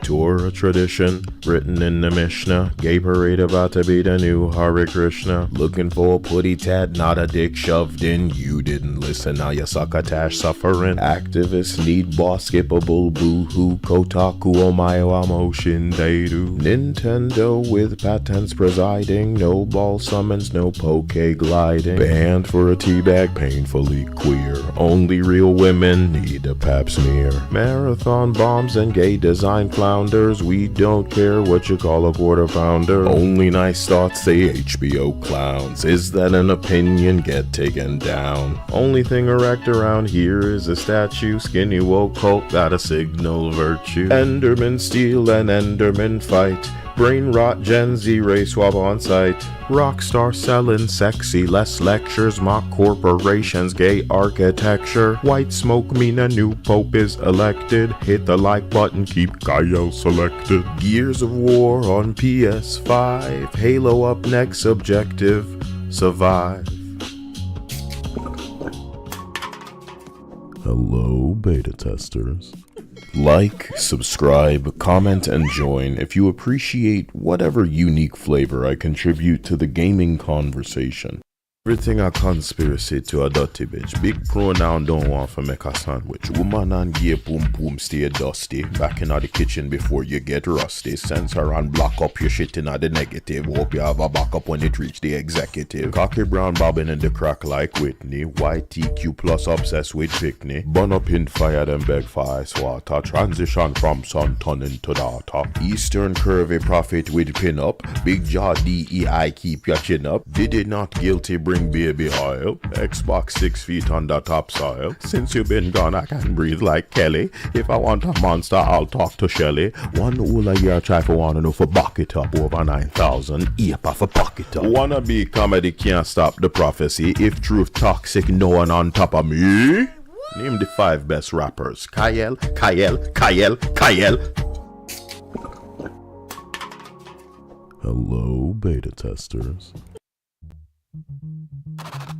Torah tradition, written in the Mishnah. Gay parade about to be the new Hare Krishna. Looking for a putty tat, not a dick shoved in. You didn't listen, now you succotash suffering. Activists need boss, skippable boo-hoo. Kotaku, omayo, motion they do. Nintendo with patents presiding. No ball summons, no poke gliding. Banned for a teabag, painfully queer. Only real women need a pap smear. Marathon bombs and gay design flounders. We don't care what you call a quarter pounder. Only nice thoughts say HBO clowns. Is that an opinion? Get taken down. Only thing erect around here is a statue. Skinny woke cult, gotta signal virtue. Enderman steal and Enderman fight. Brain rot, Gen Z race swap on site. Rockstar selling sexy, less lectures. Mock corporations, gay architecture. White smoke mean a new pope is elected. Hit the like button, keep Gaio selected. Gears of War on PS5. Halo up next, objective, survive. Hello, beta testers. Like, subscribe, comment, and join if you appreciate whatever unique flavor I contribute to the gaming conversation. Everything a conspiracy to a dirty bitch. Big pronoun don't want to make a sandwich. Woman and gay boom boom stay dusty. Back in the kitchen before you get rusty. Censor and block up your shit in the negative. Hope you have a backup when it reach the executive. Cocky brown bobbing in the crack like Whitney. YTQ plus obsessed with Pickney. Burn up in fire then beg for ice water. Transition from sun turn into daughter. Eastern curvy prophet with pin up. Big jaw DEI keep your chin up. Did it not guilty bring baby oil. Xbox 6 feet under topsoil. Since you've been gone I can breathe like Kelly. If I want a monster I'll talk to Shelly. One all a year try for wanna know for bucket up over 9,000. Epa for bucket up. Wanna be comedy can't stop the prophecy. If truth toxic no one on top of me. Name the 5 best rappers. Kyle. Hello beta testers.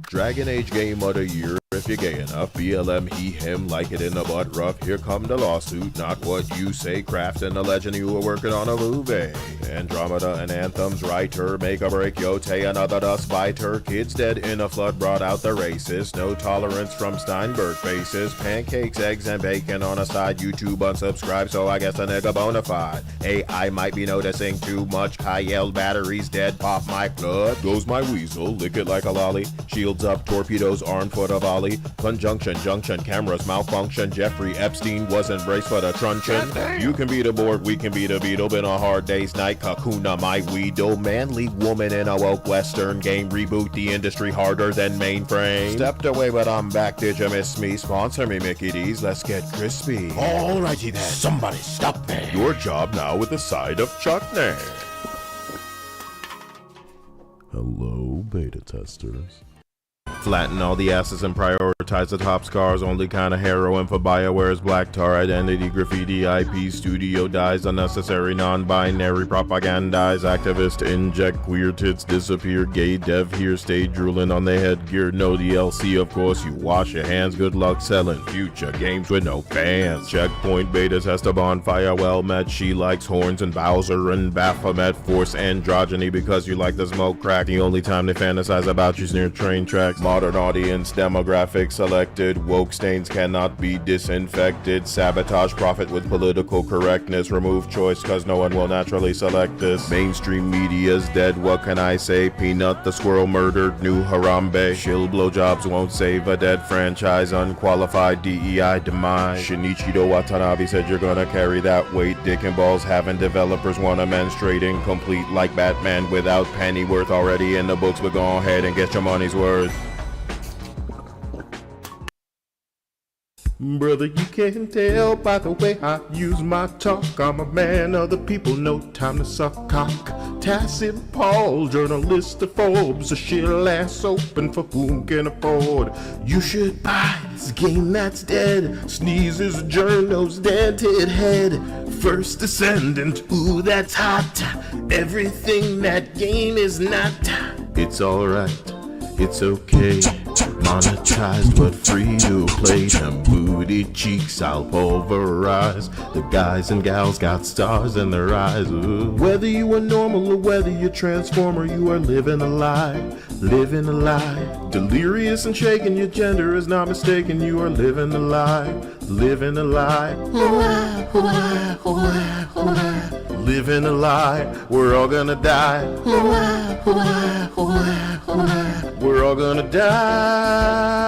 Dragon Age Game of the Year if you're gay enough. BLM, he, him, like it in the butt rough. Here come the lawsuit, not what you say. Crafting the legend you were working on a movie. Andromeda and Anthem's writer. Make or break Yote, another dust biter. Kids dead in a flood brought out the racist. No tolerance from Steinberg faces. Pancakes, eggs, and bacon on a side. YouTube unsubscribe, so I guess a nigga bona fide. AI might be noticing too much. Kyle batteries dead, pop my blood. Goes my weasel, lick it like a lolly. Shields up, torpedoes armed for the volley. Conjunction, junction, cameras malfunction. Jeffrey Epstein wasn't braced for the truncheon. You can be the board, we can be the beetle. Been a hard day's night, Kakuna my weedle. Manly woman in a woke western game. Reboot the industry harder than mainframe. Stepped away but I'm back, did you miss me? Sponsor me Mickey D's, let's get crispy. Alrighty then, somebody stop me. Your job now with a side of chutney. Hello beta testers. Flatten all the asses and prioritize the top scars. Only kind of heroin for BioWare's black tar. Identity graffiti, IP studio dies. Unnecessary non-binary propagandize. Activist inject, queer tits disappear. Gay dev here stay drooling on their headgear. No DLC of course, you wash your hands. Good luck selling future games with no fans. Checkpoint betas has to bonfire well met. She likes horns and Bowser and Baphomet. Force androgyny because you like the smoke crack. The only time they fantasize about you's near train tracks. Modern audience demographic selected. Woke stains cannot be disinfected. Sabotage profit with political correctness. Remove choice cause no one will naturally select this. Mainstream media's dead, what can I say? Peanut the squirrel murdered new Harambe. Shill blowjobs won't save a dead franchise. Unqualified DEI demise. Shinichiro Watanabe said you're gonna carry that weight. Dick and balls having developers wanna menstruate incomplete like Batman without Pennyworth. Already in the books, but go ahead and get your money's worth. Brother, you can't tell by the way I use my talk. I'm a man of the people, no time to suck cock. Tacit Paul, journalist of Forbes, a shill ass open for whom can afford. You should buy this game that's dead. Sneezes, journals, dented head. First Descendant, ooh that's hot. Everything that game is not. It's alright. It's okay, monetized but free to play. Them booty cheeks I'll pulverize. The guys and gals got stars in their eyes. Ooh. Whether you are normal or whether you're transformer, you are living a lie, living a lie. Delirious and shaken, your gender is not mistaken. You are living a lie, living a lie. Living a lie, we're all gonna die. We're all gonna die.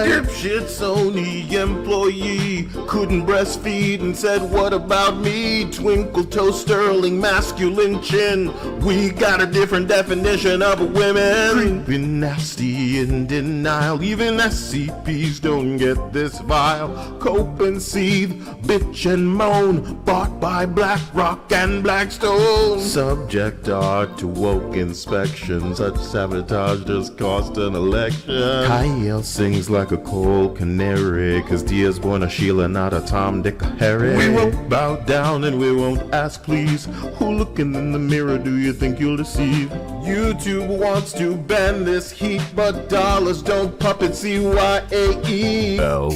Dipshit's only employee couldn't breastfeed and said, what about me? Twinkle toe sterling masculine chin. We got a different definition of women. Creeping nasty in denial. Even SCPs don't get this vile. Cope and seethe, bitch and moan. Bought by BlackRock and Blackstone. Subject are to woke inspection. Such sabotage just cost an election. Kyle sings like a cold canary, cause Dia's born a Sheila, not a Tom, Dick, or Harry. We won't bow down and we won't ask please. Who looking in the mirror do you think you'll deceive? YouTube wants to ban this heat, but dollars don't puppet CYAE. L.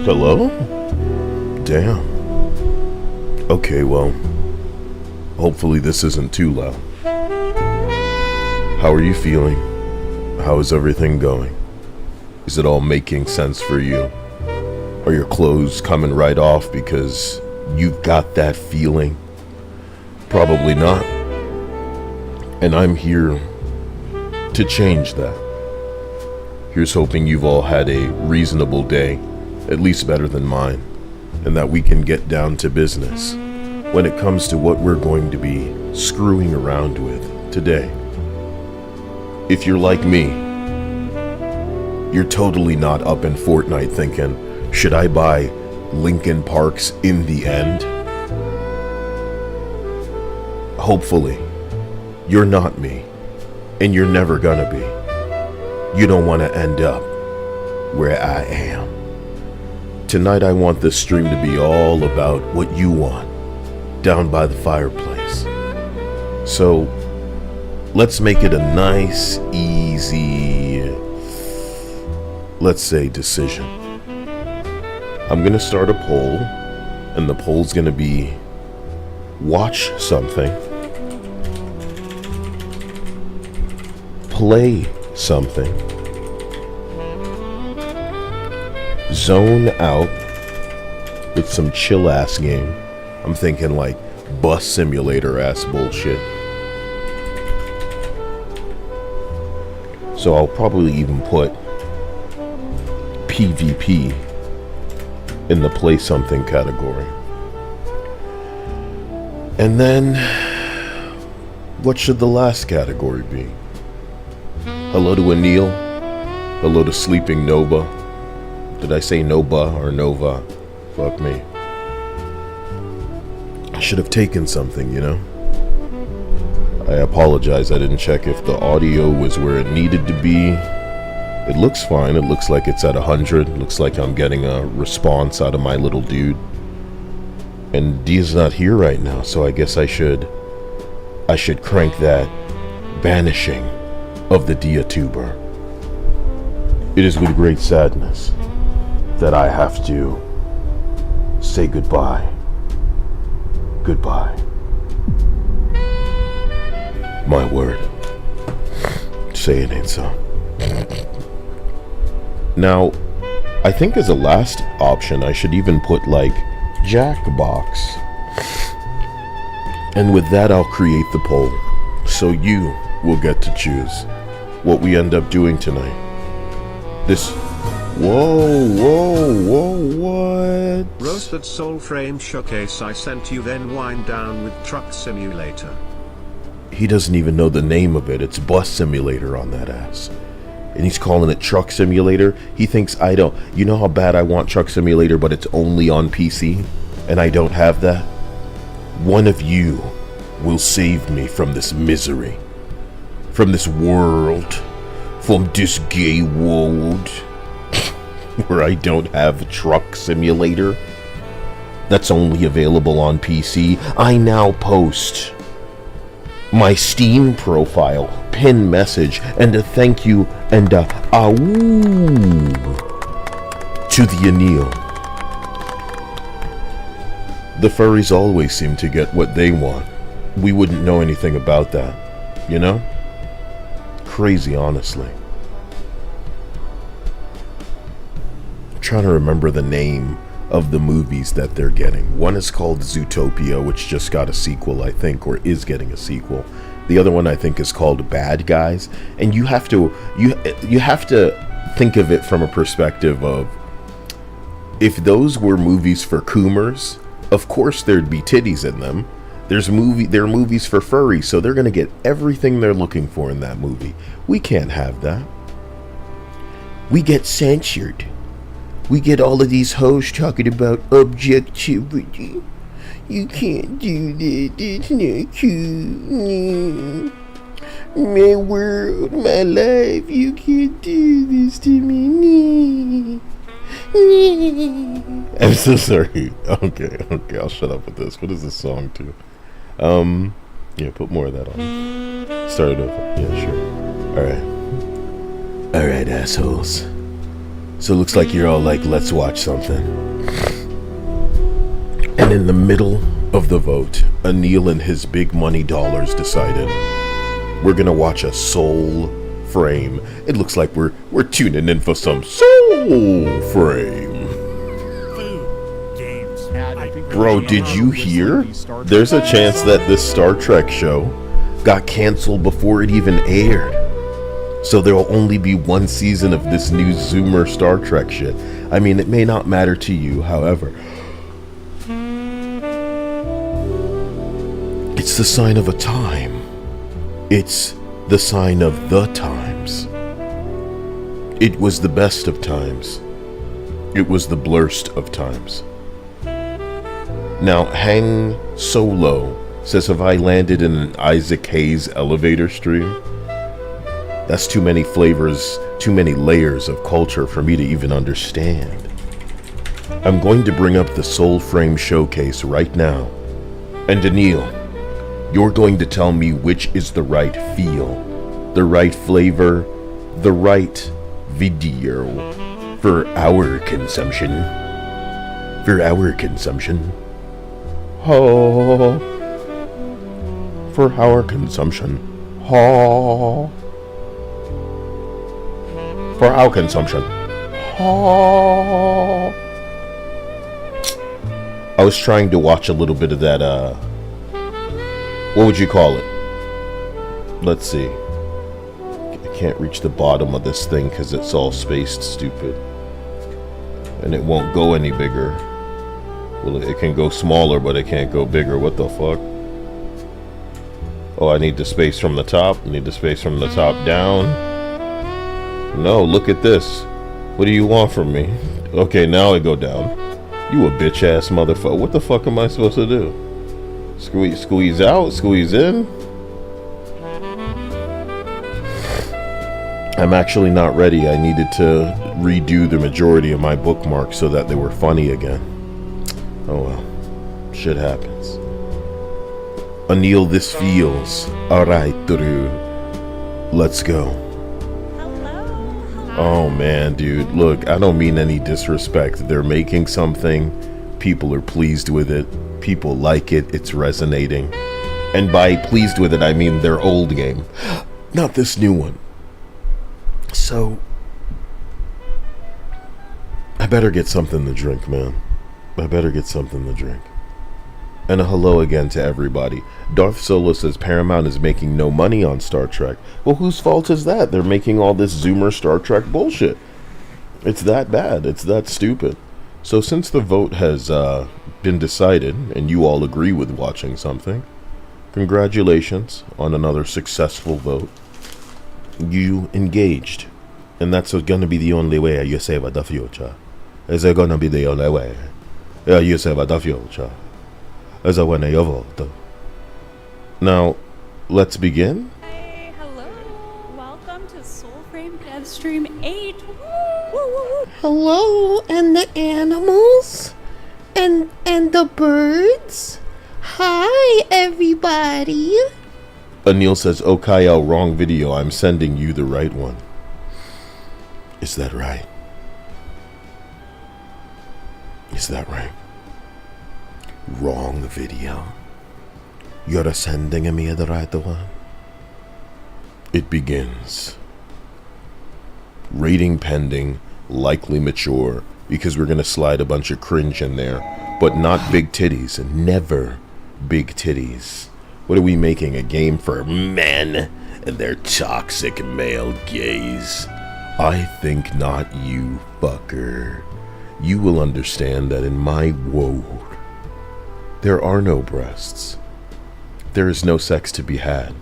Hello? Damn. Okay, well, hopefully this isn't too loud. How are you feeling? How is everything going? Is it all making sense for you? Are your clothes coming right off because you've got that feeling? Probably not. And I'm here to change that. Here's hoping you've all had a reasonable day, at least better than mine, and that we can get down to business when it comes to what we're going to be screwing around with today. If you're like me, you're totally not up in Fortnite thinking, should I buy Linkin Park's In the End? Hopefully, you're not me, and you're never gonna be. You don't want to end up where I am. Tonight I want this stream to be all about what you want, down by the fireplace. So, let's make it a nice, easy, let's say, decision. I'm gonna start a poll, and the poll's gonna be, watch something, play something, zone out with some chill ass game. I'm thinking like bus simulator ass bullshit. So I'll probably even put PvP in the play something category. And then what should the last category be? Hello to Anil. Hello to Sleeping Nova. Did I say Noba or Nova? Fuck me. I should have taken something, you know? I apologize, I didn't check if the audio was where it needed to be. It looks fine, it looks like it's at 100. Looks like I'm getting a response out of my little dude. And Dia's not here right now, so I guess I should crank that banishing of the Dia-tuber. It is with great sadness that I have to say goodbye. Goodbye. My word. Say it ain't so. Now, I think as a last option, I should even put like Jackbox. And with that, I'll create the poll, so you will get to choose what we end up doing tonight. This... Whoa, what? Roasted Soulframe showcase I sent you, then wind down with Truck Simulator. He doesn't even know the name of it. It's Bus Simulator on that ass. And he's calling it Truck Simulator. He thinks I don't. You know how bad I want Truck Simulator, but it's only on PC? And I don't have that? One of you will save me from this misery. From this world. From this gay world. Where I don't have Truck Simulator. that's only available on PC. I now post my Steam profile, pin message, and a thank you and a awoo to the Anil. The furries always seem to get what they want. We wouldn't know anything about that, you know? Crazy, honestly. I'm trying to remember the name of the movies that they're getting. One is called Zootopia, which just got a sequel, I think, or is getting a sequel. The other one, I think, is called Bad Guys. And you have to think of it from a perspective of, if those were movies for Coomers, of course there'd be titties in them. There are movies for furries, so they're gonna get everything they're looking for in that movie. We can't have that. We get censored. We get all of these hoes talking about objectivity. You can't do that. It's not cool. My world, my life. You can't do this to me. I'm so sorry. Okay, I'll shut up with this. What is this song to? Yeah, put more of that on. Start it over. Yeah, sure. Alright, assholes. So it looks like you're all like, let's watch something. And in the middle of the vote, Anil and his big money dollars decided we're gonna watch a Soulframe. It looks like we're tuning in for some Soulframe. Bro, did you hear? There's a chance that this Star Trek show got canceled before it even aired. So there will only be one season of this new Zoomer Star Trek shit. I mean, it may not matter to you, however. It's the sign of a time. It's the sign of the times. It was the best of times. It was the blurst of times. Now, Hang Solo says, have I landed in an Isaac Hayes elevator stream? That's too many flavors, too many layers of culture for me to even understand. I'm going to bring up the Soulframe showcase right now. And Anil, you're going to tell me which is the right feel, the right flavor, the right video for our consumption. For our consumption. Oh. For our consumption. Oh. For our consumption. Oh. I was trying to watch a little bit of that, what would you call it? Let's see. I can't reach the bottom of this thing because it's all spaced stupid. And it won't go any bigger. Well, it can go smaller, but it can't go bigger. What the fuck? Oh, I need the space from the top. I need the space from the top down. No, look at this. What do you want from me? Okay, now I go down. You a bitch ass motherfucker. What the fuck am I supposed to do? Squeeze out, squeeze in. I'm actually not ready. I needed to redo the majority of my bookmarks so that they were funny again. Oh well, shit happens. Anil, this feels alright, Drew. Let's go. Hello. Oh man, dude, look, I don't mean any disrespect. They're making something, people are pleased with it, people like it, it's resonating. And by pleased with it, I mean their old game, not this new one. So, I better get something to drink, man. I better get something to drink. And a hello again to everybody. Darth Solo says Paramount is making no money on Star Trek. Well, whose fault is that? They're making all this Zoomer Star Trek bullshit. It's that bad. It's that stupid. So since the vote has been decided, and you all agree with watching something, congratulations on another successful vote. You engaged. And that's going to be the only way you save the future. Is it going to be the only way you save the future? Is it when you vote? Now, let's begin. Hey, hello. Welcome to Soulframe Livestream 8. Woo, woo, woo. Hello, and the animals? And the birds? Hi, everybody. Anil says, "Oh, Kyle, wrong video. I'm sending you the right one." Is that right? Is that right? Wrong video. You're sending me the right one. It begins. Rating pending, likely mature, because we're gonna slide a bunch of cringe in there, but not big titties. Never big titties. What are we making? A game for men and their toxic male gaze? I think not, you fucker. You will understand that in my world, there are no breasts. There is no sex to be had.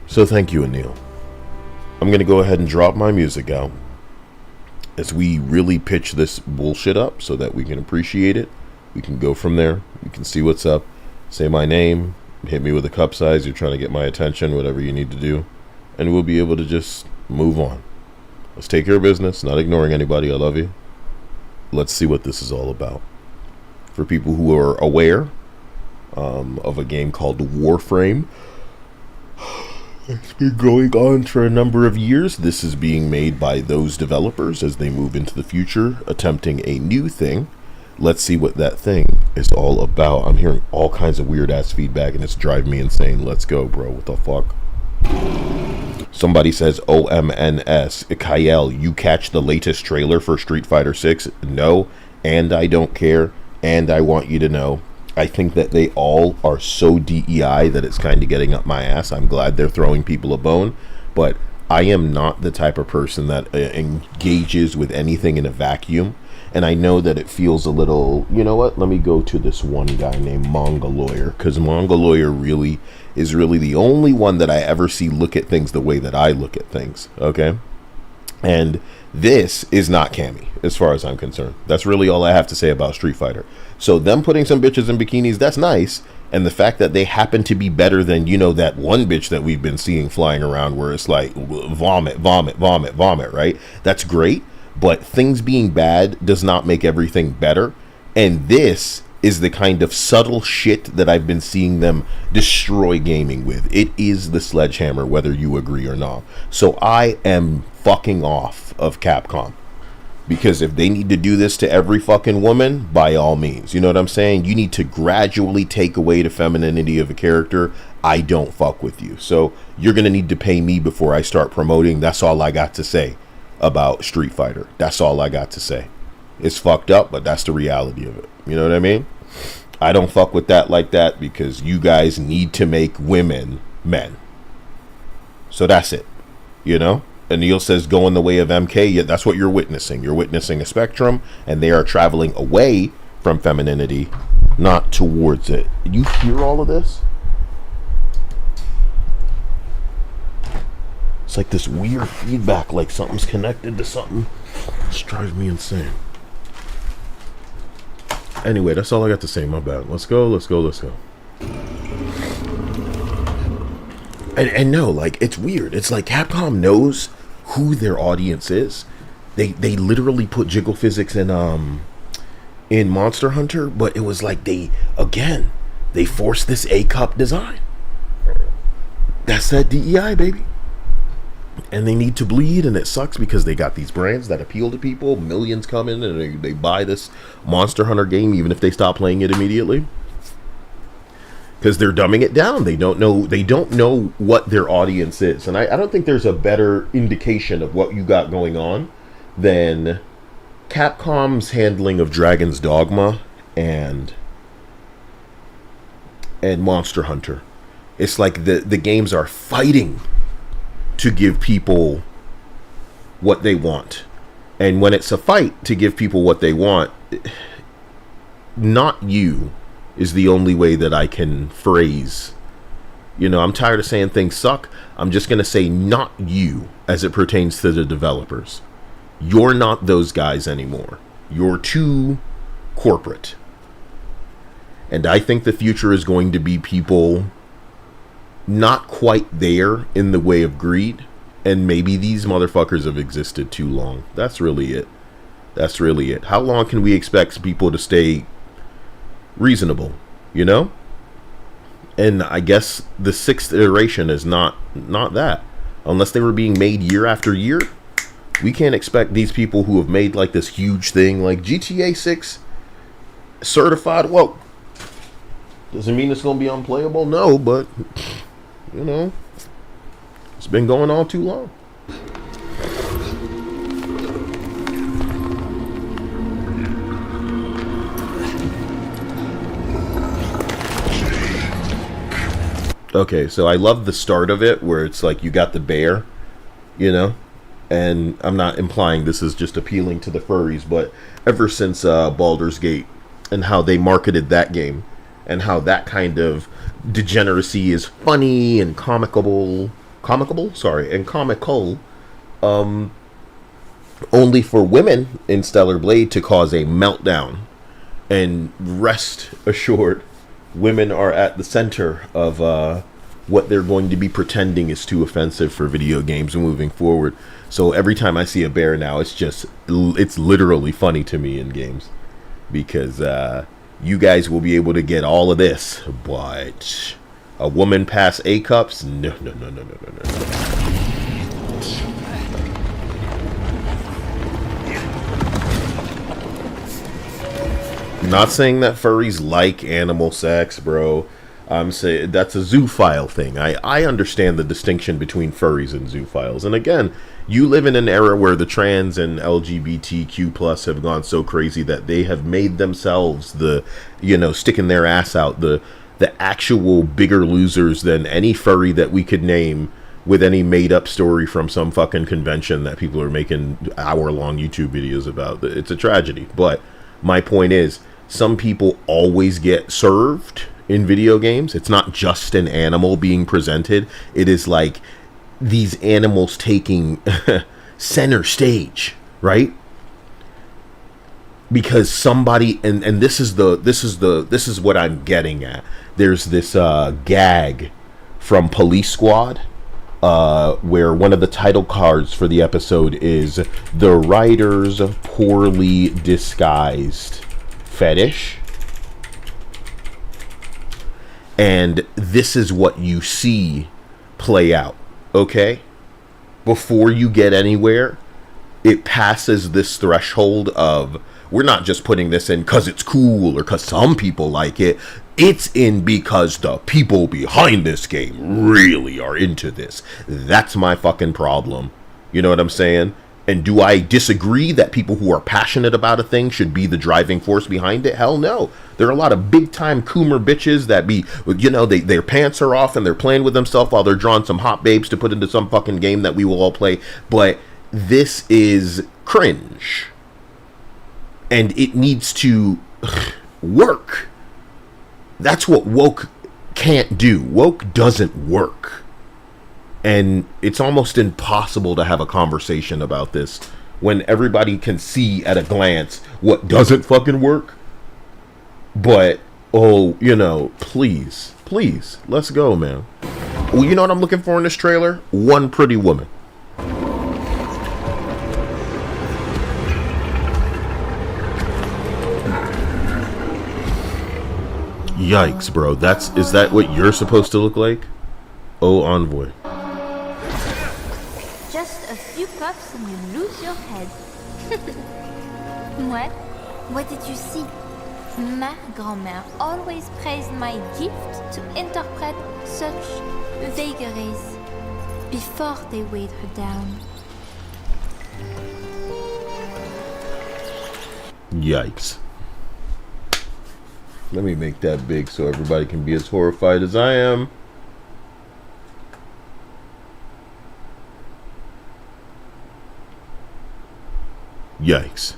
So thank you, Anil. I'm going to go ahead and drop my music out as we really pitch this bullshit up so that we can appreciate it. We can go from there. We can see what's up. Say my name. Hit me with a cup size. You're trying to get my attention, whatever you need to do. And we'll be able to just move on. Let's take care of business. Not ignoring anybody. I love you. Let's see what this is all about. For people who are aware of a game called Warframe, it's been going on for a number of years. This is being made by those developers as they move into the future, attempting a new thing. Let's see what that thing is all about. I'm hearing all kinds of weird ass feedback and it's driving me insane. Let's go, bro. What the fuck? Somebody says OMNS. Kyle, you catch the latest trailer for Street Fighter 6? No, and I don't care, and I want you to know. I think that they all are so DEI that it's kind of getting up my ass. I'm glad they're throwing people a bone, but I am not the type of person that engages with anything in a vacuum. And I know that it feels a little, you know what? Let me go to this one guy named Mongoloyer, because Mongoloyer really is really the only one that I ever see look at things the way that I look at things. Okay. And this is not Cammy, as far as I'm concerned. That's really all I have to say about Street Fighter. So them putting some bitches in bikinis, that's nice. And the fact that they happen to be better than, you know, that one bitch that we've been seeing flying around where it's like vomit, vomit, vomit, vomit, right? That's great. But things being bad does not make everything better. And this is the kind of subtle shit that I've been seeing them destroy gaming with. It is the sledgehammer, whether you agree or not. So I am fucking off of Capcom. Because if they need to do this to every fucking woman, by all means. You know what I'm saying? You need to gradually take away the femininity of a character. I don't fuck with you. So you're going to need to pay me before I start promoting. That's all I got to say about Street Fighter. That's all I got to say. It's fucked up, but that's the reality of it. You know what I mean? I don't fuck with that like that because you guys need to make women men. So that's it. You know? Anil says going the way of MK. Yeah, that's what you're witnessing. You're witnessing a spectrum, and they are traveling away from femininity, not towards it. You hear all of this? It's like this weird feedback, like something's connected to something. It drives me insane. Anyway, that's all I got to say. My bad. Let's go, let's go, let's go. And no, like, it's weird. It's like Capcom knows who their audience is. They literally put jiggle physics in Monster Hunter, but it was like they forced this A-cup design. That's that DEI, baby. And they need to bleed, and it sucks because they got these brands that appeal to people. Millions come in and they buy this Monster Hunter game even if they stop playing it immediately. Because they're dumbing it down. They don't know what their audience is. And I don't think there's a better indication of what you got going on than Capcom's handling of Dragon's Dogma and Monster Hunter. It's like the games are fighting to give people what they want. And when it's a fight to give people what they want, not you is the only way that I can phrase. You know, I'm tired of saying things suck. I'm just going to say not you as it pertains to the developers. You're not those guys anymore. You're too corporate. And I think the future is going to be people not quite there in the way of greed. And maybe these motherfuckers have existed too long. That's really it. That's really it. How long can we expect people to stay reasonable, you know? And I guess the 6th iteration is not that. Unless they were being made year after year, we can't expect these people who have made like this huge thing like GTA 6 certified. Well, doesn't mean it's going to be unplayable. No, but you know, it's been going on too long. Okay, so I love the start of it where it's like you got the bear, you know, and I'm not implying this is just appealing to the furries, but ever since Baldur's Gate and how they marketed that game and how that kind of degeneracy is funny and comical, only for women in Stellar Blade to cause a meltdown. And rest assured, women are at the center of what they're going to be pretending is too offensive for video games moving forward. So every time I see a bear now, it's literally funny to me in games. Because you guys will be able to get all of this. But a woman pass A cups? No. Not saying that furries like animal sex, bro. I'm saying that's a zoophile thing. I understand the distinction between furries and zoophiles. And again, you live in an era where the trans and LGBTQ plus have gone so crazy that they have made themselves sticking their ass out, the actual bigger losers than any furry that we could name with any made-up story from some fucking convention that people are making hour-long YouTube videos about. It's a tragedy. But my point is, some people always get served in video games. It's not just an animal being presented. It is like these animals taking center stage, right? Because somebody, and this is what I'm getting at. There's this gag from Police Squad where one of the title cards for the episode is the writer's poorly disguised fetish. And this is what you see play out, okay? Before you get anywhere, it passes this threshold of, we're not just putting this in because it's cool or because some people like it. It's in because the people behind this game really are into this. That's my fucking problem. You know what I'm saying? And do I disagree that people who are passionate about a thing should be the driving force behind it? Hell no. There are a lot of big-time coomer bitches that be, their pants are off and they're playing with themselves while they're drawing some hot babes to put into some fucking game that we will all play. But this is cringe. And it needs to work. That's what woke can't do. Woke doesn't work. And it's almost impossible to have a conversation about this when everybody can see at a glance what doesn't fucking work. But, please, let's go, man. Well, you know what I'm looking for in this trailer? One pretty woman. Yikes, bro. Is that what you're supposed to look like? Oh, Envoy. Just a few puffs and you lose your head. What did you see? Ma grand-mère always praised my gift to interpret such vagaries before they weighed her down. Yikes. Let me make that big so everybody can be as horrified as I am. Yikes.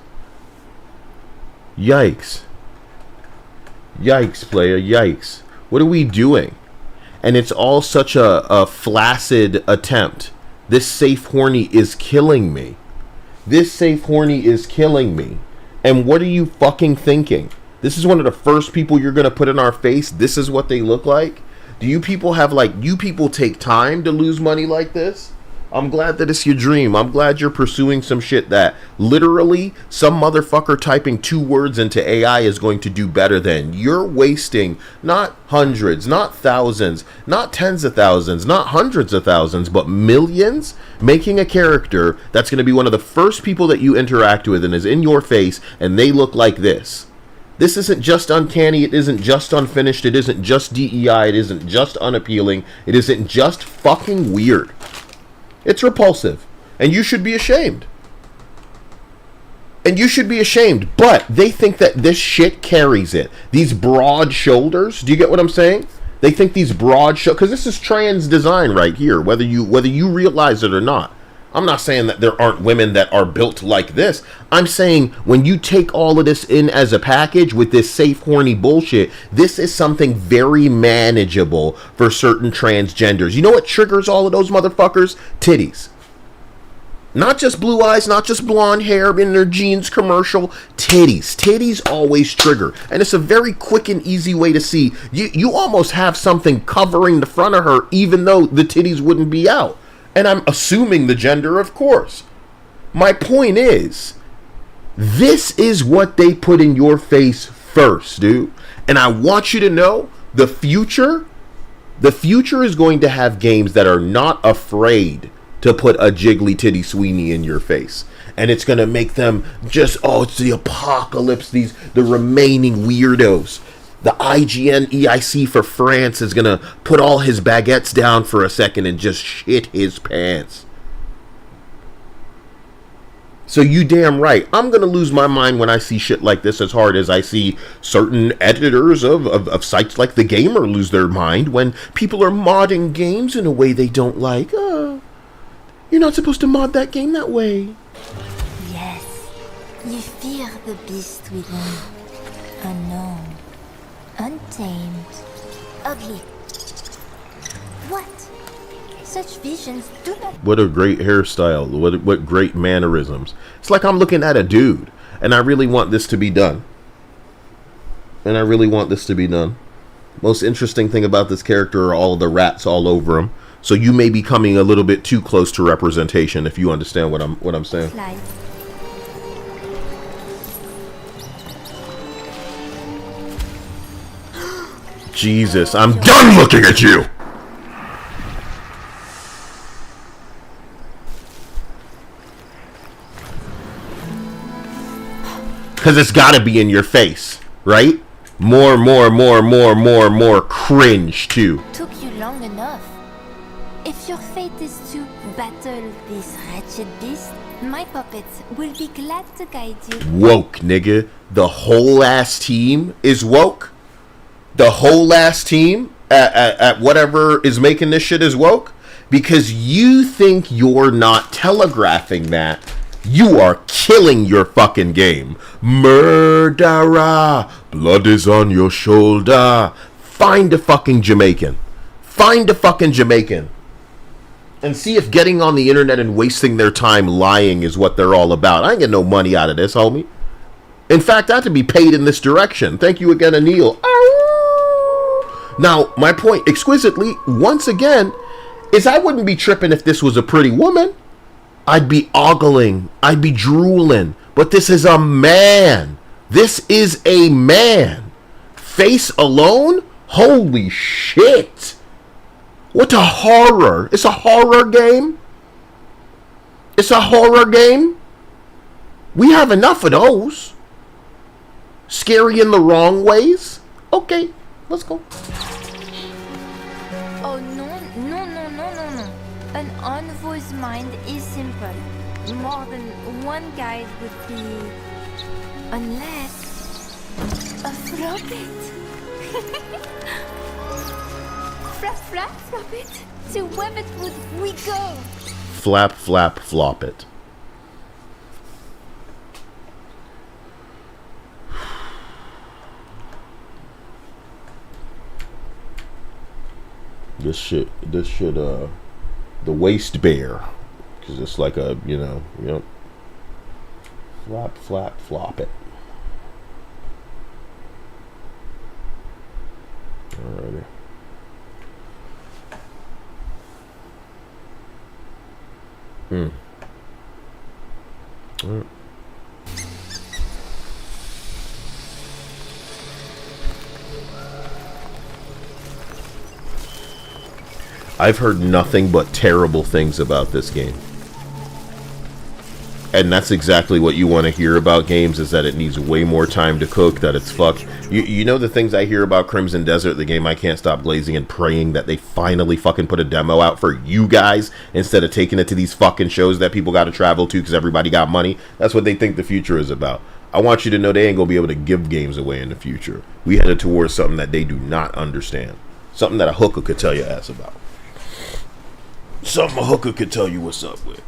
Yikes. Yikes, player. Yikes. What are we doing? And it's all such a flaccid attempt. This safe horny is killing me. This safe horny is killing me. And what are you fucking thinking? This is one of the first people you're going to put in our face. This is what they look like. Do you people have you people take time to lose money like this? I'm glad that it's your dream. I'm glad you're pursuing some shit that literally some motherfucker typing 2 words into AI is going to do better than. You're wasting not hundreds, not thousands, not tens of thousands, not hundreds of thousands, but millions making a character that's going to be one of the first people that you interact with and is in your face, and they look like this. This isn't just uncanny, it isn't just unfinished, it isn't just DEI, it isn't just unappealing, it isn't just fucking weird. It's repulsive, and you should be ashamed. And you should be ashamed, but they think that this shit carries it. These broad shoulders, do you get what I'm saying? They think these broad shoulders, because this is trans design right here, whether you realize it or not. I'm not saying that there aren't women that are built like this. I'm saying when you take all of this in as a package with this safe, horny bullshit, this is something very manageable for certain transgenders. You know what triggers all of those motherfuckers? Titties. Not just blue eyes, not just blonde hair in their jeans commercial. Titties. Titties always trigger. And it's a very quick and easy way to see. You almost have something covering the front of her even though the titties wouldn't be out. And I'm assuming the gender, of course. My point is, this is what they put in your face first, dude. And I want you to know, the future is going to have games that are not afraid to put a jiggly titty Sweeney in your face. And it's going to make them just, oh, it's the apocalypse, the remaining weirdos. The IGN EIC for France is going to put all his baguettes down for a second and just shit his pants. So you damn right. I'm going to lose my mind when I see shit like this as hard as I see certain editors of sites like The Gamer lose their mind when people are modding games in a way they don't like. You're not supposed to mod that game that way. Yes, you fear the beast within. Unknown. Untamed. Ugly. What? Such visions do not... What a great hairstyle. What great mannerisms. It's like I'm looking at a dude, and I really want this to be done. Most interesting thing about this character are all the rats all over him. So you may be coming a little bit too close to representation, if you understand what I'm saying. Slide. Jesus, I'm done looking at you! Because it's gotta be in your face, right? More cringe, too. Took you long enough. If your fate is to battle this wretched beast, my puppets will be glad to guide you. Woke, nigga. The whole ass team is woke? The whole ass team at whatever is making this shit is woke? Because you think you're not telegraphing that, you are killing your fucking game. Murderer, blood is on your shoulder. Find a fucking Jamaican. And see if getting on the internet and wasting their time lying is what they're all about. I ain't getting no money out of this, homie. In fact, I have to be paid in this direction. Thank you again, Anil. Now, my point exquisitely, once again, is I wouldn't be tripping if this was a pretty woman. I'd be ogling. I'd be drooling. But this is a man. This is a man. Face alone? Holy shit. What a horror. It's a horror game. We have enough of those. Scary in the wrong ways? Okay, let's go. Oh no. An envoy's mind is simple. More than one guide would be... Unless... A flop it. Flop it. To where it would we go? Flap, flop it. This shit, the waist bear, because it's like a, flop it. Alrighty. I've heard nothing but terrible things about this game. And that's exactly what you want to hear about games, is that it needs way more time to cook, that it's fucked. You know the things I hear about Crimson Desert, the game I can't stop glazing, and praying that they finally fucking put a demo out for you guys instead of taking it to these fucking shows that people got to travel to because everybody got money. That's what they think the future is about. I want you to know they ain't going to be able to give games away in the future. We headed towards something that they do not understand. Something that a hooker could tell your ass about. Something a hooker could tell you what's up with.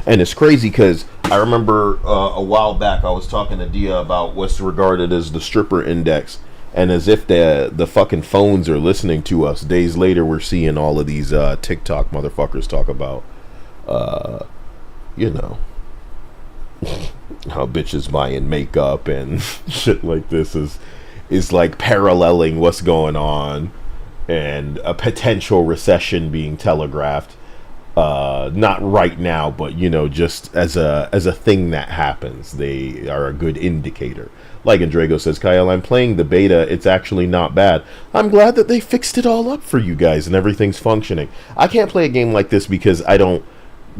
And it's crazy because I remember a while back I was talking to Dia about what's regarded as the stripper index, and as if the fucking phones are listening to us. Days later, we're seeing all of these TikTok motherfuckers talk about, you know, how bitches buying makeup and shit like this is like paralleling what's going on, and a potential recession being telegraphed. Not right now, but you know, just as a thing that happens, they are a good indicator. Like Andrago says, Kyle, I'm playing the beta. It's actually not bad. I'm glad that they fixed it all up for you guys and everything's functioning. I can't play a game like this because I don't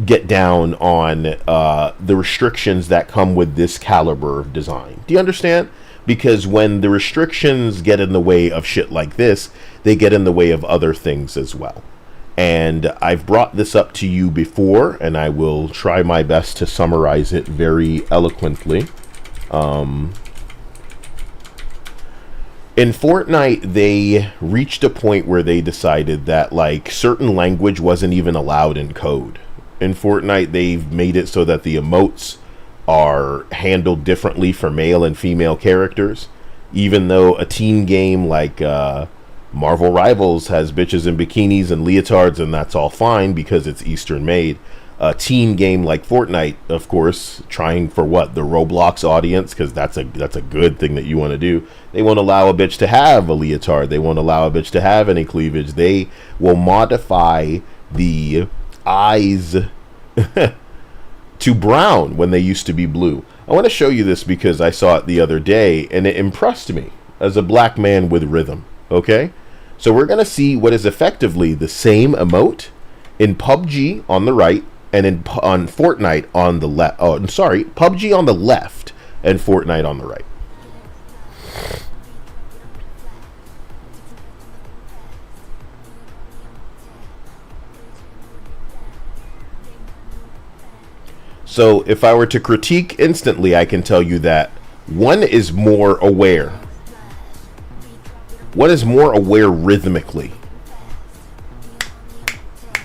get down on the restrictions that come with this caliber of design. Do you understand? Because when the restrictions get in the way of shit like this, they get in the way of other things as well. And I've brought this up to you before, and I will try my best to summarize it very eloquently. In Fortnite, they reached a point where they decided that, like, certain language wasn't even allowed in code. In Fortnite, they've made it so that the emotes are handled differently for male and female characters, even though a teen game like Marvel Rivals has bitches in bikinis and leotards, and that's all fine because it's Eastern made. A teen game like Fortnite, of course, trying for what, the Roblox audience, because that's a good thing that you want to do. They won't allow a bitch to have a leotard. They won't allow a bitch to have any cleavage. They will modify the eyes to brown when they used to be blue. I want to show you this because I saw it the other day and it impressed me as a black man with rhythm. Okay, so we're gonna see what is effectively the same emote in PUBG on the right and on Fortnite on the left. Oh, I'm sorry, PUBG on the left and Fortnite on the right. So if I were to critique instantly, I can tell you that one is more aware. One is more aware rhythmically.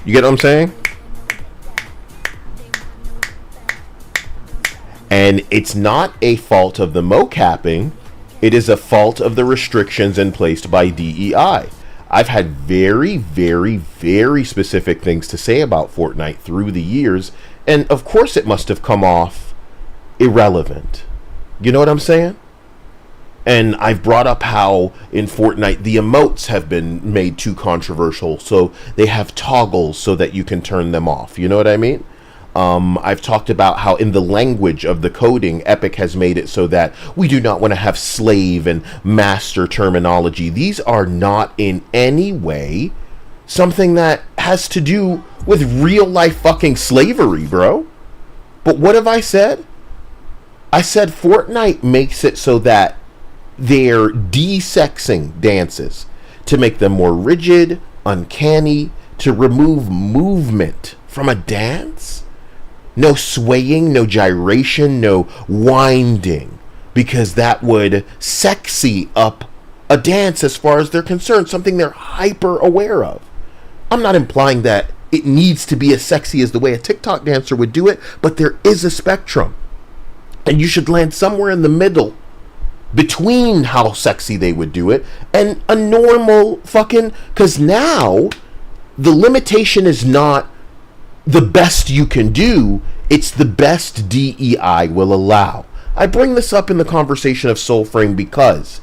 You get what I'm saying? And it's not a fault of the mocapping. It is a fault of the restrictions in place by DEI. I've had very, very, very specific things to say about Fortnite through the years. And of course it must have come off irrelevant. You know what I'm saying? And I've brought up how in Fortnite the emotes have been made too controversial, so they have toggles so that you can turn them off. You know what I mean? I've talked about how in the language of the coding, Epic has made it so that we do not want to have slave and master terminology. These are not in any way something that has to do with real life fucking slavery, bro. But what have I said? I said Fortnite makes it so that they're de-sexing dances to make them more rigid, uncanny, to remove movement from a dance. No swaying, no gyration, no winding, because that would sexy up a dance as far as they're concerned, something they're hyper aware of. I'm not implying that it needs to be as sexy as the way a TikTok dancer would do it, but there is a spectrum. And you should land somewhere in the middle between how sexy they would do it and a normal fucking, because now the limitation is not the best you can do, it's the best DEI will allow. I bring this up in the conversation of Soulframe because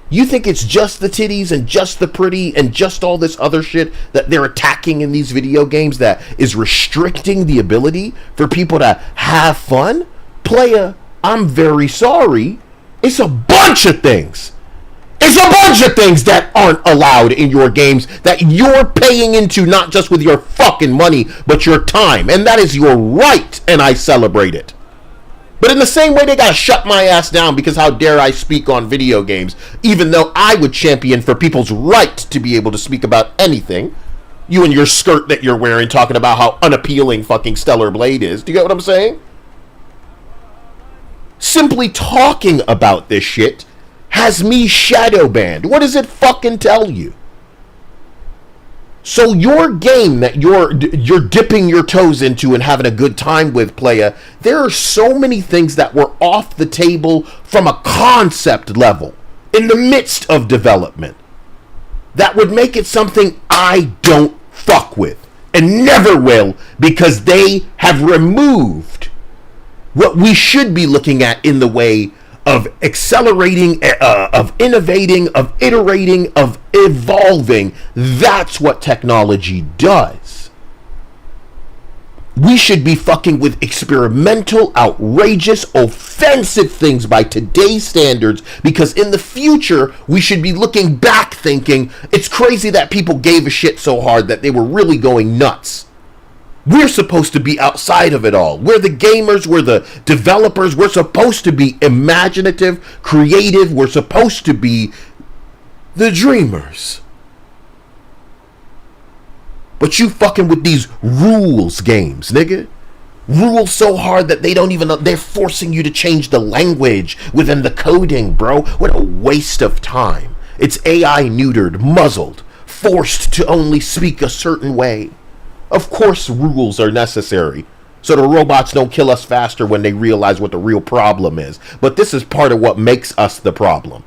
You think it's just the titties and just the pretty and just all this other shit that they're attacking in these video games that is restricting the ability for people to have fun? Player, I'm very sorry. It's a bunch of things. It's a bunch of things that aren't allowed in your games that you're paying into, not just with your fucking money, but your time. And that is your right, and I celebrate it. But in the same way, they gotta shut my ass down because how dare I speak on video games, even though I would champion for people's right to be able to speak about anything. You and your skirt that you're wearing talking about how unappealing fucking Stellar Blade is. Do you get what I'm saying? Simply talking about this shit has me shadow banned. What does it fucking tell you? So your game that you're dipping your toes into and having a good time with, player, there are so many things that were off the table from a concept level in the midst of development that would make it something I don't fuck with and never will, because they have removed what we should be looking at in the way of accelerating, of innovating, of iterating, of evolving. That's what technology does. We should be fucking with experimental, outrageous, offensive things by today's standards, because in the future, we should be looking back thinking, it's crazy that people gave a shit so hard that they were really going nuts. We're supposed to be outside of it all. We're the gamers, we're the developers, we're supposed to be imaginative, creative, we're supposed to be the dreamers. But you fucking with these rules games, nigga. Rules so hard that they don't even know, they're forcing you to change the language within the coding, bro. What a waste of time. It's AI neutered, muzzled, forced to only speak a certain way. Of course rules are necessary, so the robots don't kill us faster when they realize what the real problem is. But this is part of what makes us the problem.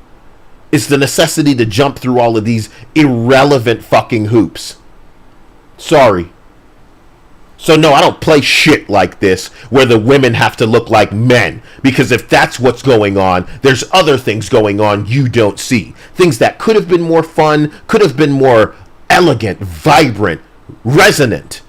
It's the necessity to jump through all of these irrelevant fucking hoops. Sorry. So no, I don't play shit like this where the women have to look like men, because if that's what's going on, there's other things going on you don't see. Things that could have been more fun, could have been more elegant, vibrant, resonant.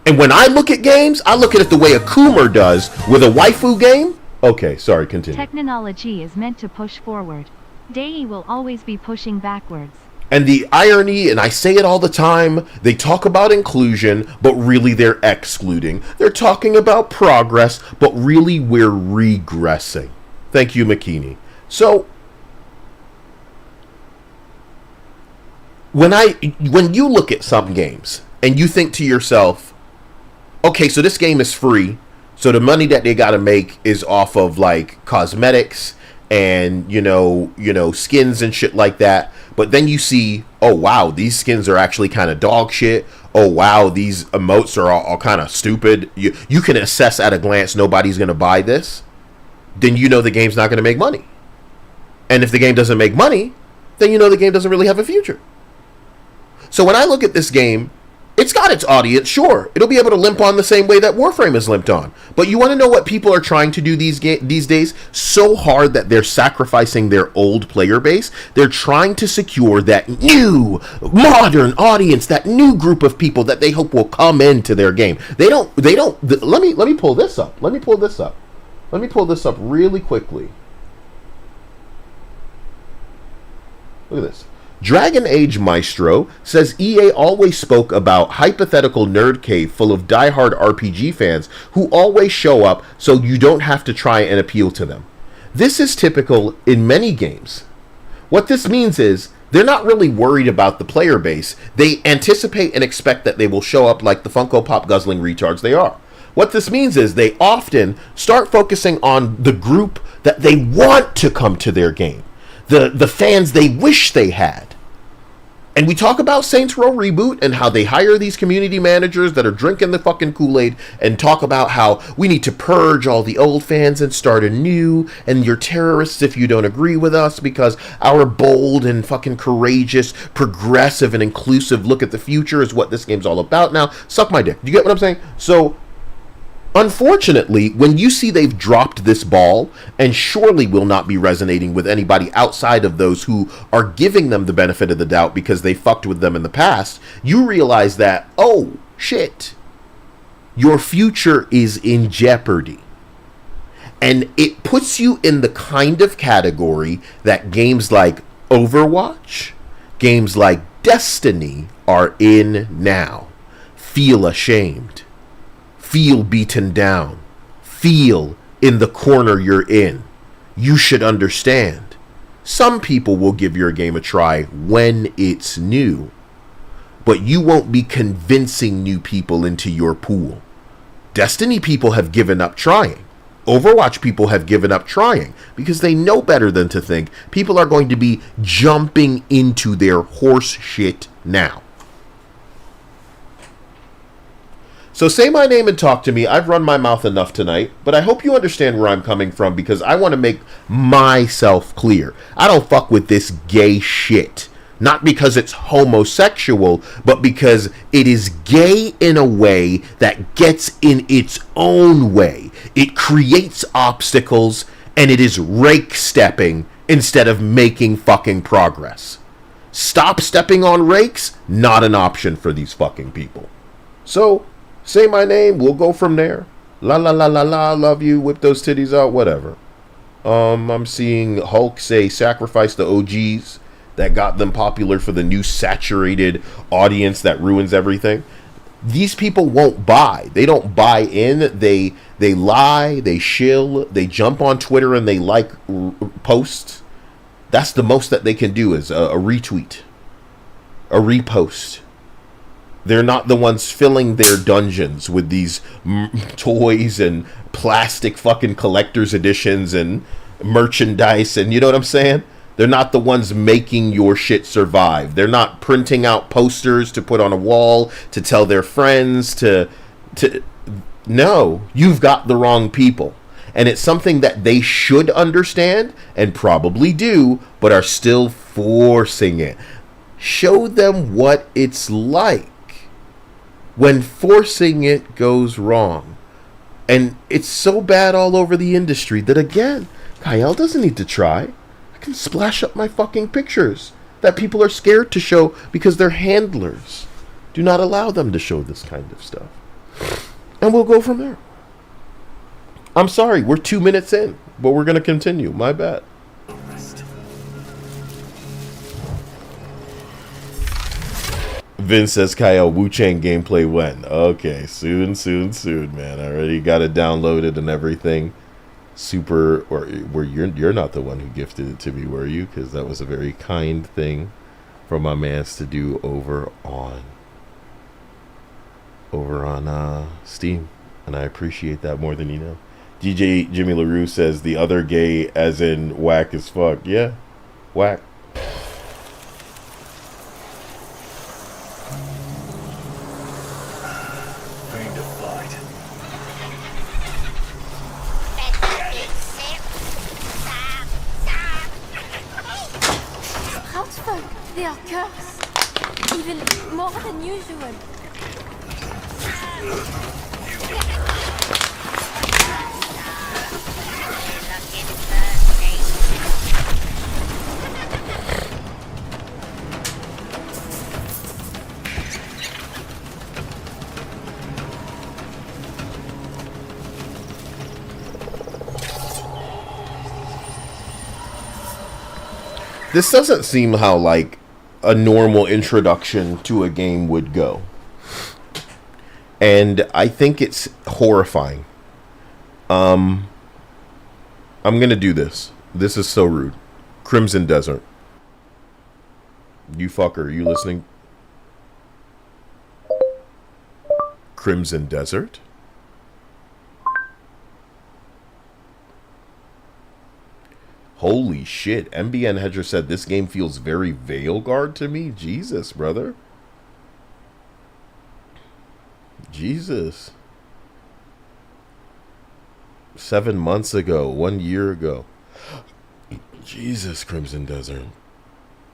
And when I look at games, I look at it the way a Coomer does with a waifu game. Okay, sorry, continue. Technology is meant to push forward. Decay will always be pushing backwards. And the irony, and I say it all the time, they talk about inclusion, but really they're excluding. They're talking about progress, but really we're regressing. Thank you, McKinney. So, when you look at some games, and you think to yourself, okay, so this game is free, so the money that they gotta make is off of like cosmetics and you know skins and shit like that. But then you see, oh wow, these skins are actually kind of dog shit. Oh wow, these emotes are all kind of stupid. You can assess at a glance nobody's gonna buy this. Then you know the game's not gonna make money. And if the game doesn't make money, then you know the game doesn't really have a future. So when I look at this game, it's got its audience, sure. It'll be able to limp on the same way that Warframe has limped on. But you want to know what people are trying to do these days? So hard that they're sacrificing their old player base. They're trying to secure that new, modern audience, that new group of people that they hope will come into their game. Let me pull this up. Let me pull this up really quickly. Look at this. Dragon Age Maestro says EA always spoke about hypothetical nerd cave full of diehard RPG fans who always show up so you don't have to try and appeal to them. This is typical in many games. What this means is they're not really worried about the player base. They anticipate and expect that they will show up like the Funko Pop guzzling retards they are. What this means is they often start focusing on the group that they want to come to their game. The fans they wish they had. And we talk about Saints Row Reboot and how they hire these community managers that are drinking the fucking Kool-Aid and talk about how we need to purge all the old fans and start anew, and you're terrorists if you don't agree with us because our bold and fucking courageous, progressive and inclusive look at the future is what this game's all about now. Suck my dick. Do you get what I'm saying? So Unfortunately, when you see they've dropped this ball, and surely will not be resonating with anybody outside of those who are giving them the benefit of the doubt because they fucked with them in the past, you realize that, oh, shit, your future is in jeopardy. And it puts you in the kind of category that games like Overwatch, games like Destiny are in now. Feel ashamed. Feel beaten down. Feel in the corner you're in. You should understand. Some people will give your game a try when it's new, but you won't be convincing new people into your pool. Destiny people have given up trying. Overwatch people have given up trying because they know better than to think people are going to be jumping into their horse shit now. So say my name and talk to me. I've run my mouth enough tonight, but I hope you understand where I'm coming from because I want to make myself clear. I don't fuck with this gay shit. Not because it's homosexual, but because it is gay in a way that gets in its own way. It creates obstacles and it is rake stepping instead of making fucking progress. Stop stepping on rakes, not an option for these fucking people. So, say my name, we'll go from there. La la la la la, love you, whip those titties out, whatever. I'm seeing Hulk say sacrifice the OGs that got them popular for the new saturated audience that ruins everything. These people won't buy. They don't buy in. They lie, they shill, they jump on Twitter and they like posts. That's the most that they can do is a retweet, a repost. They're not the ones filling their dungeons with these toys and plastic fucking collector's editions and merchandise and you know what I'm saying? They're not the ones making your shit survive. They're not printing out posters to put on a wall, to tell their friends, No, you've got the wrong people. And it's something that they should understand and probably do, but are still forcing it. Show them what it's like when forcing it goes wrong. And it's so bad all over the industry that, again, Kyle doesn't need to try. I can splash up my fucking pictures that people are scared to show because their handlers do not allow them to show this kind of stuff. And we'll go from there. I'm sorry, we're 2 minutes in, but we're going to continue. My bad. Vince says, Kyle, Wu-Chang gameplay when? Okay, soon, man. I already got it downloaded and everything. Super, or you're not the one who gifted it to me, were you? Because that was a very kind thing for my mans to do over on Steam, and I appreciate that more than you know. DJ Jimmy LaRue says the other gay as in whack as fuck. Yeah, whack. They are cursed, even more than usual. This doesn't seem how, like, a normal introduction to a game would go. And I think it's horrifying. I'm gonna do this. This is so rude. Crimson Desert. You fucker, are you listening? Crimson Desert? Holy shit. MBN Hedger said this game feels very Veilguard to me. Jesus, brother. Jesus. 7 months ago. 1 year ago. Jesus, Crimson Desert.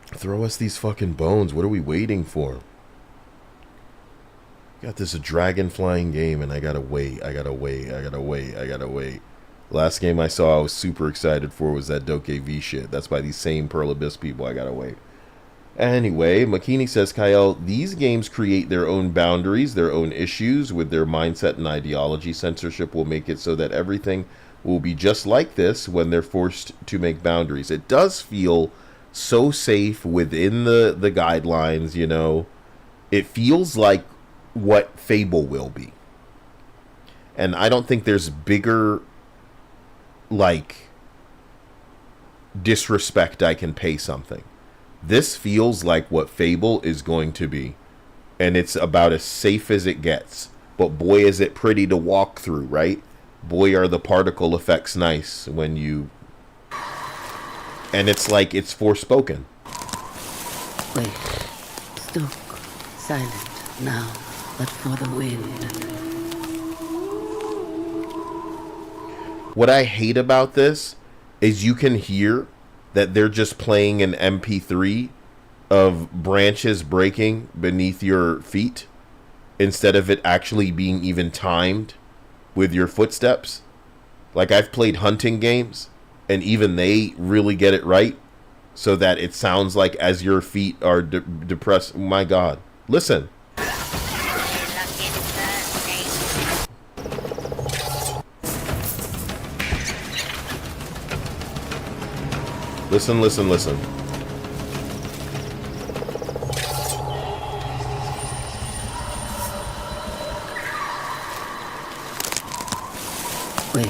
Throw us these fucking bones. What are we waiting for? Got this dragon flying game and I gotta wait. Last game I saw I was super excited for was that decay shit. That's by these same Pearl Abyss people. I gotta wait. Anyway, Makini says, Kyle, these games create their own boundaries, their own issues with their mindset and ideology. Censorship will make it so that everything will be just like this when they're forced to make boundaries. It does feel so safe within the guidelines, you know. It feels like what Fable will be. And I don't think there's bigger, like, disrespect I can pay something. This feels like what Fable is going to be. And it's about as safe as it gets. But boy, is it pretty to walk through, right? Boy, are the particle effects nice when you... And it's like it's Forspoken. Wait, stuck, silent now, but for the wind. What I hate about this is you can hear that they're just playing an MP3 of branches breaking beneath your feet instead of it actually being even timed with your footsteps. Like, I've played hunting games and even they really get it right so that it sounds like as your feet are depressed. My God. Listen. Listen, listen, listen. Wait,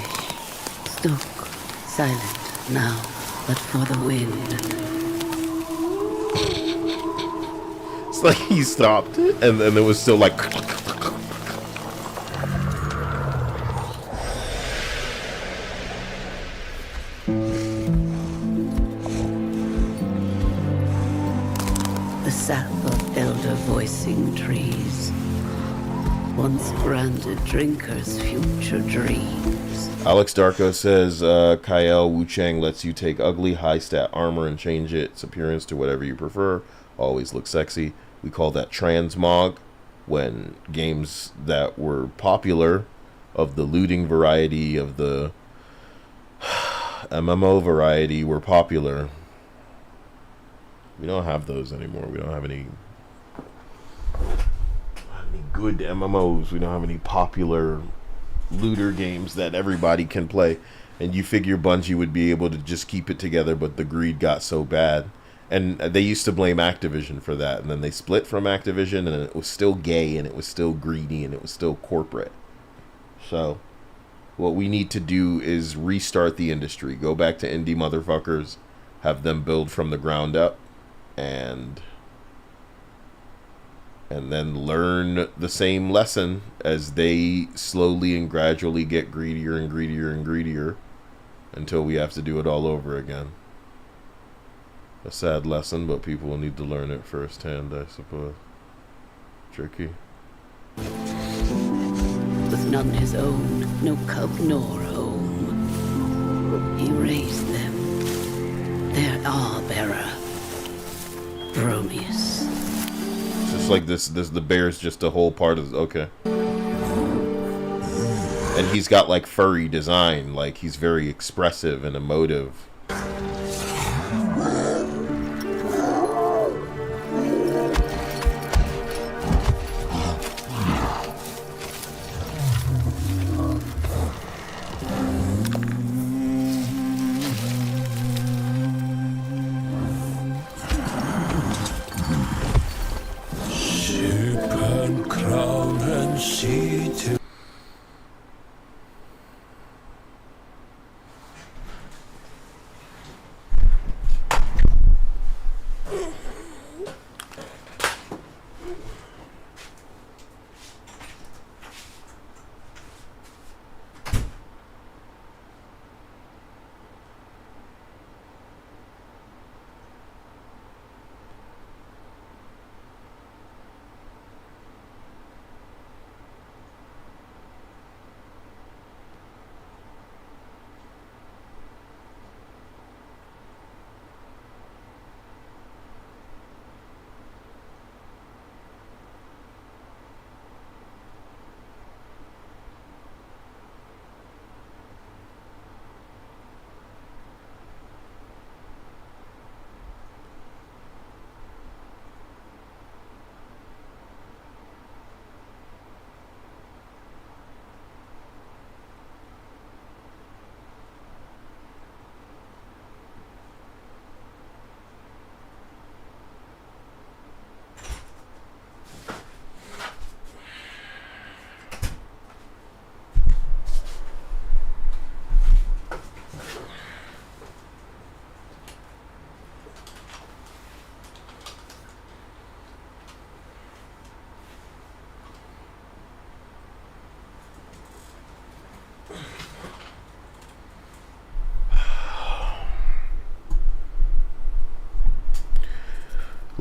stuck, silent now, but for the wind. It's like he stopped and then it was still like... The sap of elder voicing trees, once granted drinkers future dreams. Alex Darko says, Kael Wu Chang lets you take ugly high stat armor and change its appearance to whatever you prefer. Always look sexy. We call that transmog when games that were popular of the looting variety, of the MMO variety were popular. We don't have those anymore. We don't have any good MMOs. We don't have any popular looter games that everybody can play. And you figure Bungie would be able to just keep it together, but the greed got so bad. And they used to blame Activision for that. And then they split from Activision, and it was still gay, and it was still greedy, and it was still corporate. So what we need to do is restart the industry. Go back to indie motherfuckers. Have them build from the ground up. And then learn the same lesson as they slowly and gradually get greedier and greedier and greedier until we have to do it all over again. A sad lesson, but people will need to learn it firsthand, I suppose. Tricky. With none his own, no cub nor home, he raised them, their bearer, Bromius. Just like this, the bear's just a whole part of... Okay. And he's got, like, furry design. Like, he's very expressive and emotive.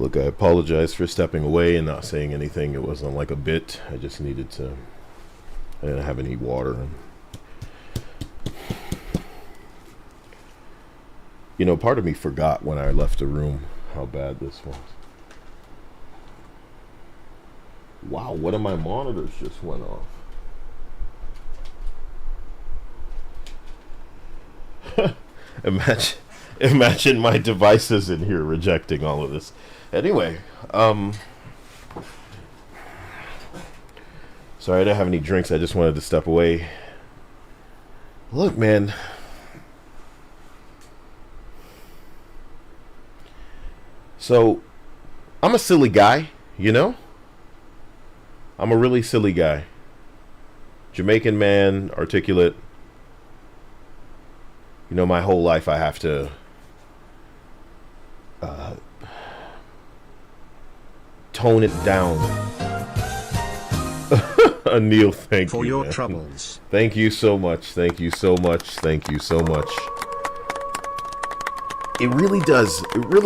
Look, I apologize for stepping away and not saying anything. It wasn't like a bit. I just needed to... I didn't have any water. You know, part of me forgot when I left the room how bad this was. Wow, one of my monitors just went off. Imagine my devices in here rejecting all of this. Anyway, sorry I didn't have any drinks. I just wanted to step away. Look, man. So, I'm a silly guy, you know? I'm a really silly guy. Jamaican man, articulate. You know, my whole life I have to tone it down. Anil, thank you. For your man. troubles. Thank you so much. Thank you so much. Thank you so much. It really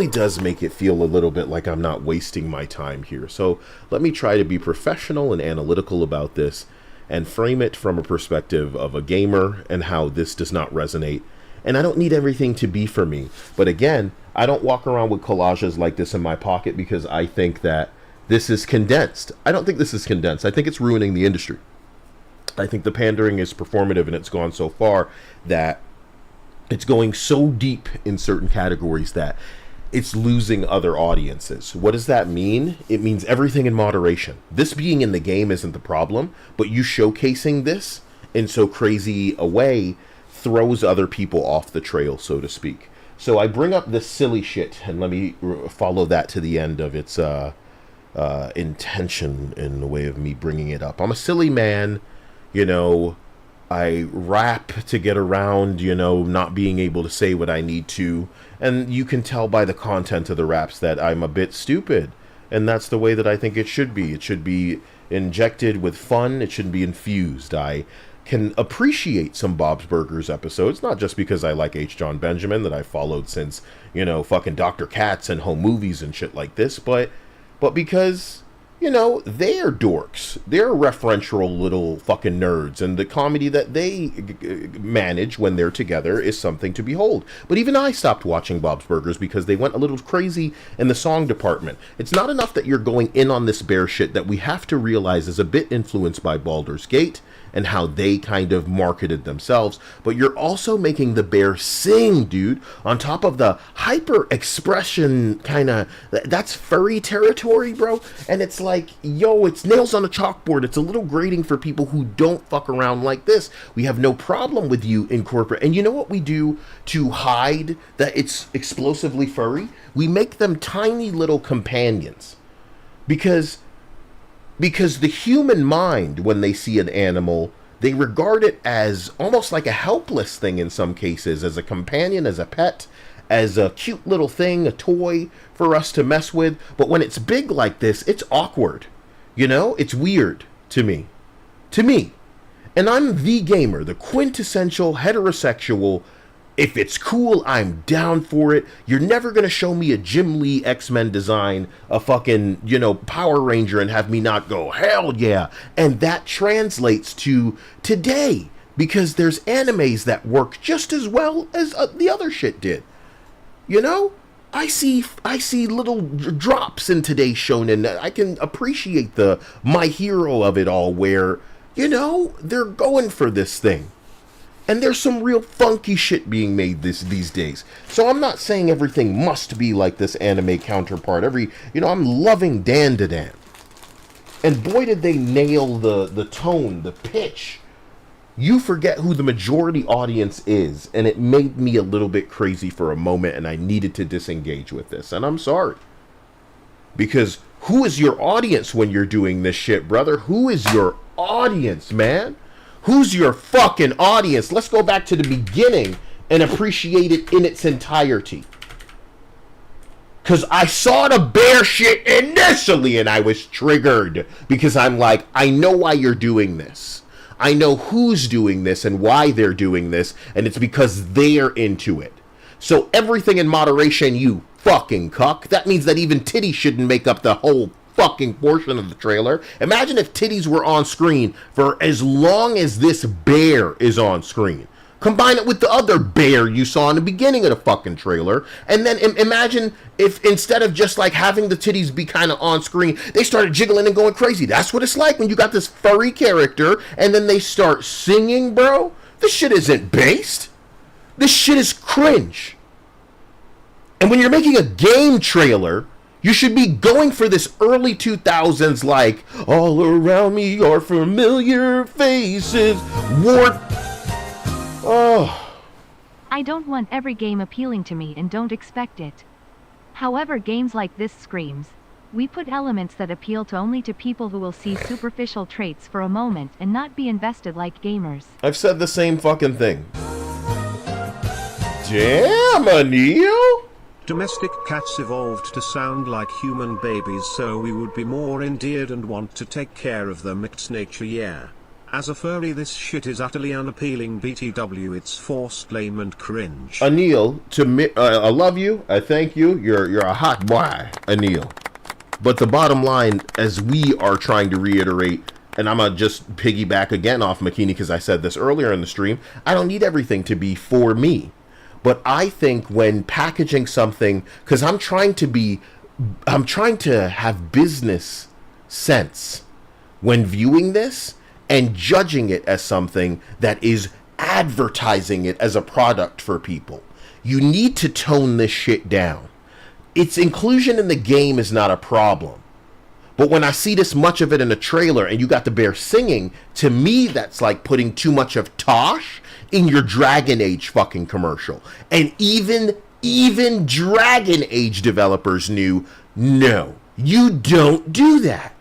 does make it feel a little bit like I'm not wasting my time here. So let me try to be professional and analytical about this and frame it from a perspective of a gamer and how this does not resonate. And I don't need everything to be for me. But again, I don't walk around with collages like this in my pocket because I think that this is condensed. I don't think this is condensed. I think it's ruining the industry. I think the pandering is performative and it's gone so far that it's going so deep in certain categories that it's losing other audiences. What does that mean? It means everything in moderation. This being in the game isn't the problem, but you showcasing this in so crazy a way throws other people off the trail, so to speak. So I bring up this silly shit, and let me follow that to the end of its intention in the way of me bringing it up. I'm a silly man, you know. I rap to get around, you know, not being able to say what I need to. And you can tell by the content of the raps that I'm a bit stupid. And that's the way that I think it should be. It should be injected with fun. It shouldn't be infused. I can appreciate some Bob's Burgers episodes, not just because I like H. John Benjamin that I followed since, you know, fucking Dr. Katz and home movies and shit like this, but because... you know, they're dorks. They're referential little fucking nerds, and the comedy that they manage when they're together is something to behold. But even I stopped watching Bob's Burgers because they went a little crazy in the song department. It's not enough that you're going in on this bear shit that we have to realize is a bit influenced by Baldur's Gate and how they kind of marketed themselves, but you're also making the bear sing, dude, on top of the hyper expression kind of, that's furry territory, bro. And it's like, yo, it's nails on a chalkboard. It's a little grating for people who don't fuck around like this. We have no problem with you in corporate. And you know what we do to hide that it's explosively furry? We make them tiny little companions. Because the human mind, when they see an animal, they regard it as almost like a helpless thing in some cases, as a companion, as a pet, as a cute little thing, a toy for us to mess with. But when it's big like this, it's awkward. You know, it's weird to me. And I'm the gamer, the quintessential heterosexual. If it's cool, I'm down for it. You're never going to show me a Jim Lee X-Men design, a fucking, you know, Power Ranger and have me not go, hell yeah. And that translates to today, because there's animes that work just as well as the other shit did. You know? I see little drops in today's shonen. I can appreciate the My Hero of it all where, you know, they're going for this thing. And there's some real funky shit being made these days. So I'm not saying everything must be like this anime counterpart. I'm loving Dan to Dan. And boy did they nail the tone, the pitch. You forget who the majority audience is, and it made me a little bit crazy for a moment, and I needed to disengage with this. And I'm sorry. Because who is your audience when you're doing this shit, brother? Who is your audience, man? Who's your fucking audience? Let's go back to the beginning and appreciate it in its entirety. Because I saw the bear shit initially and I was triggered. Because I'm like, I know why you're doing this. I know who's doing this and why they're doing this. And it's because they're into it. So everything in moderation, you fucking cuck. That means that even titties shouldn't make up the whole fucking portion of the trailer. Imagine if titties were on screen for as long as this bear is on screen. Combine it with the other bear you saw in the beginning of the fucking trailer. And then imagine if instead of just like having the titties be kind of on screen, they started jiggling and going crazy. That's what it's like when you got this furry character and then they start singing, bro. This shit isn't based. This shit is cringe. And when you're making a game trailer, you should be going for this early 2000s like, all around me are familiar faces. Warp. Oh. I don't want every game appealing to me and don't expect it. However, games like this screams. We put elements that appeal only to people who will see superficial traits for a moment and not be invested like gamers. I've said the same fucking thing. Damn, Anil! Domestic cats evolved to sound like human babies so we would be more endeared and want to take care of them. It's nature, yeah. As a furry, this shit is utterly unappealing. BTW, it's forced, lame and cringe. Anil, I love you. I thank you. You're a hot boy, Anil. But the bottom line, as we are trying to reiterate, and I'm gonna just piggyback again off Makini because I said this earlier in the stream, I don't need everything to be for me. But I think when packaging something, because I'm trying to have business sense when viewing this and judging it as something that is advertising it as a product for people. You need to tone this shit down. Its inclusion in the game is not a problem. But when I see this much of it in a trailer and you got the bear singing, to me that's like putting too much of Tosh in your Dragon Age fucking commercial. And even Dragon Age developers knew, no, you don't do that.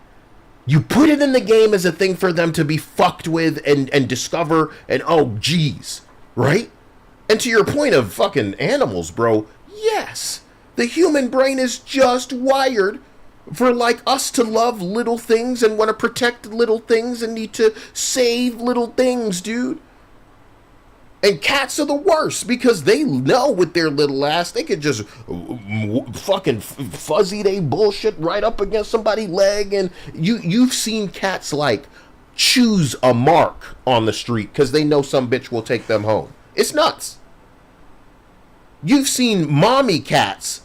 You put it in the game as a thing for them to be fucked with and discover and oh geez, right? And to your point of fucking animals, bro, yes, the human brain is just wired for like us to love little things and want to protect little things and need to save little things, dude. And cats are the worst because they know with their little ass they could just fucking fuzzy they bullshit right up against somebody's leg. And you've seen cats like choose a mark on the street because they know some bitch will take them home. It's nuts. You've seen mommy cats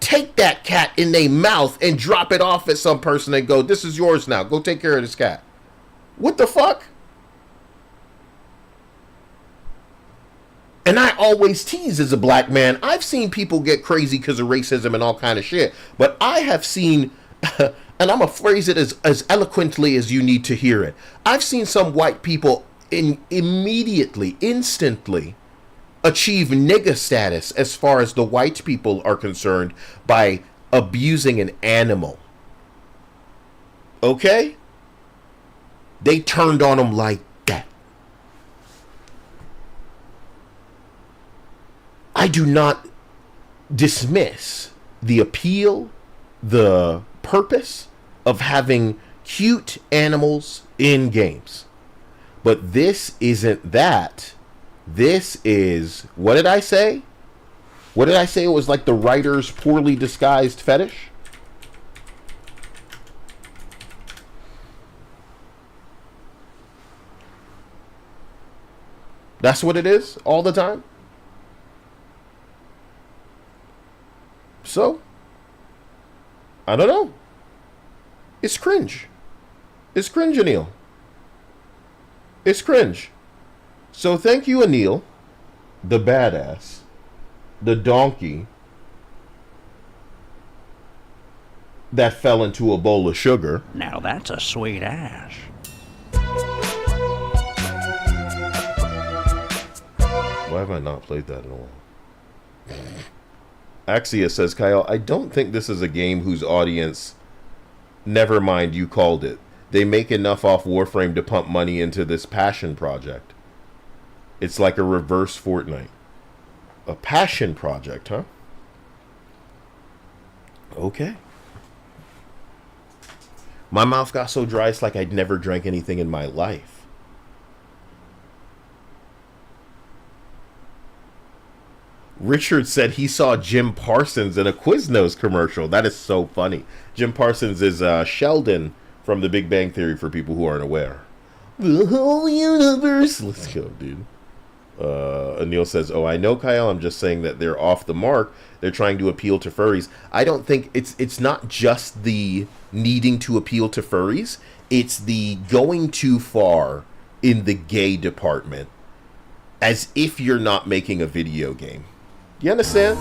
take that cat in their mouth and drop it off at some person and go, this is yours now. Go take care of this cat. What the fuck? And I always tease as a black man, I've seen people get crazy because of racism and all kind of shit. But I have seen, and I'm going to phrase it as eloquently as you need to hear it. I've seen some white people instantly achieve nigga status as far as the white people are concerned by abusing an animal. Okay? They turned on them like that. I do not dismiss the appeal, the purpose of having cute animals in games. But this isn't that. This is, what did I say? What did I say? It was like the writer's poorly disguised fetish? That's what it is all the time? So, I don't know. It's cringe. It's cringe, Anil. It's cringe. So thank you, Anil, the badass, the donkey that fell into a bowl of sugar. Now that's a sweet ass. Why have I not played that in a while? Axia says, Kyle, I don't think this is a game whose audience, never mind, you called it. They make enough off Warframe to pump money into this passion project. It's like a reverse Fortnite. A passion project, huh? Okay. My mouth got so dry, it's like I'd never drank anything in my life. Richard said he saw Jim Parsons in a Quiznos commercial. That is so funny. Jim Parsons is Sheldon from The Big Bang Theory, for people who aren't aware. The whole universe. Let's go, dude. Anil says, oh, I know, Kyle. I'm just saying that they're off the mark. They're trying to appeal to furries. I don't think it's not just the needing to appeal to furries. It's the going too far in the gay department, as if you're not making a video game. You understand?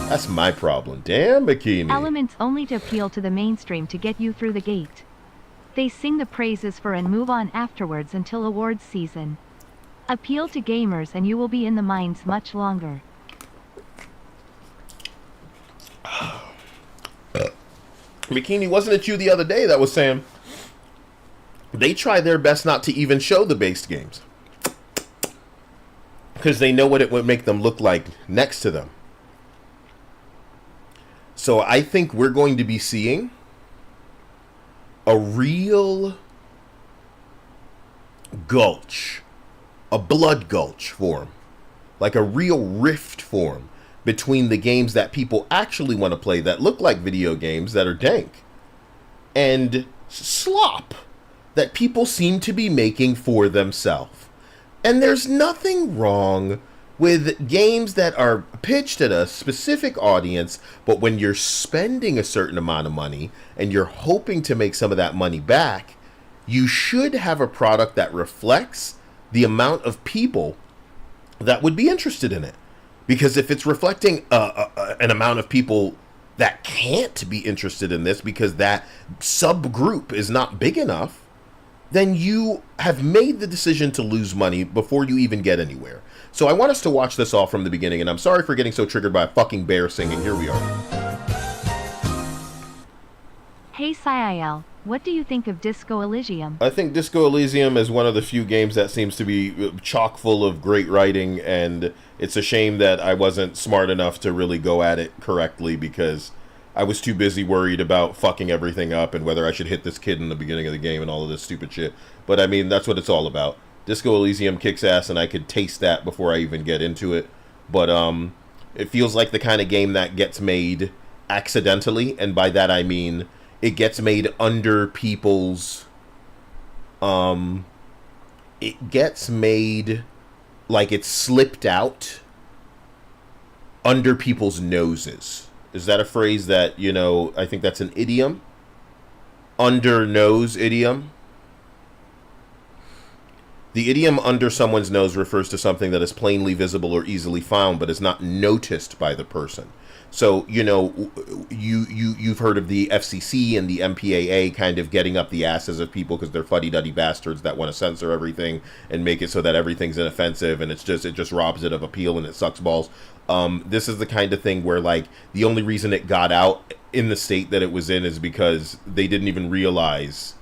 That's my problem. Damn, Bikini. Elements only to appeal to the mainstream to get you through the gate. They sing the praises for and move on afterwards until awards season. Appeal to gamers and you will be in the minds much longer. Bikini, wasn't it you the other day that was saying they try their best not to even show the based games? Because they know what it would make them look like next to them. So I think we're going to be seeing a real gulch, a blood gulch form, like a real rift form between the games that people actually want to play that look like video games that are dank, and slop that people seem to be making for themselves. And there's nothing wrong with games that are pitched at a specific audience, but when you're spending a certain amount of money and you're hoping to make some of that money back, you should have a product that reflects the amount of people that would be interested in it. Because if it's reflecting an amount of people that can't be interested in this because that subgroup is not big enough, then you have made the decision to lose money before you even get anywhere. So I want us to watch this all from the beginning, and I'm sorry for getting so triggered by a fucking bear singing. Here we are. Hey Siel, what do you think of Disco Elysium? I think Disco Elysium is one of the few games that seems to be chock full of great writing, and it's a shame that I wasn't smart enough to really go at it correctly because I was too busy worried about fucking everything up and whether I should hit this kid in the beginning of the game and all of this stupid shit. But I mean, that's what it's all about. Disco Elysium kicks ass, and I could taste that before I even get into it. But it feels like the kind of game that gets made accidentally, and by that I mean it gets made under people's... it gets made like it's slipped out under people's noses. Is that a phrase that, you know, I think that's an idiom? Under nose idiom? The idiom under someone's nose refers to something that is plainly visible or easily found, but is not noticed by the person. So, you know, you've heard of the FCC and the MPAA kind of getting up the asses of people because they're fuddy-duddy bastards that want to censor everything and make it so that everything's inoffensive, and it just robs it of appeal and it sucks balls. This is the kind of thing where, like, the only reason it got out in the state that it was in is because they didn't even realize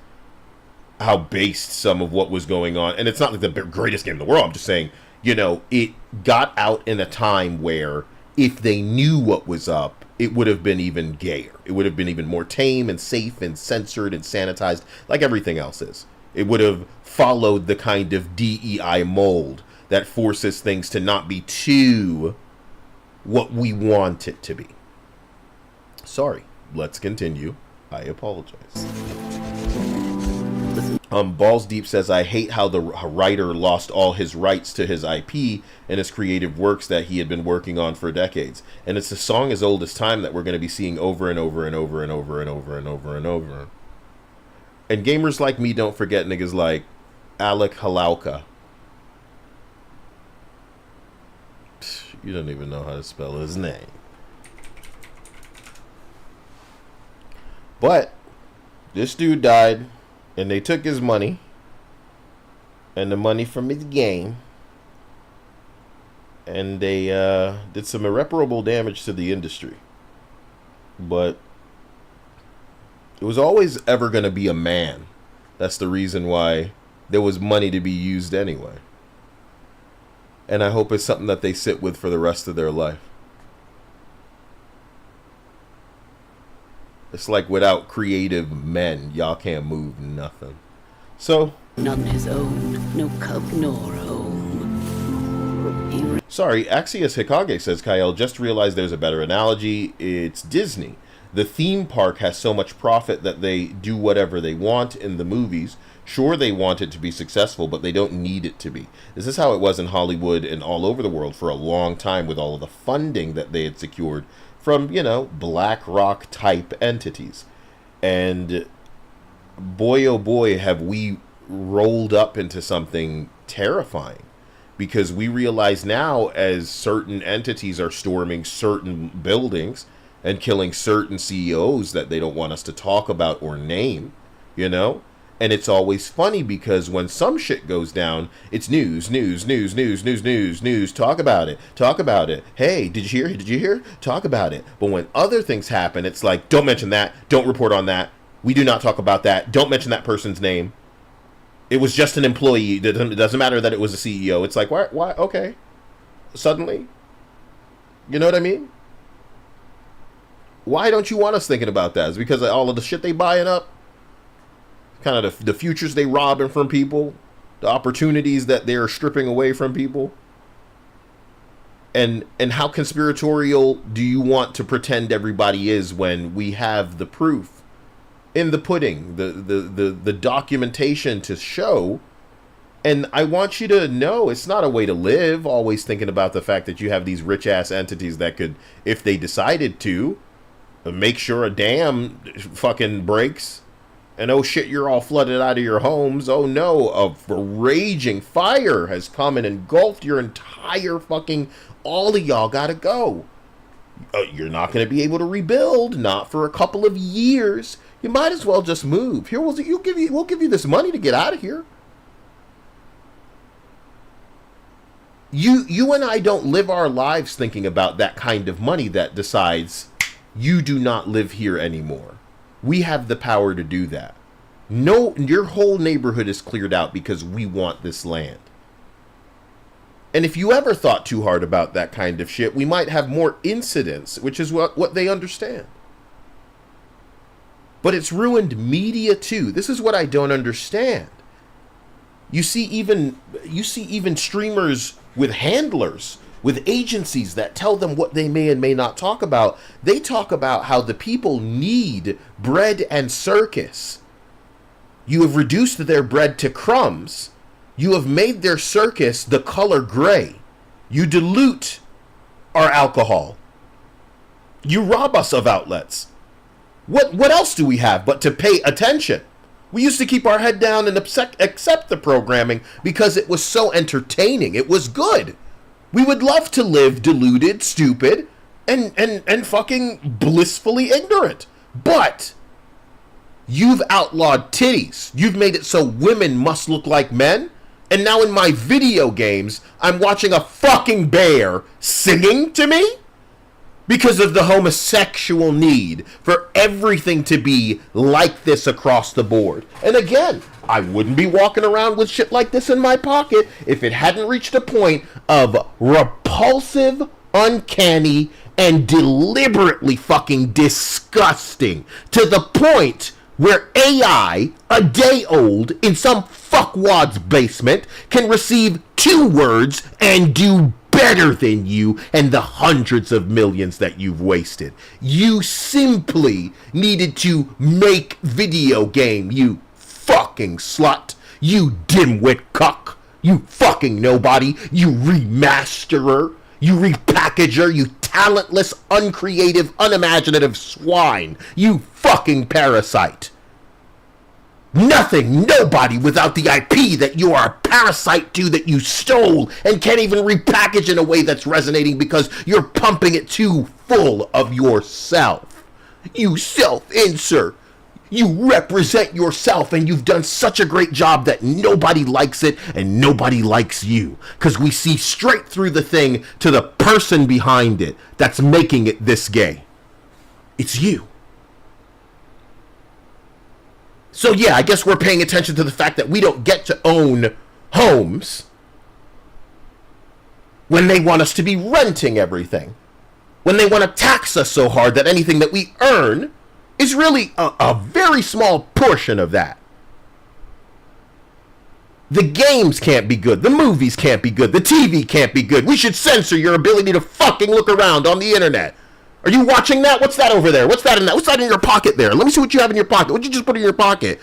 how based some of what was going on. And it's not like the greatest game in the world. I'm just saying, you know, it got out in a time where if they knew what was up, it would have been even gayer. It would have been even more tame and safe and censored and sanitized, like everything else is. It would have followed the kind of DEI mold that forces things to not be too what we want it to be. Sorry, let's continue. I apologize. Balls Deep says, I hate how the writer lost all his rights to his IP and his creative works that he had been working on for decades. And it's a song as old as time that we're going to be seeing over and over and over and over and over and over and over. And gamers like me don't forget niggas like Alec Halauka. You don't even know how to spell his name. But this dude died, and they took his money and the money from his game, and they did some irreparable damage to the industry. But it was always ever going to be a man. That's the reason why there was money to be used anyway. And I hope it's something that they sit with for the rest of their life. It's like without creative men, y'all can't move nothing. So, None his own, no cub nor home. Sorry, Axios Hikage says, Kyle, just realized there's a better analogy. It's Disney. The theme park has so much profit that they do whatever they want in the movies. Sure, they want it to be successful, but they don't need it to be. This is how it was in Hollywood and all over the world for a long time with all of the funding that they had secured from, you know, BlackRock type entities. And boy, oh boy, have we rolled up into something terrifying. Because we realize now, as certain entities are storming certain buildings and killing certain CEOs that they don't want us to talk about or name, you know? And it's always funny because when some shit goes down, it's news, talk about it. Hey, did you hear? Talk about it. But when other things happen, it's like, don't mention that, don't report on that, we do not talk about that, don't mention that person's name. It was just an employee. It doesn't matter that it was a CEO. It's like, why? Okay. Suddenly. You know what I mean? Why don't you want us thinking about that? It's because of all of the shit they buying up. Kind of the futures they robbing from people. The opportunities that they're stripping away from people. And how conspiratorial do you want to pretend everybody is when we have the proof? In the pudding, the documentation to show. And I want you to know it's not a way to live, always thinking about the fact that you have these rich ass entities that could, if they decided to, make sure a dam fucking breaks. And oh shit, you're all flooded out of your homes. Oh no, a raging fire has come and engulfed your entire fucking, all of y'all gotta go. You're not going to be able to rebuild, not for a couple of years. You might as well just move. Here, we'll give you this money to get out of here. You and I don't live our lives thinking about that kind of money that decides you do not live here anymore. We have the power to do that. No, your whole neighborhood is cleared out because we want this land. And if you ever thought too hard about that kind of shit, we might have more incidents, which is what they understand. But it's ruined media too. This is what I don't understand. You see even streamers with handlers, with agencies that tell them what they may and may not talk about. They talk about how the people need bread and circus. You have reduced their bread to crumbs. You have made their circus the color gray. You dilute our alcohol. You rob us of outlets. What else do we have but to pay attention? We used to keep our head down and accept the programming because it was so entertaining. It was good. We would love to live deluded, stupid, and fucking blissfully ignorant. But you've outlawed titties. You've made it so women must look like men. And now in my video games, I'm watching a fucking bear singing to me because of the homosexual need for everything to be like this across the board. And again, I wouldn't be walking around with shit like this in my pocket if it hadn't reached a point of repulsive, uncanny, and deliberately fucking disgusting to the point where AI, a day old, in some fuckwad's basement, can receive 2 words and do better than you and the hundreds of millions that you've wasted. You simply needed to make video game, you fucking slut, you dimwit cuck, you fucking nobody, you remasterer, you repackager, you talentless, uncreative, unimaginative swine, you fucking parasite. Nothing, nobody without the IP that you are a parasite to, that you stole and can't even repackage in a way that's resonating because you're pumping it too full of yourself. You self-insert. You represent yourself, and you've done such a great job that nobody likes it and nobody likes you. Because we see straight through the thing to the person behind it that's making it this gay. It's you. So yeah, I guess we're paying attention to the fact that we don't get to own homes when they want us to be renting everything. When they want to tax us so hard that anything that we earn is really a very small portion of that. The games can't be good. The movies can't be good. The TV can't be good. We should censor your ability to fucking look around on the internet. Are you watching that? What's that over there? What's that in that? What's that in your pocket there? Let me see what you have in your pocket. What'd you just put in your pocket?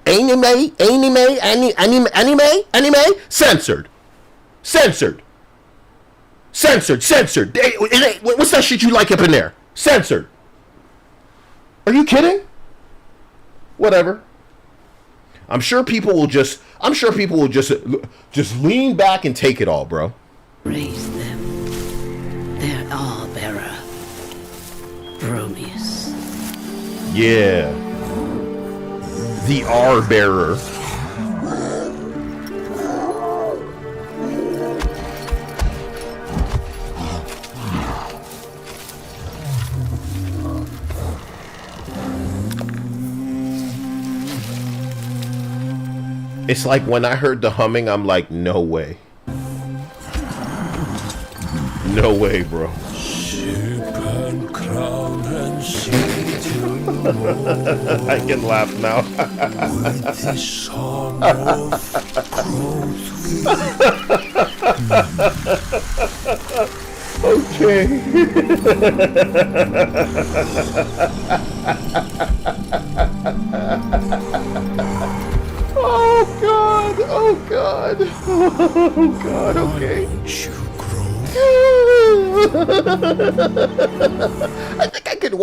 Anime? Censored. Censored. Censored. Censored. What's that shit you like up in there? Censored. Are you kidding? Whatever. I'm sure people will just lean back and take it all, bro. Raise them. They're all bearer. Bromius. Yeah. The R bearer. It's like when I heard the humming, I'm like, no way. No way, bro. I can laugh now. Okay. Oh God! Oh God! Oh God! Okay. I think I could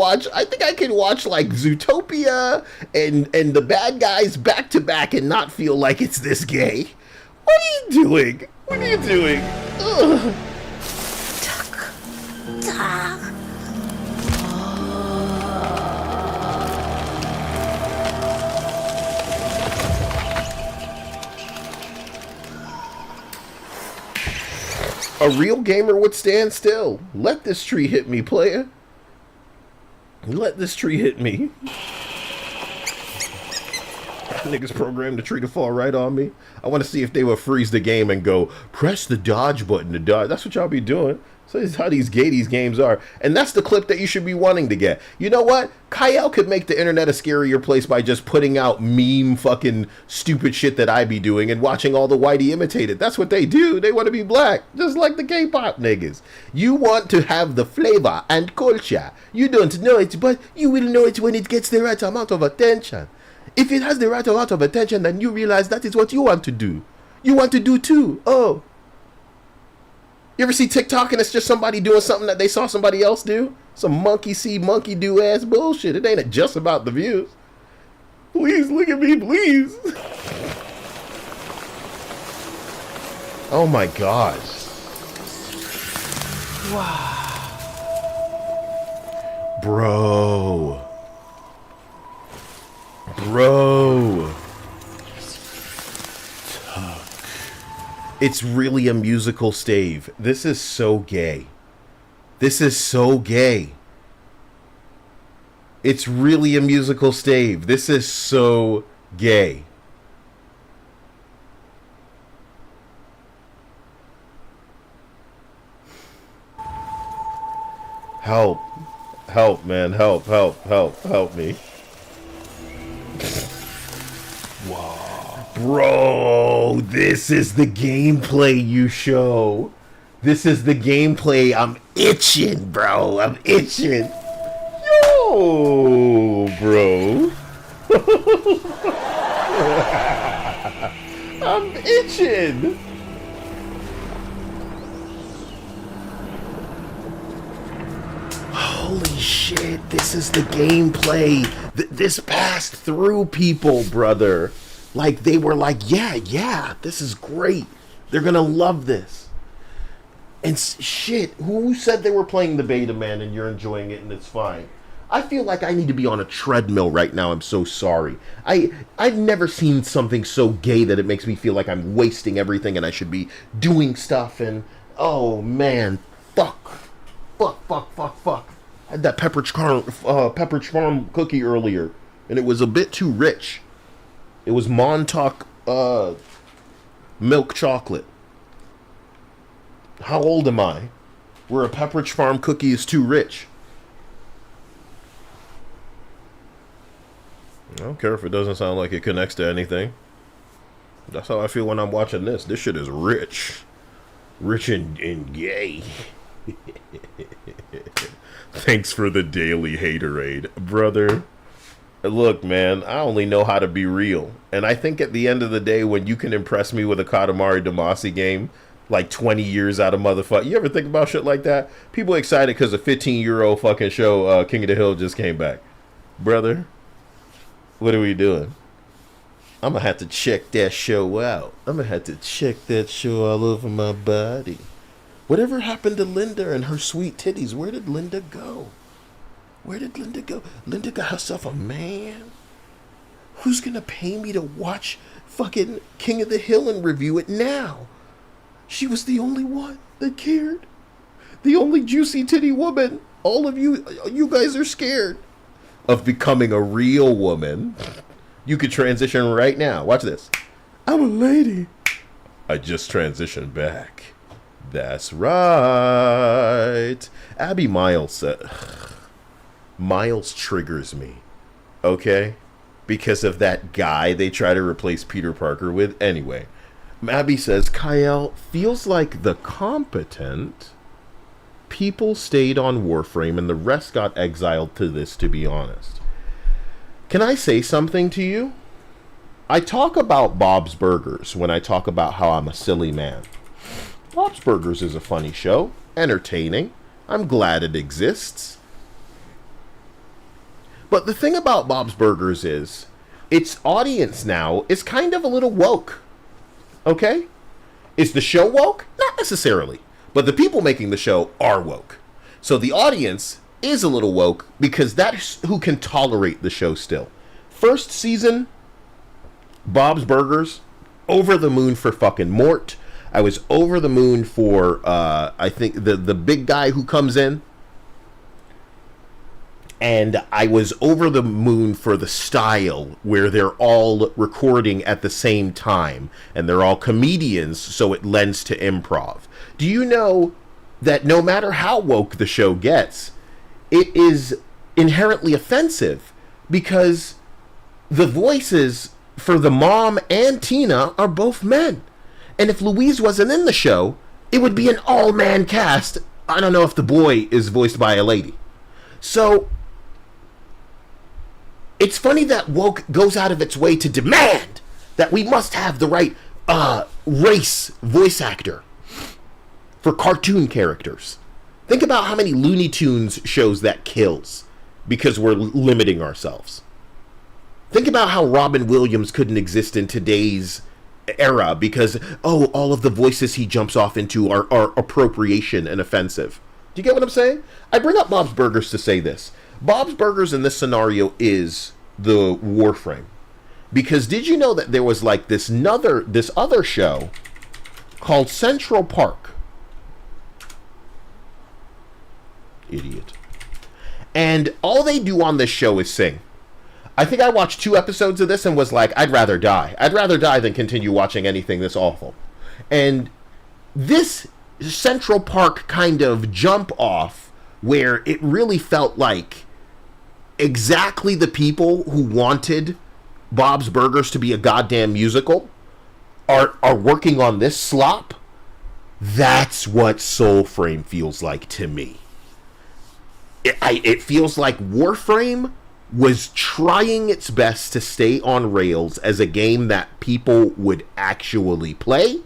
watch like Zootopia and the bad guys back to back and not feel like it's this gay. What are you doing? What are you doing? Ugh. A real gamer would stand still. Let this tree hit me, player. Let this tree hit me. Niggas programmed the tree to fall right on me. I want to see if they will freeze the game and go, press the dodge button to dodge. That's what y'all be doing. So that's how these games are. And that's the clip that you should be wanting to get. You know what? Kyle could make the internet a scarier place by just putting out meme fucking stupid shit that I be doing and watching all the whitey imitate it. That's what they do. They want to be black. Just like the K-pop niggas. You want to have the flavor and culture. You don't know it, but you will know it when it gets the right amount of attention. If it has the right amount of attention, then you realize that is what you want to do. You want to do too. Oh. You ever see TikTok and it's just somebody doing something that they saw somebody else do? Some monkey see, monkey do ass bullshit. It ain't just about the views. Please look at me, please. Oh my God. Wow. Bro. It's really a musical stave. This is so gay. This is so gay. It's really a musical stave. This is so gay. Help. Help, man. Help me. Wow. Bro, this is the gameplay you show. This is the gameplay. I'm itching, bro. I'm itching. Yo, bro. I'm itching. Holy shit, this is the gameplay. This passed through people, brother. Like, they were like, yeah, this is great. They're gonna love this. And shit, who said they were playing the beta, man, and you're enjoying it and it's fine? I feel like I need to be on a treadmill right now. I'm so sorry. I've never seen something so gay that it makes me feel like I'm wasting everything and I should be doing stuff and, oh man, fuck. I had that Pepperidge Farm cookie earlier, and it was a bit too rich. It was Montauk milk chocolate. How old am I? Where a Pepperidge Farm cookie is too rich. I don't care if it doesn't sound like it connects to anything. That's how I feel when I'm watching this. This shit is rich. Rich and gay. Thanks for the daily haterade. Brother, look, man, I only know how to be real. And I think at the end of the day, when you can impress me with a Katamari Damacy game, like 20 years out of motherfucker. You ever think about shit like that? People excited because a 15-year-old fucking show, King of the Hill, just came back. Brother, what are we doing? I'm gonna have to check that show out. I'm gonna have to check that show all over my body. Whatever happened to Linda and her sweet titties? Where did Linda go? Where did Linda go? Linda got herself a man? Who's gonna pay me to watch fucking King of the Hill and review it now? She was the only one that cared. The only juicy titty woman. All of you guys are scared of becoming a real woman. You could transition right now. Watch this. I'm a lady. I just transitioned back. That's right. Abby Miles said, Miles triggers me. Okay? Because of that guy they try to replace Peter Parker with. Anyway, Abby says, Kyle, feels like the competent people stayed on Warframe and the rest got exiled to this, to be honest. Can I say something to you? I talk about Bob's Burgers when I talk about how I'm a silly man. Bob's Burgers is a funny show, entertaining. I'm glad it exists. But the thing about Bob's Burgers is, its audience now is kind of a little woke. Okay? Is the show woke? Not necessarily. But the people making the show are woke. So the audience is a little woke because that's who can tolerate the show still. First season, Bob's Burgers, over the moon for fucking Mort. I was over the moon for, I think, the big guy who comes in. And I was over the moon for the style where they're all recording at the same time. And they're all comedians, so it lends to improv. Do you know that no matter how woke the show gets, it is inherently offensive because the voices for the mom and Tina are both men. And if Louise wasn't in the show, it would be an all-man cast. I don't know if the boy is voiced by a lady. So it's funny that woke goes out of its way to demand that we must have the right race voice actor for cartoon characters. Think about how many Looney Tunes shows that kills because we're limiting ourselves. Think about how Robin Williams couldn't exist in today's era because, all of the voices he jumps off into are appropriation and offensive. Do you get what I'm saying? I bring up Bob's Burgers to say this. Bob's Burgers in this scenario is the Warframe. Because did you know that there was like this other show called Central Park? Idiot. And all they do on this show is sing. I think I watched 2 episodes of this and was like, I'd rather die. I'd rather die than continue watching anything this awful. And this Central Park kind of jump off where it really felt like exactly the people who wanted Bob's Burgers to be a goddamn musical are working on this slop. That's what Soulframe feels like to me. It feels like Warframe was trying its best to stay on rails as a game that people would actually play.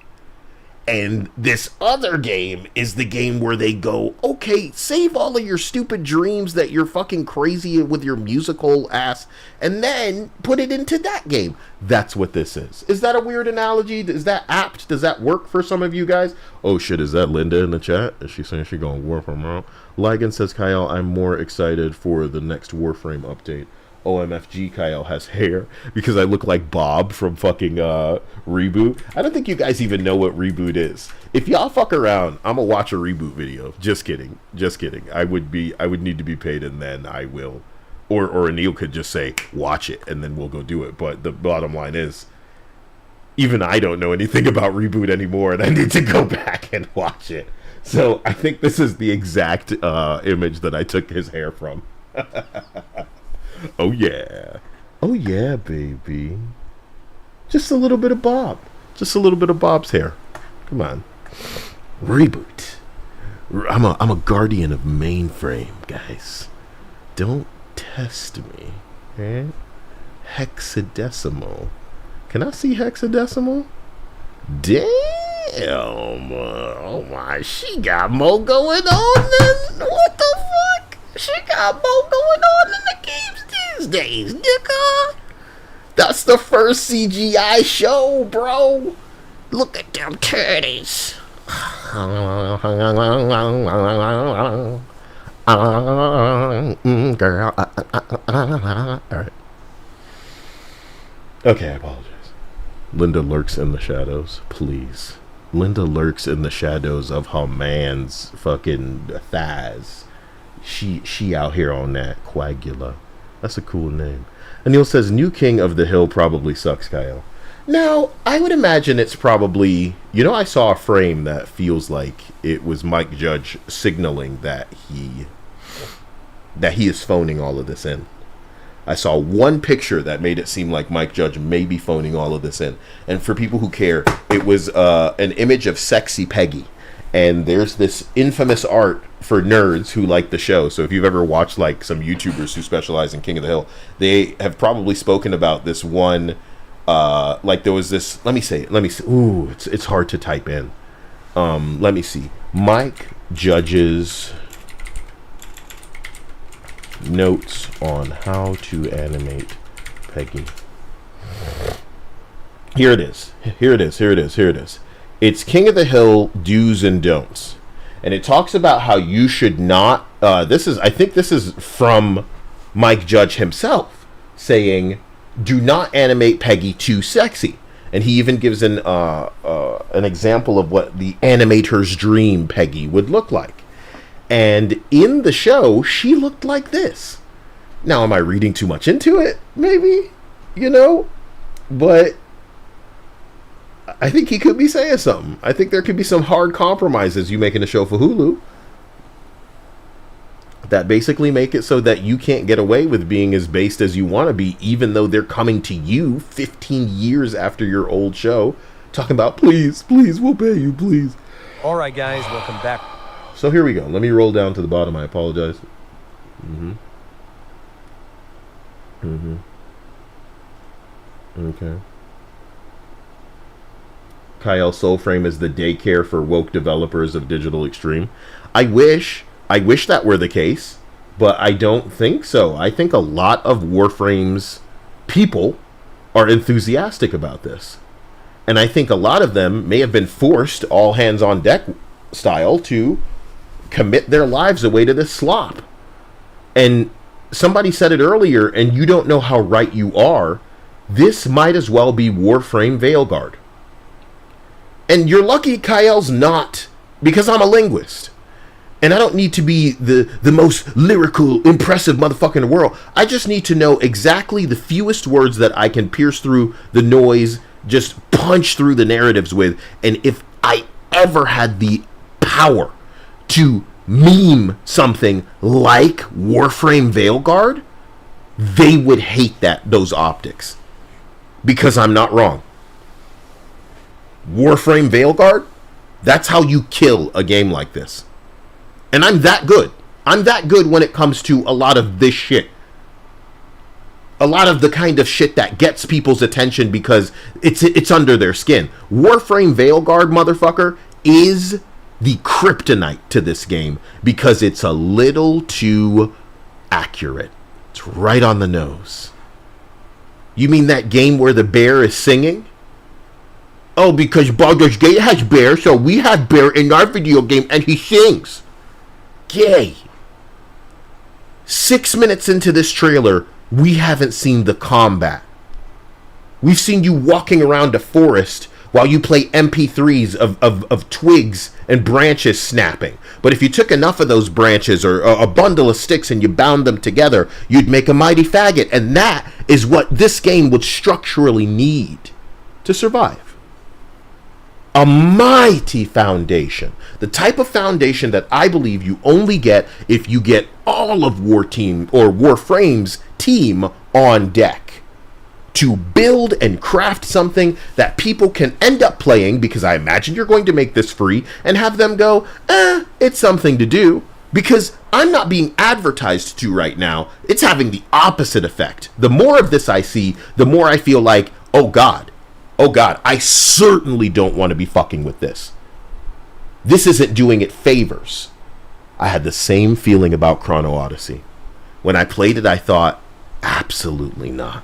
And this other game is the game where they go, okay, save all of your stupid dreams that you're fucking crazy with your musical ass, and then put it into that game. That's what this is. Is that a weird analogy? Is that apt? Does that work for some of you guys? Oh shit, is that Linda in the chat? Is she saying she going Warframe around? Ligon says, Kyle, I'm more excited for the next Warframe update. OMFG, Kyle has hair because I look like Bob from fucking Reboot. I don't think you guys even know what Reboot is. If y'all fuck around, I'm gonna watch a Reboot video. Just kidding. I would need to be paid, and then I will. Or Anil could just say, watch it, and then we'll go do it. But the bottom line is, even I don't know anything about Reboot anymore, and I need to go back and watch it. So I think this is the exact image that I took his hair from. Oh yeah, baby. Just a little bit of Bob. Just a little bit of Bob's hair. Come on. Reboot. I'm a guardian of mainframe, guys. Don't test me. Eh? Hexadecimal. Can I see hexadecimal? Damn. Oh my, she got more going on than what the fuck? She got more going on in the games these days, nigga. That's the first CGI show, bro. Look at them titties. Girl. Alright. Okay, I apologize. Linda lurks in the shadows, please. Linda lurks in the shadows of her man's fucking thighs. She out here on that Coagula. That's a cool name. Anil says, new king of the hill probably sucks, Kyle. Now, I would imagine it's probably... You know, I saw a frame that feels like it was Mike Judge signaling that he is phoning all of this in. I saw one picture that made it seem like Mike Judge may be phoning all of this in. And for people who care, it was an image of sexy Peggy. And there's this infamous art for nerds who like the show. So if you've ever watched like some YouTubers who specialize in King of the Hill, they have probably spoken about this one. Like there was this, let me see. Ooh, it's hard to type in. Let me see. Mike Judge's notes on how to animate Peggy. Here it is. It's King of the Hill do's and don'ts. And it talks about how you should not, I think this is from Mike Judge himself, saying, do not animate Peggy too sexy. And he even gives an example of what the animator's dream Peggy would look like. And in the show, she looked like this. Now, am I reading too much into it? Maybe, but I think he could be saying something. I think there could be some hard compromises you make in a show for Hulu that basically make it so that you can't get away with being as based as you want to be, even though they're coming to you 15 years after your old show talking about, please, we'll pay you, please. All right, guys, welcome back. So here we go. Let me roll down to the bottom. I apologize. Okay. Kyle, Soulframe is the daycare for woke developers of Digital Extreme. I wish that were the case, but I don't think so. I think a lot of Warframe's people are enthusiastic about this. And I think a lot of them may have been forced, all hands on deck style, to commit their lives away to this slop. And somebody said it earlier, and you don't know how right you are, this might as well be Warframe Veilguard. And you're lucky Kyle's not, because I'm a linguist. And I don't need to be the most lyrical, impressive motherfucker in the world. I just need to know exactly the fewest words that I can pierce through the noise, just punch through the narratives with. And if I ever had the power to meme something like Warframe Veilguard, they would hate those optics. Because I'm not wrong. Warframe Veilguard, that's how you kill a game like this. And I'm that good. I'm that good when it comes to a lot of this shit. A lot of the kind of shit that gets people's attention because it's under their skin. Warframe Veilguard, motherfucker, is the kryptonite to this game because it's a little too accurate. It's right on the nose. You mean that game where the bear is singing? Oh, because Baldur's Gate has bear, so we have bear in our video game and he sings. Gay. 6 minutes into this trailer, we haven't seen the combat. We've seen you walking around a forest while you play MP3s of twigs and branches snapping. But if you took enough of those branches or a bundle of sticks and you bound them together, you'd make a mighty faggot. And that is what this game would structurally need to survive. A mighty foundation. The type of foundation that I believe you only get if you get all of Warframe's team on deck to build and craft something that people can end up playing, because I imagine you're going to make this free, and have them go, it's something to do. Because I'm not being advertised to right now. It's having the opposite effect. The more of this I see, the more I feel like, oh God, I certainly don't want to be fucking with this. This isn't doing it favors. I had the same feeling about Chrono Odyssey. When I played it, I thought, absolutely not.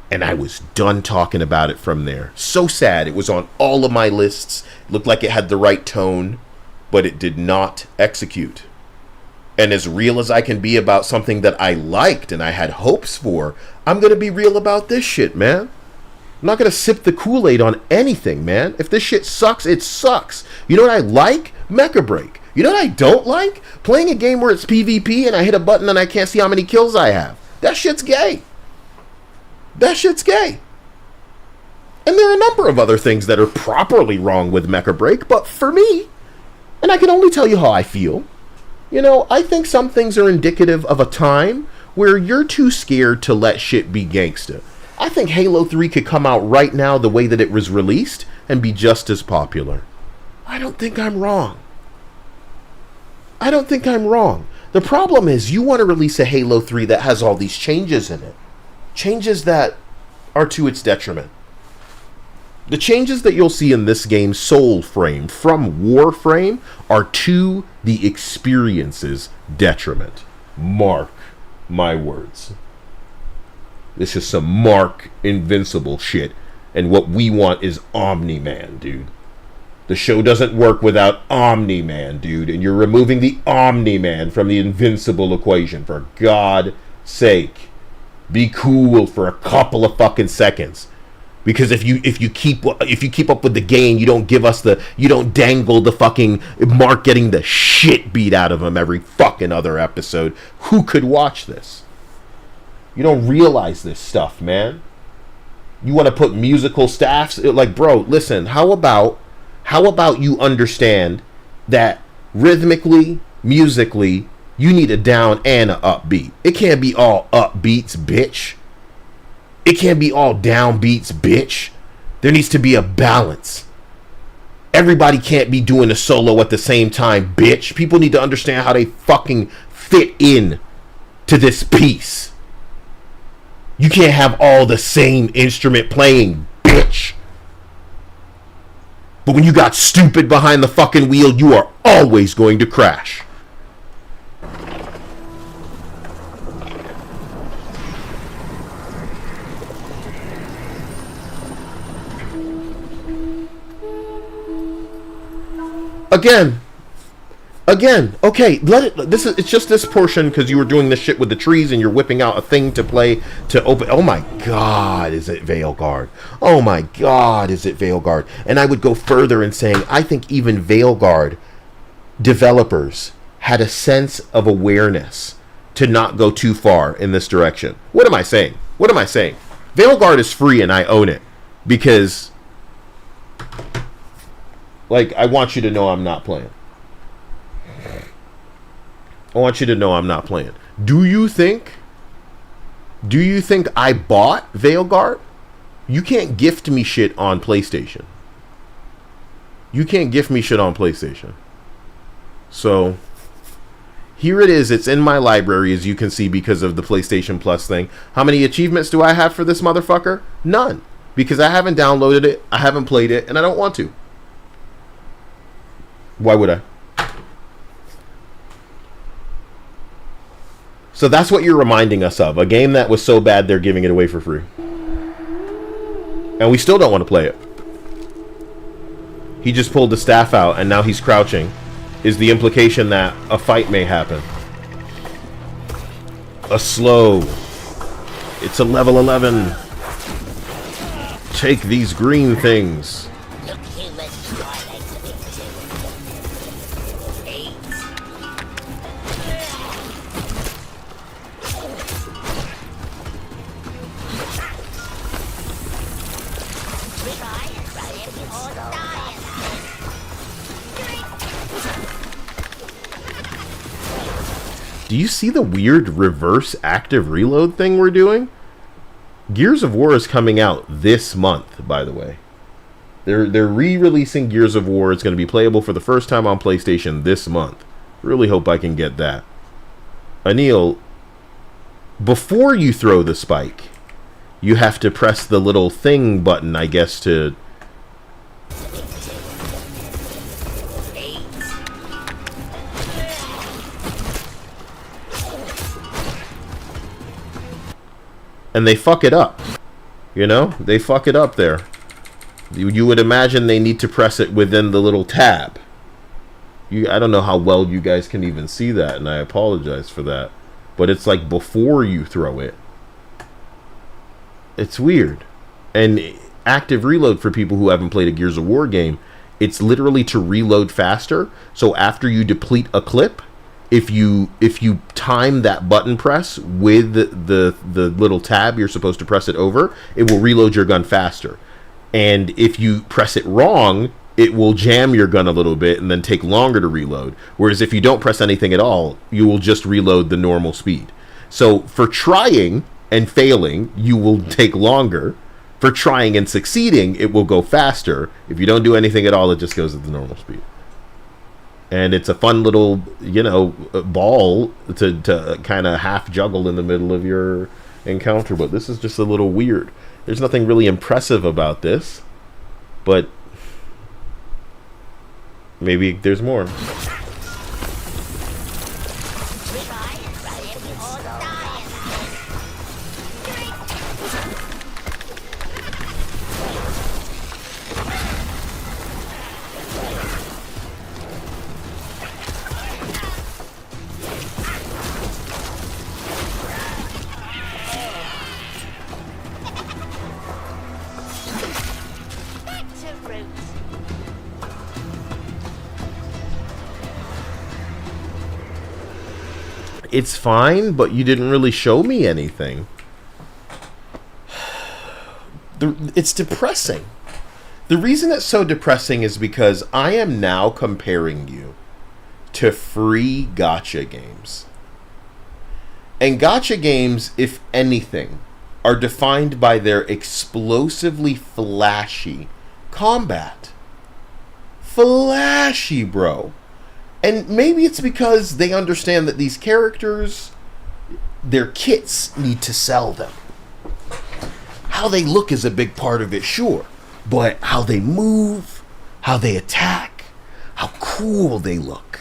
And I was done talking about it from there. So sad. It was on all of my lists. It looked like it had the right tone, but it did not execute. And as real as I can be about something that I liked and I had hopes for, I'm going to be real about this shit, man. I'm not going to sip the Kool-Aid on anything, man. If this shit sucks, it sucks. You know what I like? Mecha Break. You know what I don't like? Playing a game where it's PvP and I hit a button and I can't see how many kills I have. That shit's gay. That shit's gay. And there are a number of other things that are properly wrong with Mecha Break, but for me, and I can only tell you how I feel, you know, I think some things are indicative of a time where you're too scared to let shit be gangsta. I think Halo 3 could come out right now the way that it was released and be just as popular. I don't think I'm wrong. I don't think I'm wrong. The problem is you want to release a Halo 3 that has all these changes in it. Changes that are to its detriment. The changes that you'll see in this game, Soulframe from Warframe, are to the experience's detriment. Mark my words. This is some Mark Invincible shit. And what we want is Omni-Man, dude. The show doesn't work without Omni-Man, dude. And you're removing the Omni-Man from the Invincible equation. For God's sake. Be cool for a couple of fucking seconds. Because if you keep up with the game, you don't dangle the fucking Mark getting the shit beat out of him every fucking other episode. Who could watch this? You don't realize this stuff, man. You want to put musical staffs like, bro, listen, how about you understand that rhythmically, musically, you need a down and a upbeat. It can't be all upbeats, bitch. It can't be all downbeats, bitch. There needs to be a balance. Everybody can't be doing a solo at the same time, bitch. People need to understand how they fucking fit in to this piece. You can't have all the same instrument playing, bitch. But when you got stupid behind the fucking wheel, you are always going to crash. Again, okay, it's just this portion because you were doing this shit with the trees and you're whipping out a thing to play to open. Oh my God, is it Veilguard? Oh my God, is it Veilguard? And I would go further in saying, I think even Veilguard developers had a sense of awareness to not go too far in this direction. What am I saying? Veilguard is free and I own it because, like, I want you to know I'm not playing. Do you think I bought Veilguard? You can't gift me shit on PlayStation. So, here it is. It's in my library, as you can see, because of the PlayStation Plus thing. How many achievements do I have for this motherfucker? None. Because I haven't downloaded it, I haven't played it, and I don't want to. Why would I? So that's what you're reminding us of. A game that was so bad they're giving it away for free. And we still don't want to play it. He just pulled the staff out and now he's crouching. Is the implication that a fight may happen. A slow. It's a level 11. Take these green things. Do you see the weird reverse active reload thing we're doing? Gears of War is coming out this month, by the way. They're re-releasing Gears of War. It's going to be playable for the first time on PlayStation this month. Really hope I can get that. Anil, before you throw the spike, you have to press the little thing button, I guess, to... And they fuck it up. You know? They fuck it up there. You would imagine they need to press it within the little tab. I don't know how well you guys can even see that, and I apologize for that. But it's like before you throw it. It's weird. And active reload, for people who haven't played a Gears of War game, it's literally to reload faster. So after you deplete a clip, if you time that button press with the little tab you're supposed to press it over, it will reload your gun faster. And if you press it wrong, it will jam your gun a little bit and then take longer to reload. Whereas if you don't press anything at all, you will just reload the normal speed. So for trying and failing, you will take longer. For trying and succeeding, it will go faster. If you don't do anything at all, it just goes at the normal speed. And it's a fun little, you know, ball to kind of half juggle in the middle of your encounter. But this is just a little weird. There's nothing really impressive about this. But maybe there's more. It's fine, but you didn't really show me anything. It's depressing. The reason it's so depressing is because I am now comparing you to free gacha games. And gacha games, if anything, are defined by their explosively flashy combat. Flashy, bro. And maybe it's because they understand that these characters, their kits need to sell them. How they look is a big part of it, sure. But how they move, how they attack, how cool they look.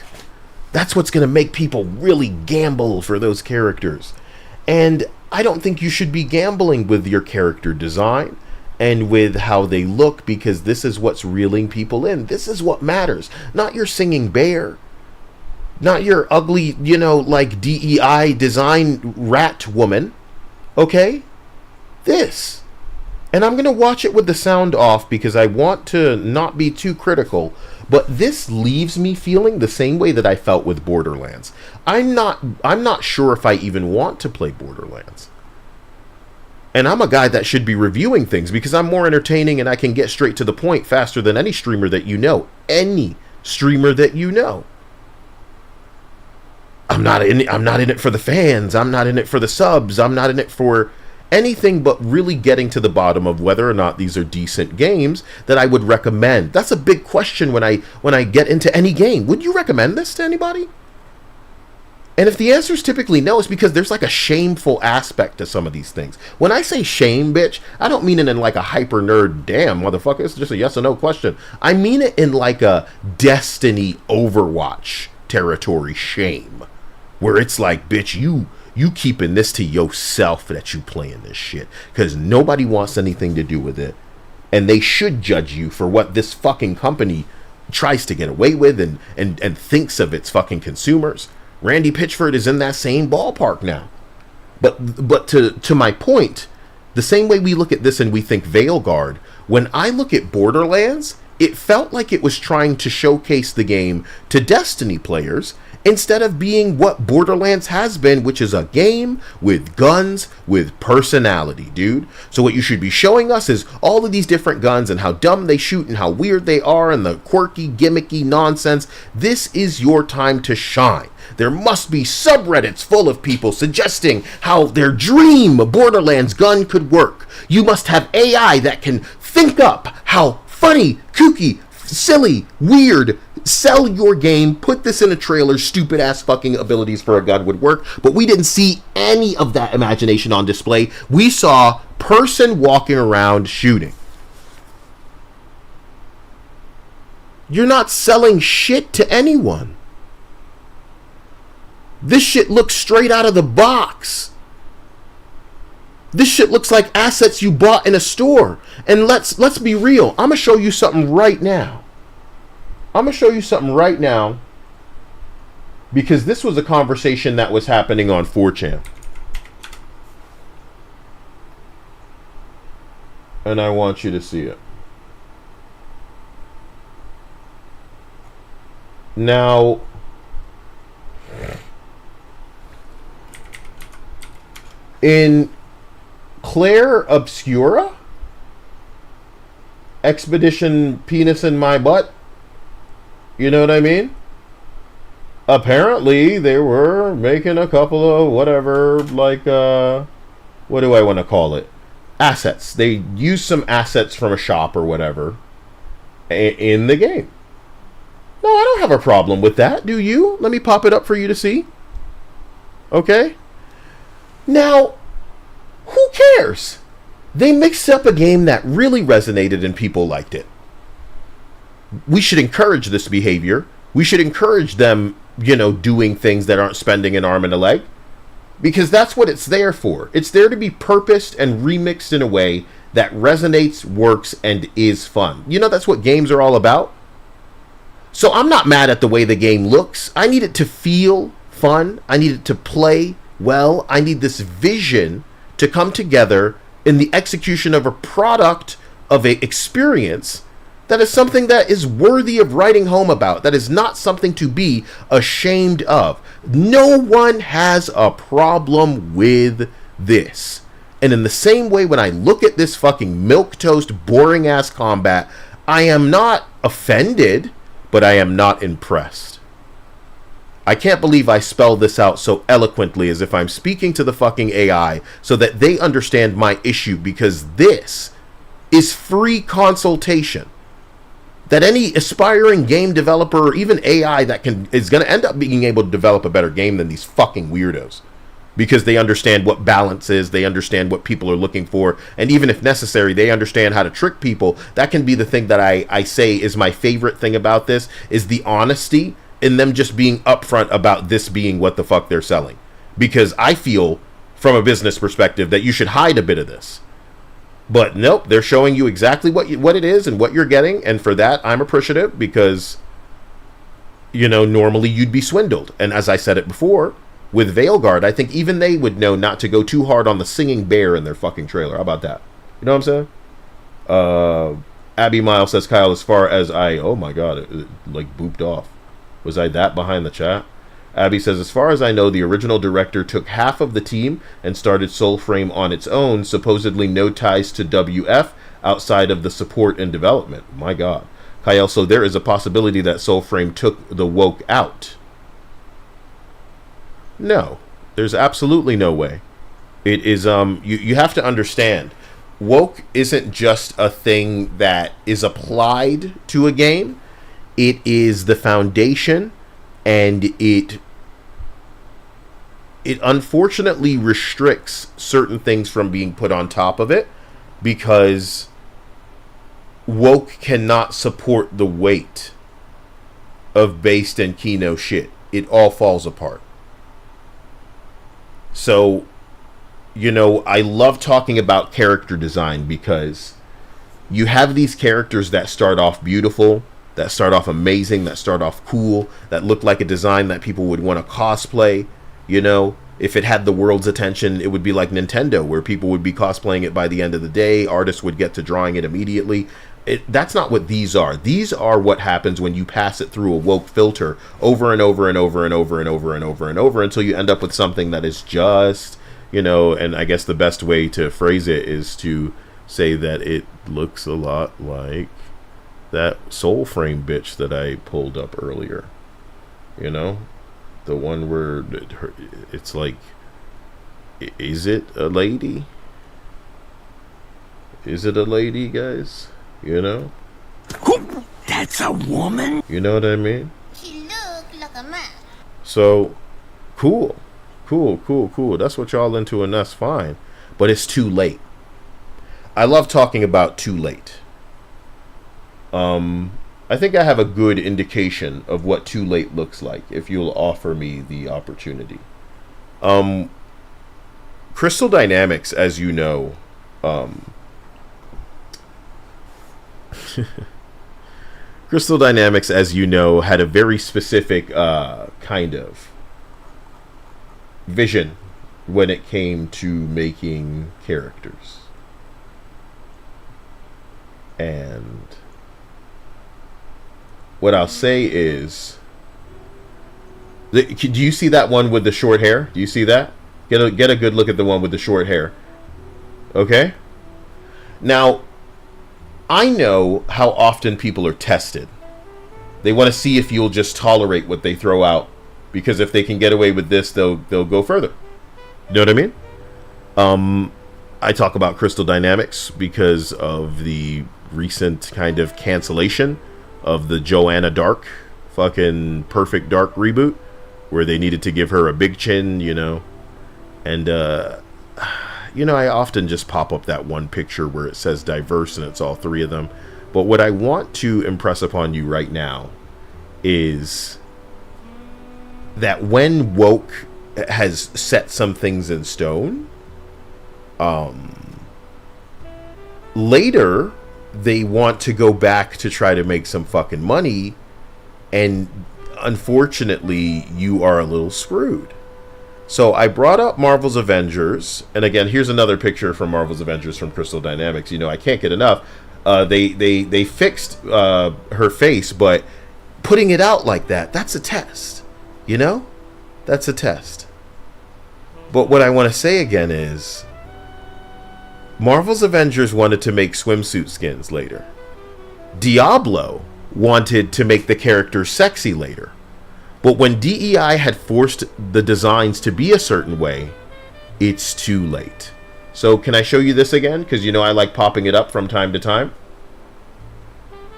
That's what's going to make people really gamble for those characters. And I don't think you should be gambling with your character design and with how they look, because this is what's reeling people in. This is what matters. Not your singing bear. Not your ugly, you know, like DEI design rat woman. Okay? This. And I'm going to watch it with the sound off because I want to not be too critical. But this leaves me feeling the same way that I felt with Borderlands. I'm not sure if I even want to play Borderlands. And I'm a guy that should be reviewing things because I'm more entertaining and I can get straight to the point faster than any streamer that you know. Any streamer that you know. I'm not in it for the fans. I'm not in it for the subs. I'm not in it for anything but really getting to the bottom of whether or not these are decent games that I would recommend. That's a big question when I get into any game. Would you recommend this to anybody? And if the answer is typically no, it's because there's like a shameful aspect to some of these things. When I say shame, bitch, I don't mean it in like a hyper nerd, damn motherfucker, it's just a yes or no question. I mean it in like a Destiny Overwatch territory shame. Where it's like, bitch, you keeping this to yourself that you playing this shit. Because nobody wants anything to do with it. And they should judge you for what this fucking company tries to get away with and thinks of its fucking consumers. Randy Pitchford is in that same ballpark now. But to my point, the same way we look at this and we think Veilguard, when I look at Borderlands, it felt like it was trying to showcase the game to Destiny players instead of being what Borderlands has been, which is a game with guns with personality, dude. So what you should be showing us is all of these different guns and how dumb they shoot and how weird they are and the quirky, gimmicky nonsense. This is your time to shine. There must be subreddits full of people suggesting how their dream Borderlands gun could work. You must have AI that can think up how funny, kooky, silly, weird, sell your game, put this in a trailer, stupid ass fucking abilities for a gun would work. But we didn't see any of that imagination on display. We saw person walking around shooting. You're not selling shit to anyone. This shit looks straight out of the box. This shit looks like assets you bought in a store. And let's be real. I'm gonna show you something right now. Because this was a conversation that was happening on 4chan. And I want you to see it. Now, in Claire Obscura, Expedition Penis in My Butt, you know what I mean? Apparently, they were making a couple of whatever, like, what do I want to call it? Assets. They used some assets from a shop or whatever in the game. No, I don't have a problem with that, do you? Let me pop it up for you to see. Okay? Now, who cares? They mixed up a game that really resonated and people liked it. We should encourage this behavior. We should encourage them, doing things that aren't spending an arm and a leg. Because that's what it's there for. It's there to be purposed and remixed in a way that resonates, works, and is fun. That's what games are all about. So I'm not mad at the way the game looks. I need it to feel fun. I need it to play well. I need this vision to come together in the execution of a product, of a experience that is something that is worthy of writing home about, that is not something to be ashamed of. No one has a problem with this. And in the same way, when I look at this fucking milquetoast, boring ass combat, I am not offended, but I am not impressed. I can't believe I spelled this out so eloquently as if I'm speaking to the fucking AI so that they understand my issue, because this is free consultation that any aspiring game developer or even AI is going to end up being able to develop a better game than these fucking weirdos, because they understand what balance is, they understand what people are looking for, and even if necessary, they understand how to trick people. That can be the thing that I say is my favorite thing about this, is the honesty in them just being upfront about this being what the fuck they're selling. Because I feel, from a business perspective, that you should hide a bit of this. But nope, they're showing you exactly what it is and what you're getting, and for that, I'm appreciative, because, normally you'd be swindled. And as I said it before, with Veilguard, I think even they would know not to go too hard on the singing bear in their fucking trailer. How about that? You know what I'm saying? Abby Miles says, Kyle, as far as oh my god, it booped off. Was I that behind the chat? Abby says, as far as I know, the original director took half of the team and started Soulframe on its own, supposedly no ties to WF outside of the support and development. My god. Kyle, so there is a possibility that Soulframe took the woke out. No, there's absolutely no way. It is, you have to understand, woke isn't just a thing that is applied to a game. It is the foundation, and it unfortunately restricts certain things from being put on top of it, because woke cannot support the weight of based and Kino shit. It all falls apart. So, I love talking about character design, because you have these characters that start off beautiful, that start off amazing, that start off cool, that look like a design that people would want to cosplay. If it had the world's attention, it would be like Nintendo, where people would be cosplaying it by the end of the day. Artists would get to drawing it immediately. That's not what these are. These are what happens when you pass it through a woke filter over and over and over and over and over and over and over until you end up with something that is just, you know, and I guess the best way to phrase it is to say that it looks a lot like that Soulframe bitch that I pulled up earlier. You know? The one where it's like, is it a lady? Is it a lady, guys? You know? That's a woman? You know what I mean? She look like a man. So, cool. That's what y'all into, and that's fine. But it's too late. I love talking about too late. I think I have a good indication of what too late looks like, if you'll offer me the opportunity. Crystal Dynamics, as you know, Crystal Dynamics, as you know, had a very specific kind of vision when it came to making characters. And what I'll say is, do you see that one with the short hair? Do you see that? Get a good look at the one with the short hair. Okay? Now, I know how often people are tested. They want to see if you'll just tolerate what they throw out, because if they can get away with this, they'll go further. You know what I mean? I talk about Crystal Dynamics because of the recent kind of cancellation of the Joanna Dark fucking Perfect Dark reboot, where they needed to give her a big chin, you know. And you know, I often just pop up that one picture where it says diverse and it's all three of them. But what I want to impress upon you right now is that when woke has set some things in stone, later they want to go back to try to make some fucking money, and unfortunately you are a little screwed. So I brought up Marvel's Avengers, and again, here's another picture from Marvel's Avengers from Crystal Dynamics. You know, I can't get enough. They fixed her face, but putting it out like that, that's a test. You know? That's a test. But what I want to say again is, Marvel's Avengers wanted to make swimsuit skins later. Diablo wanted to make the characters sexy later. But when DEI had forced the designs to be a certain way, it's too late. So can I show you this again? Because you know I like popping it up from time to time.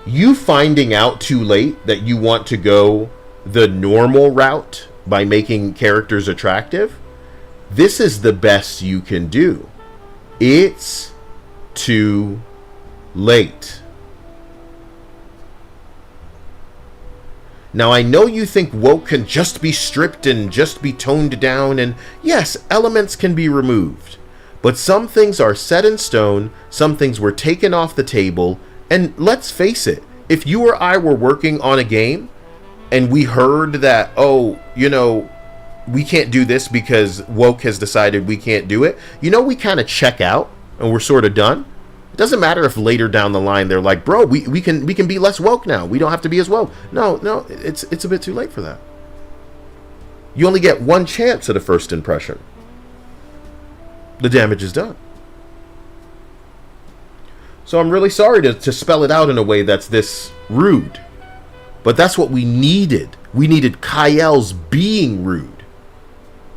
You finding out too late that you want to go the normal route by making characters attractive, this is the best you can do. It's too late. Now, I know you think woke can just be stripped and just be toned down, and yes, elements can be removed. But some things are set in stone, some things were taken off the table, and let's face it, if you or I were working on a game, and we heard that, oh, you know, we can't do this because woke has decided we can't do it, you know, we kind of check out, and we're sort of done. It doesn't matter if later down the line they're like, bro, we can be less woke now. We don't have to be as woke. No, it's a bit too late for that. You only get one chance at a first impression. The damage is done. So I'm really sorry to spell it out in a way that's this rude. But that's what we needed. We needed Kyle's being rude.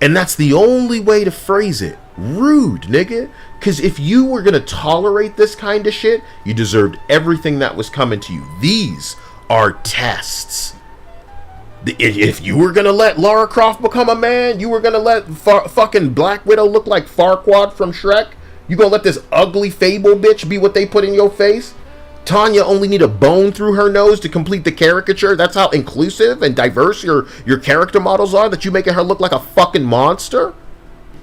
And that's the only way to phrase it. Rude, nigga. Because if you were going to tolerate this kind of shit, you deserved everything that was coming to you. These are tests. If you were going to let Lara Croft become a man, you were going to let fucking Black Widow look like Farquaad from Shrek, you going to let this ugly Fable bitch be what they put in your face? Tanya only need a bone through her nose to complete the caricature. That's how inclusive and diverse your character models are, that you making her look like a fucking monster?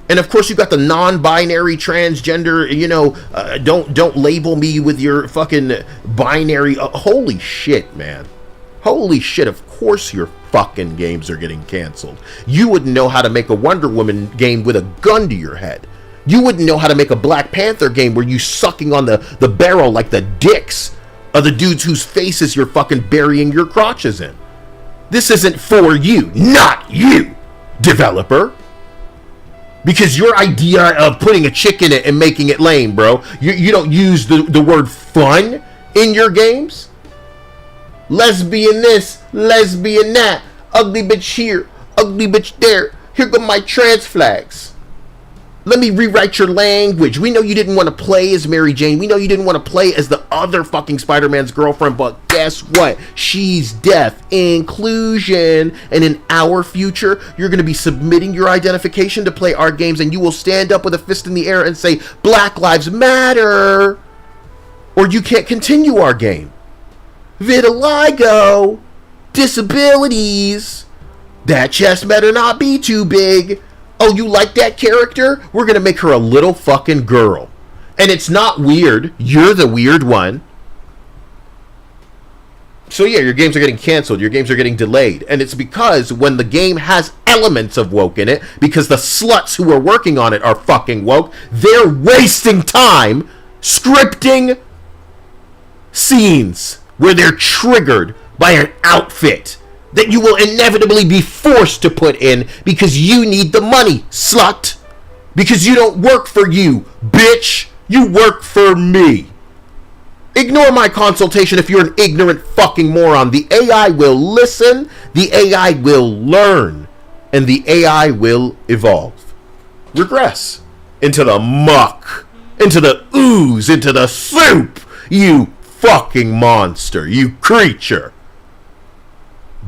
And of course you got the non-binary transgender, you know, don't label me with your fucking binary. Holy shit, man. Holy shit, of course your fucking games are getting canceled. You wouldn't know how to make a Wonder Woman game with a gun to your head. You wouldn't know how to make a Black Panther game where you sucking on the barrel like the dicks are the dudes whose faces you're fucking burying your crotches in. This isn't for you, not you, developer. Because your idea of putting a chick in it and making it lame, bro, you don't use the word fun in your games. Lesbian this, lesbian that, ugly bitch here, ugly bitch there. Here go my trans flags. Let me rewrite your language. We know you didn't want to play as Mary Jane. We know you didn't want to play as the other fucking Spider-Man's girlfriend, but guess what? She's deaf. Inclusion. And in our future, you're going to be submitting your identification to play our games, and you will stand up with a fist in the air and say, Black Lives Matter. Or you can't continue our game. Vitiligo. Disabilities. That chest better not be too big. Oh, you like that character? We're going to make her a little fucking girl. And it's not weird. You're the weird one. So yeah, your games are getting canceled. Your games are getting delayed. And it's because when the game has elements of woke in it, because the sluts who are working on it are fucking woke, they're wasting time scripting scenes where they're triggered by an outfit that you will inevitably be forced to put in because you need the money, slut. Because you don't work for you, bitch. You work for me. Ignore my consultation if you're an ignorant fucking moron. The AI will listen, the AI will learn, and the AI will evolve. Regress into the muck, into the ooze, into the soup. You fucking monster, you creature.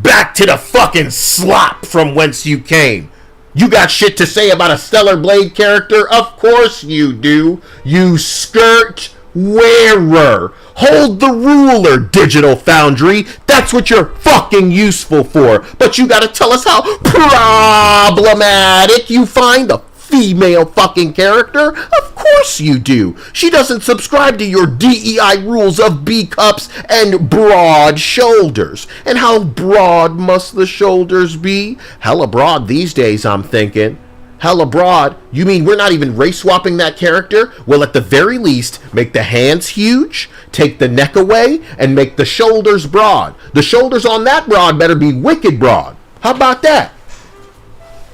Back to the fucking slop from whence you came. You got shit to say about a Stellar Blade character? Of course you do. You skirt wearer. Hold the ruler, Digital Foundry. That's what you're fucking useful for. But you gotta tell us how problematic you find the female fucking character? Of course you do. She doesn't subscribe to your DEI rules of B cups and broad shoulders. And how broad must the shoulders be? Hella broad these days, I'm thinking. Hella broad? You mean we're not even race swapping that character? Well, at the very least, make the hands huge, take the neck away, and make the shoulders broad. The shoulders on that broad better be wicked broad. How about that?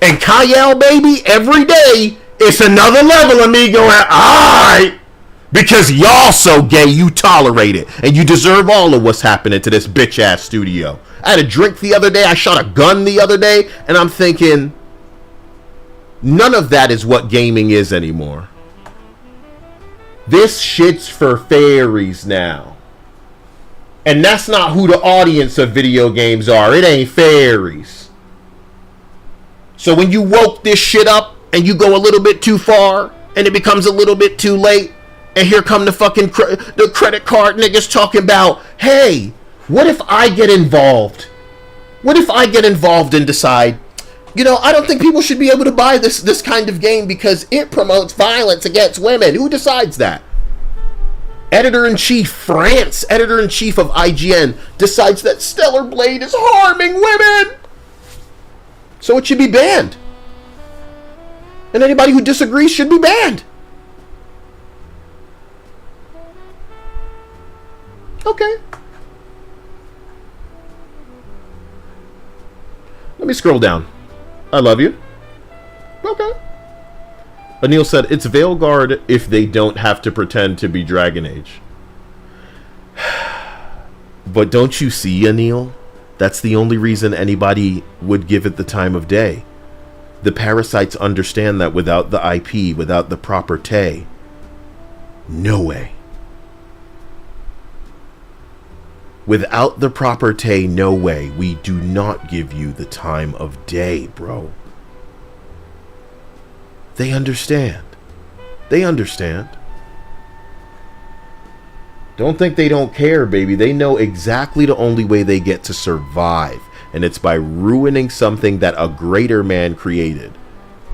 And Kyle, baby, every day, it's another level of me going, alright, because y'all so gay, you tolerate it. And you deserve all of what's happening to this bitch-ass studio. I had a drink the other day, I shot a gun the other day, and I'm thinking, none of that is what gaming is anymore. This shit's for fairies now. And that's not who the audience of video games are. It ain't fairies. So when you woke this shit up and you go a little bit too far and it becomes a little bit too late, and here come the fucking the credit card niggas talking about, hey, what if I get involved? What if I get involved and decide, you know, I don't think people should be able to buy this kind of game because it promotes violence against women. Who decides that? Editor-in-Chief France, editor-in-chief of IGN, decides that Stellar Blade is harming women. So it should be banned. And anybody who disagrees should be banned. Okay. Let me scroll down. I love you. Okay. Anil said, it's Veilguard if they don't have to pretend to be Dragon Age. But don't you see, Anil? That's the only reason anybody would give it the time of day. The parasites understand that without the IP, without the proper Tay, no way. Without the proper Tay, no way. We do not give you the time of day, bro. They understand. They understand. Don't think they don't care, baby. They know exactly the only way they get to survive. And it's by ruining something that a greater man created.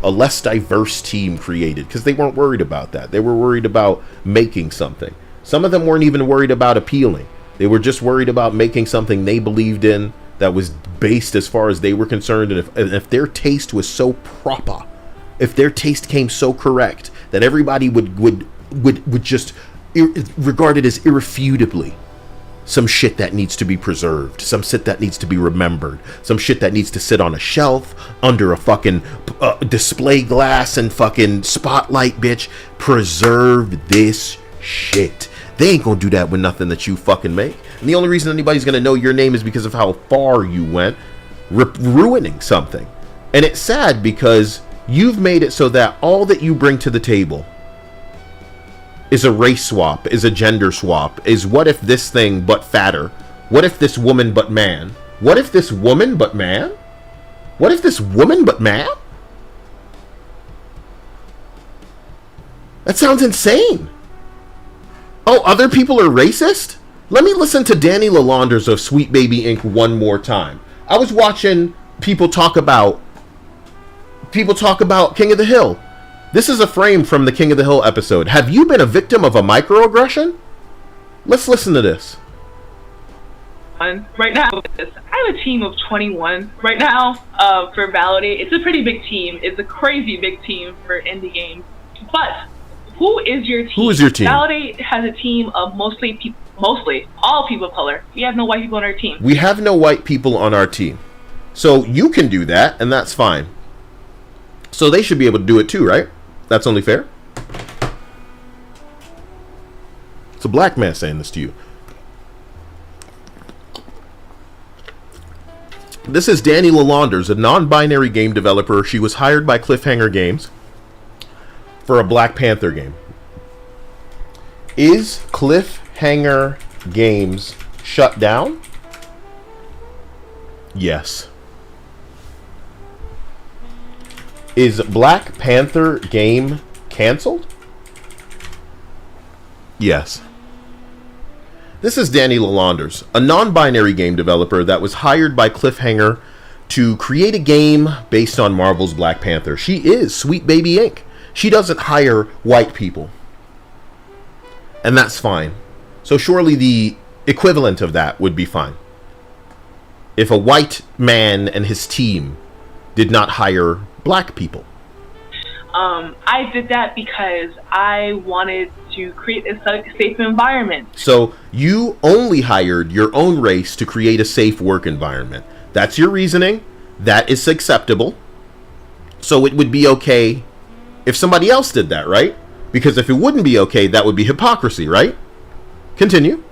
A less diverse team created. Because they weren't worried about that. They were worried about making something. Some of them weren't even worried about appealing. They were just worried about making something they believed in that was based as far as they were concerned. And if their taste was so proper, if their taste came so correct, that everybody would just regard it as irrefutably some shit that needs to be preserved, some shit that needs to be remembered, some shit that needs to sit on a shelf under a fucking display glass and fucking spotlight, bitch. Preserve this shit. They ain't gonna do that with nothing that you fucking make. And the only reason anybody's gonna know your name is because of how far you went ruining something. And it's sad because you've made it so that all that you bring to the table is a race swap, is a gender swap, is what if this thing but fatter? What if this woman but man? What if this woman but man? What if this woman but man? That sounds insane. Oh, other people are racist? Let me listen to Danny Lalanders of Sweet Baby Inc. one more time. I was watching people talk about King of the Hill. This is a frame from the King of the Hill episode. Have you been a victim of a microaggression? Let's listen to this. Right now, I have a team of 21 right now for Validate. It's a pretty big team. It's a crazy big team for indie games. But who is your team? Who is your team? Validate has a team of mostly all people of color. We have no white people on our team. We have no white people on our team. So you can do that, and that's fine. So they should be able to do it too, right? That's only fair. It's a black man saying this to you. This is Danny Lalanders, a non-binary game developer. She was hired by Cliffhanger Games for a Black Panther game. Is Cliffhanger Games shut down? Yes. Is Black Panther game canceled? Yes. This is Danny Lalanders, a non-binary game developer that was hired by Cliffhanger to create a game based on Marvel's Black Panther. She is Sweet Baby Inc. She doesn't hire white people. And that's fine. So surely the equivalent of that would be fine. If a white man and his team did not hire black people. I did that because I wanted to create a safe environment. So you only hired your own race to create a safe work environment. That's your reasoning. That is acceptable. So it would be okay if somebody else did that, right? Because if it wouldn't be okay, that would be hypocrisy, right? Continue.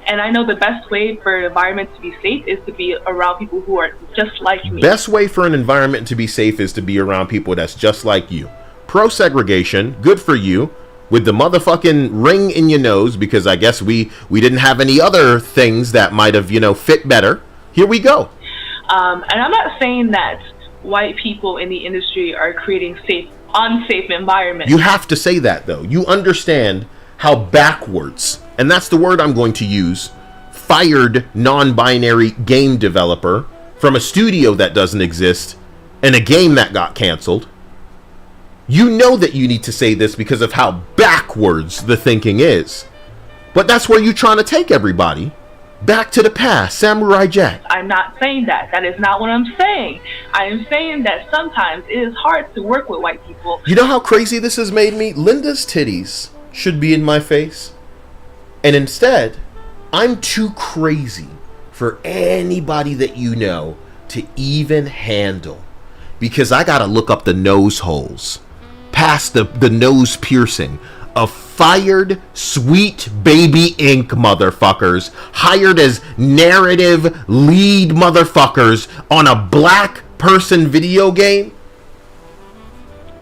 And I know the best way for an environment to be safe is to be around people who are just like me. Best way for an environment to be safe is to be around people that's just like you. Pro-segregation, good for you. With the motherfucking ring in your nose, because I guess we didn't have any other things that might have, fit better. Here we go. And I'm not saying that white people in the industry are creating unsafe environments. You have to say that, though. You understand how backwards, and that's the word I'm going to use, fired non-binary game developer from a studio that doesn't exist and a game that got canceled. You know that you need to say this because of how backwards the thinking is. But that's where you're trying to take everybody. Back to the past, Samurai Jack. I'm not saying that. That is not what I'm saying. I am saying that sometimes it is hard to work with white people. You know how crazy this has made me? Linda's titties should be in my face. And instead, I'm too crazy for anybody that you know to even handle. Because I gotta look up the nose holes. Past the nose piercing of fired Sweet Baby Inc. motherfuckers hired as narrative lead motherfuckers on a black person video game.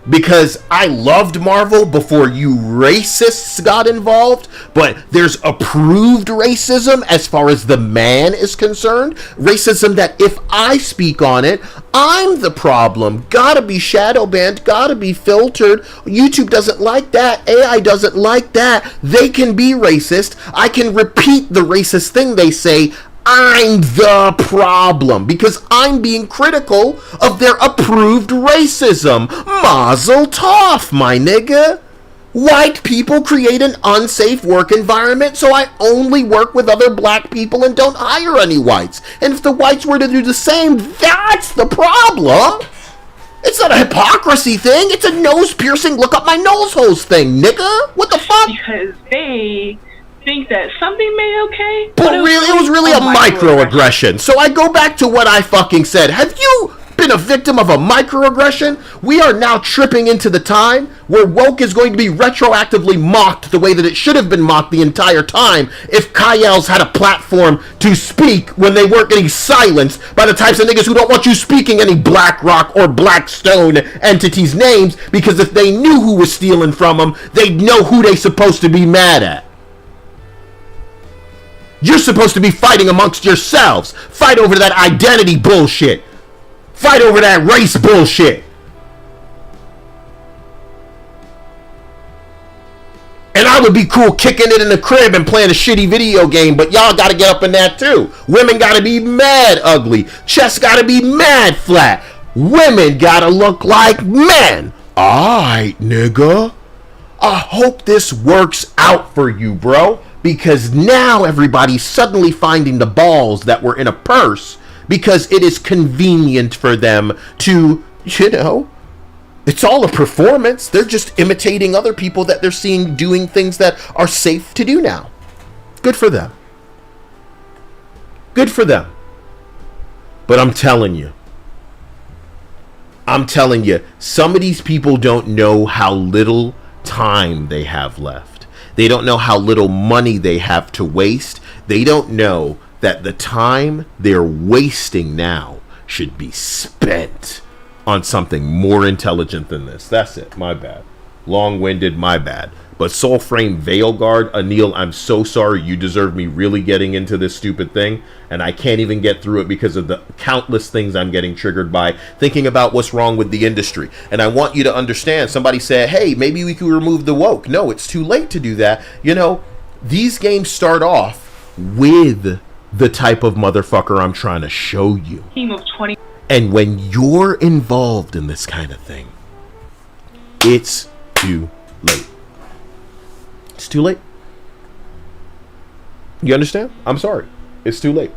Because I loved Marvel before you racists got involved, but there's approved racism as far as the man is concerned. Racism that if I speak on it, I'm the problem. Gotta be shadow banned, gotta be filtered. YouTube doesn't like that. AI doesn't like that. They can be racist. I can repeat the racist thing they say. I'm the problem because I'm being critical of their approved racism. Mazel tov, my nigga. White people create an unsafe work environment, so I only work with other black people and don't hire any whites. And if the whites were to do the same, that's the problem. It's not a hypocrisy thing. It's a nose piercing, look up my nose holes thing, nigga. What the fuck? Because they think that something made okay. But really, it was really a microaggression. So I go back to what I fucking said. Have you been a victim of a microaggression? We are now tripping into the time where woke is going to be retroactively mocked the way that it should have been mocked the entire time if Kayel's had a platform to speak when they weren't getting silenced by the types of niggas who don't want you speaking any BlackRock or Blackstone entities' names, because if they knew who was stealing from them, they'd know who they supposed to be mad at. You're supposed to be fighting amongst yourselves. Fight over that identity bullshit. Fight over that race bullshit. And I would be cool kicking it in the crib and playing a shitty video game, but y'all gotta get up in that too. Women gotta be mad ugly. Chest gotta be mad flat. Women gotta look like men. Alright, nigga. I hope this works out for you, bro. Because now everybody's suddenly finding the balls that were in a purse because it is convenient for them to, you know, it's all a performance. They're just imitating other people that they're seeing doing things that are safe to do now. Good for them. Good for them. But I'm telling you, some of these people don't know how little time they have left. They don't know how little money they have to waste. They don't know that the time they're wasting now should be spent on something more intelligent than this. That's it. My bad. Long-winded, my bad. But Soulframe Veilguard, Anil, I'm so sorry. You deserve me really getting into this stupid thing, and I can't even get through it because of the countless things I'm getting triggered by thinking about what's wrong with the industry. And I want you to understand, somebody said, hey, maybe we could remove the woke. No, it's too late to do that. You know, these games start off with the type of motherfucker I'm trying to show you. Team of 20. And when you're involved in this kind of thing, it's too late. It's too late. You understand? I'm sorry. It's too late.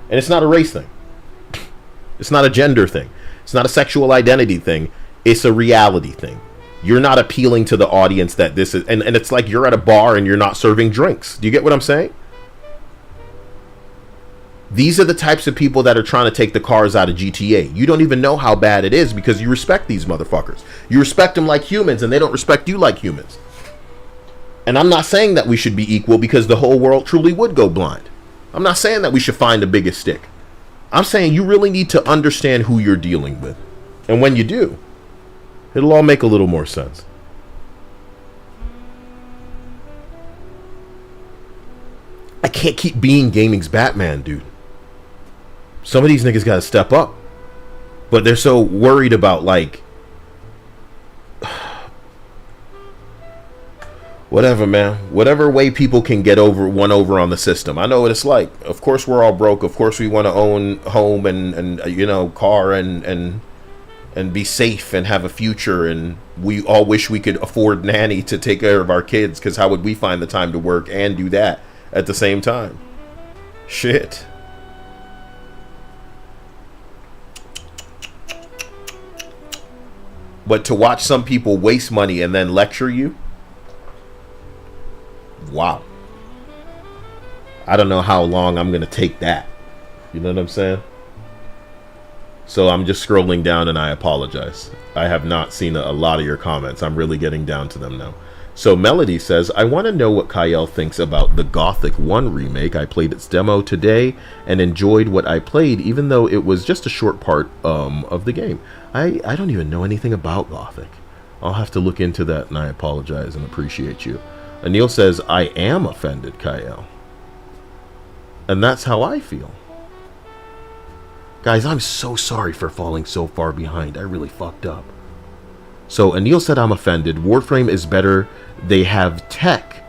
And it's not a race thing. It's not a gender thing. It's not a sexual identity thing. It's a reality thing. You're not appealing to the audience that this is. And it's like you're at a bar and you're not serving drinks. Do you get what I'm saying? These are the types of people that are trying to take the cars out of GTA. You don't even know how bad it is because you respect these motherfuckers. You respect them like humans and they don't respect you like humans. And I'm not saying that we should be equal because the whole world truly would go blind. I'm not saying that we should find the biggest stick. I'm saying you really need to understand who you're dealing with. And when you do, it'll all make a little more sense. I can't keep being gaming's Batman, dude. Some of these niggas gotta step up. But they're so worried about, like, whatever, man. Whatever way people can get one over on the system. I know what it's like. Of course we're all broke. Of course we want to own home and you know, car and be safe and have a future. And we all wish we could afford nanny to take care of our kids, because how would we find the time to work and do that at the same time? Shit. But to watch some people waste money and then lecture you, wow. I don't know how long I'm going to take that. You know what I'm saying? So I'm just scrolling down and I apologize. I have not seen a lot of your comments. I'm really getting down to them now. So Melody says, I want to know what Kyle thinks about the Gothic 1 remake. I played its demo today and enjoyed what I played, even though it was just a short part of the game. I don't even know anything about Gothic. I'll have to look into that, and I apologize and appreciate you. Anil says, I am offended, Kyle. And that's how I feel. Guys, I'm so sorry for falling so far behind. I really fucked up. So Anil said I'm offended. Warframe is better. They have tech.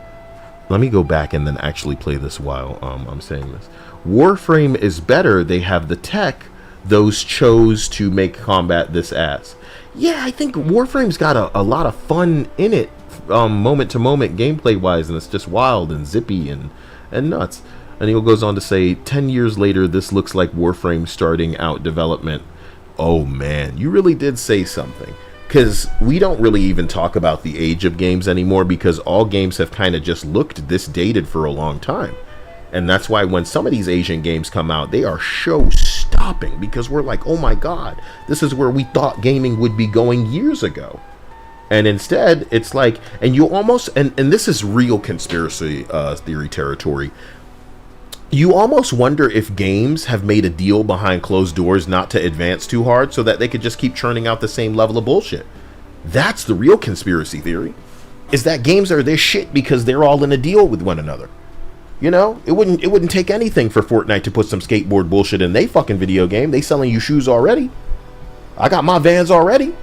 Let me go back and then actually play this while I'm saying this. Warframe is better. They have the tech. Those chose to make combat this ass. Yeah, I think Warframe's got a lot of fun in it, moment to moment gameplay wise, and it's just wild and zippy and nuts. And he goes on to say, 10 years later, this looks like Warframe starting out development. Oh man, you really did say something. because we don't really even talk about the age of games anymore, because all games have kind of just looked this dated for a long time. And that's why when some of these Asian games come out, they are show-stopping, because we're like, oh my god, this is where we thought gaming would be going years ago. And instead, it's like, and you almost, and this is real conspiracy theory territory, you almost wonder if games have made a deal behind closed doors not to advance too hard so that they could just keep churning out the same level of bullshit. That's the real conspiracy theory, is that games are this shit because they're all in a deal with one another. You know, it wouldn't take anything for Fortnite to put some skateboard bullshit in they fucking video game. They selling you shoes already. I got my Vans already.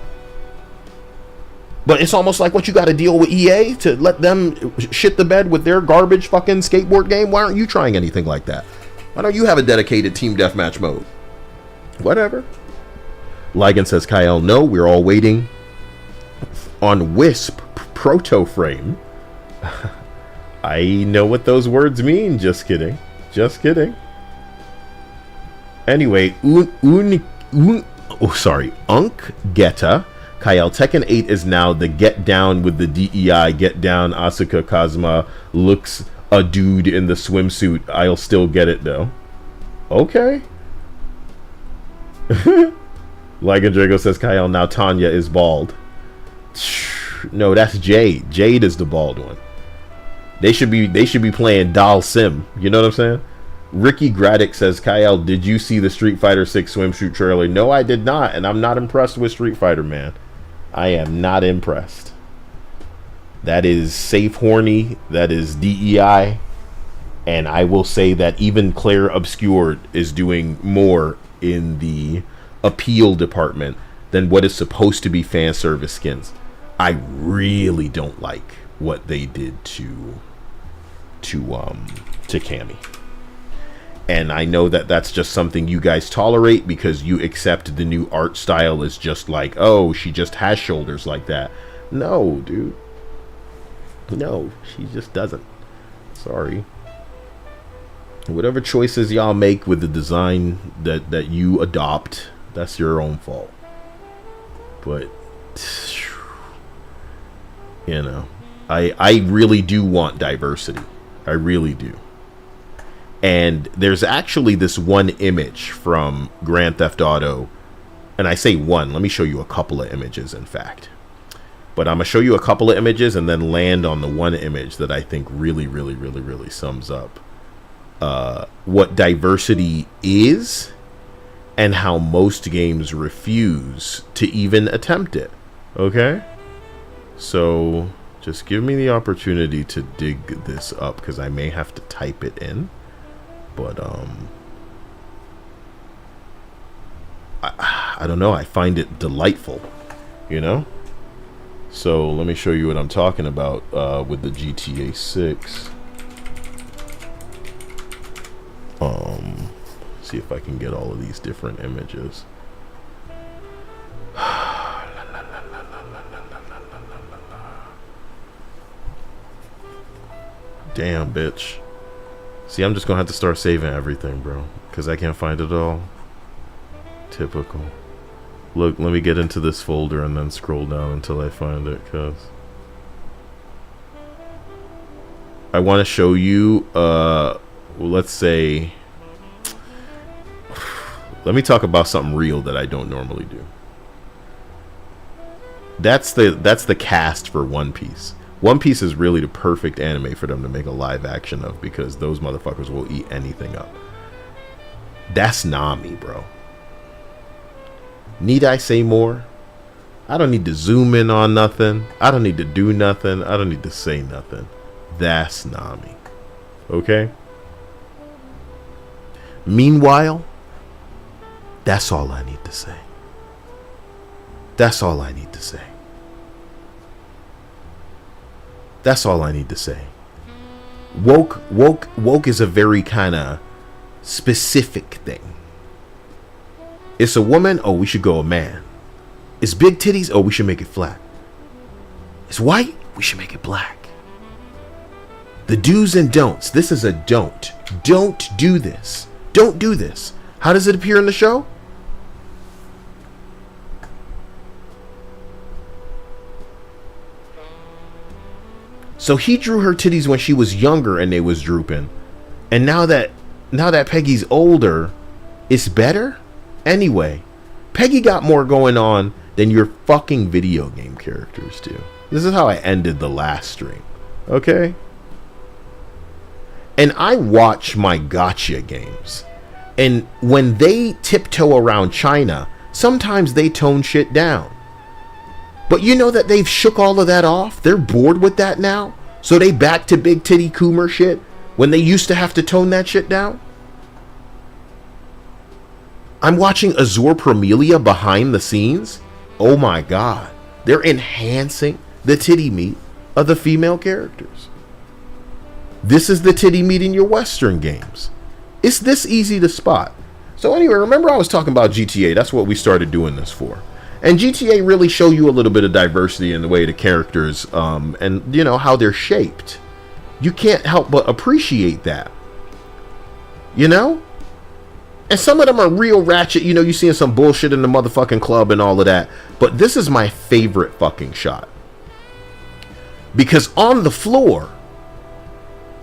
But it's almost like what you got to deal with EA to let them shit the bed with their garbage fucking skateboard game. Why aren't you trying anything like that? Why don't you have a dedicated team deathmatch mode? Whatever. Ligon says, Kyle, no, we're all waiting on Wisp Proto-Frame. I know what those words mean. Just kidding. Just kidding. Anyway, Unk Geta. Kyle, Tekken 8 is now the get down with the DEI, get down Asuka Kazuma looks a dude in the swimsuit. I'll still get it though. Okay. Ligon Drago says, Kyle, now Tanya is bald. No, that's Jade. Jade is the bald one. They should be playing Doll Sim. You know what I'm saying? Ricky Graddick says, Kyle, did you see the Street Fighter 6 swimsuit trailer? No, I did not, and I'm not impressed with Street Fighter, man. I am not impressed. That is safe horny. That is DEI. And I will say that even Claire Obscured is doing more in the appeal department than what is supposed to be fan service skins. I really don't like what they did to Cammy. And I know that that's just something you guys tolerate because you accept the new art style is just like, oh, she just has shoulders like that. No, dude. No, she just doesn't. Sorry. Whatever choices y'all make with the design that you adopt, that's your own fault. But, you know, I really do want diversity. I really do. And there's actually this one image from Grand Theft Auto. And I say one, let me show you a couple of images, in fact. But I'm going to show you a couple of images and then land on the one image that I think really, really, really, really sums up what diversity is and how most games refuse to even attempt it. Okay? So just give me the opportunity to dig this up because I may have to type it in. But I don't know, I find it delightful, you know? So let me show you what I'm talking about with the GTA 6. See if I can get all of these different images. Damn, bitch. See, I'm just gonna have to start saving everything, bro, because I can't find it all. Typical. Look, let me get into this folder and then scroll down until I find it, because I want to show you, let's say, let me talk about something real that I don't normally do. That's the cast for One Piece. One Piece is really the perfect anime for them to make a live action of because those motherfuckers will eat anything up. That's Nami, bro. Need I say more? I don't need to zoom in on nothing. I don't need to do nothing. I don't need to say nothing. That's Nami. Okay? Meanwhile, that's all I need to say. That's all I need to say. That's all I need to say. Woke is a very kind of specific thing. It's a woman, oh, we should go a man. It's big titties, oh, we should make it flat. It's white, we should make it black. The do's and don'ts. This is a don't. Don't do this. Don't do this. How does it appear in the show? So he drew her titties when she was younger and they was drooping. And now that Peggy's older, it's better? Anyway, Peggy got more going on than your fucking video game characters do. This is how I ended the last stream. Okay? And I watch my gotcha games. And when they tiptoe around China, sometimes they tone shit down. But you know that they've shook all of that off? They're bored with that now? So they back to big titty Coomer shit when they used to have to tone that shit down? I'm watching Azure Promelia behind the scenes. Oh my god. They're enhancing the titty meat of the female characters. This is the titty meat in your Western games. It's this easy to spot. So anyway, remember I was talking about GTA. That's what we started doing this for. And GTA really show you a little bit of diversity in the way the characters, and you know, how they're shaped. You can't help but appreciate that. You know? And some of them are real ratchet. You know, you seeing some bullshit in the motherfucking club and all of that. But this is my favorite fucking shot. Because on the floor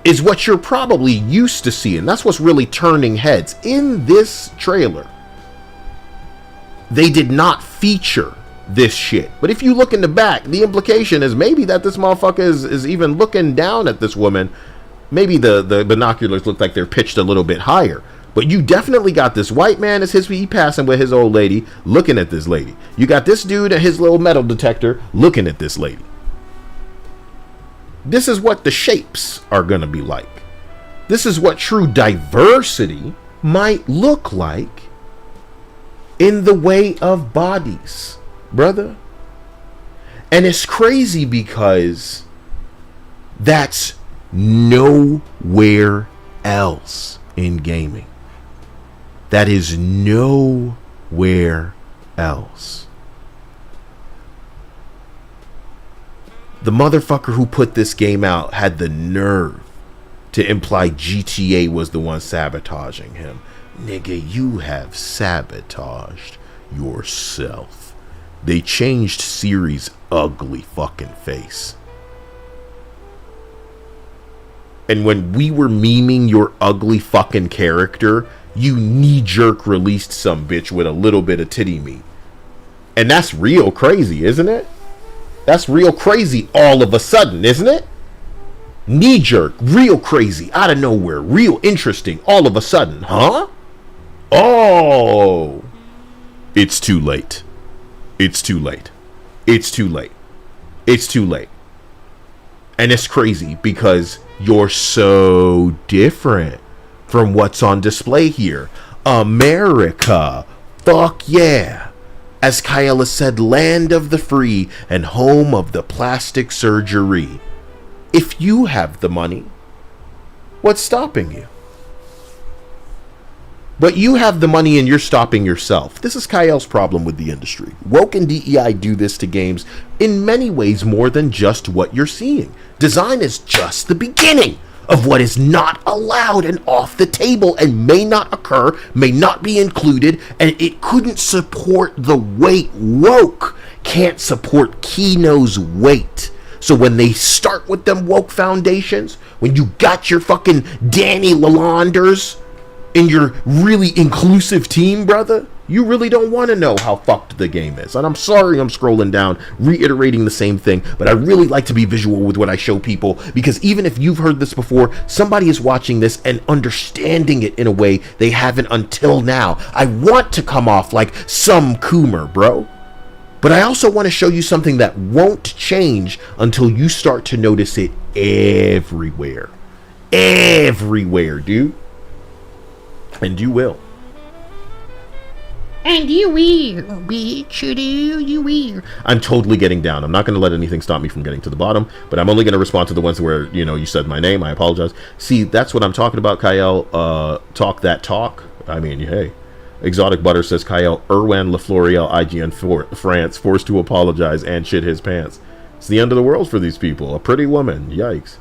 is what you're probably used to seeing. That's what's really turning heads. In this trailer, they did not feature this shit. But if you look in the back, the implication is maybe that this motherfucker is even looking down at this woman. Maybe the binoculars look like they're pitched a little bit higher. But you definitely got this white man as he passing with his old lady looking at this lady. You got this dude and his little metal detector looking at this lady. This is what the shapes are going to be like. This is what true diversity might look like in the way of bodies, brother. And it's crazy because that's nowhere else in gaming. That is nowhere else. The motherfucker who put this game out had the nerve to imply GTA was the one sabotaging him. Nigga, you have sabotaged yourself. They changed Siri's ugly fucking face. And when we were memeing your ugly fucking character, you knee-jerk released some bitch with a little bit of titty meat. And that's real crazy, isn't it? That's real crazy all of a sudden, isn't it? Knee-jerk, real crazy, out of nowhere, real interesting all of a sudden, huh? Oh! It's too late. It's too late. It's too late. It's too late. And it's crazy because you're so different from what's on display here. America. Fuck yeah. As Kyella said, land of the free and home of the plastic surgery. If you have the money, what's stopping you? But you have the money and you're stopping yourself. This is Kyle's problem with the industry. Woke and DEI do this to games in many ways more than just what you're seeing. Design is just the beginning of what is not allowed and off the table and may not occur, may not be included, and it couldn't support the weight. Woke can't support Kino's weight. So when they start with them woke foundations, when you got your fucking Danny Lalanders in your really inclusive team, brother, you really don't want to know how fucked the game is. And I'm sorry I'm scrolling down, reiterating the same thing, but I really like to be visual with what I show people, because even if you've heard this before, somebody is watching this and understanding it in a way they haven't until now. I want to come off like some Coomer, bro. But I also want to show you something that won't change until you start to notice it everywhere. Everywhere, dude. And you will. And you will, bitch, you will. I'm totally getting down. I'm not going to let anything stop me from getting to the bottom, but I'm only going to respond to the ones where, you know, you said my name. I apologize. See, that's what I'm talking about, Kyle. Talk that talk. I mean, hey. Exotic Butter says, Kyle, Erwan Lafloriel, IGN France, forced to apologize and shit his pants. It's the end of the world for these people. A pretty woman. Yikes.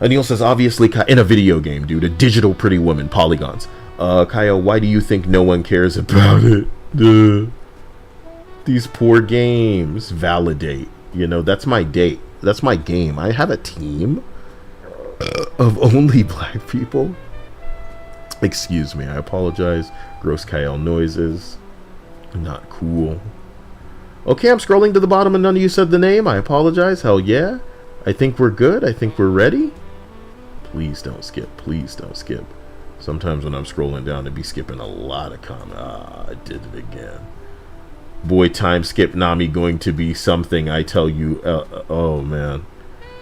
Anil says, obviously, in a video game, dude. A digital pretty woman. Polygons. Kyle, why do you think no one cares about it? These poor games. Validate. You know, that's my date. That's my game. I have a team of only black people. Excuse me, I apologize. Gross Kyle noises. Not cool. Okay, I'm scrolling to the bottom and none of you said the name. I apologize. Hell yeah. I think we're good. I think we're ready. Please don't skip. Please don't skip. Sometimes when I'm scrolling down, I'd be skipping a lot of comments. Ah, I did it again. Boy, time skip Nami going to be something, I tell you. Oh, man.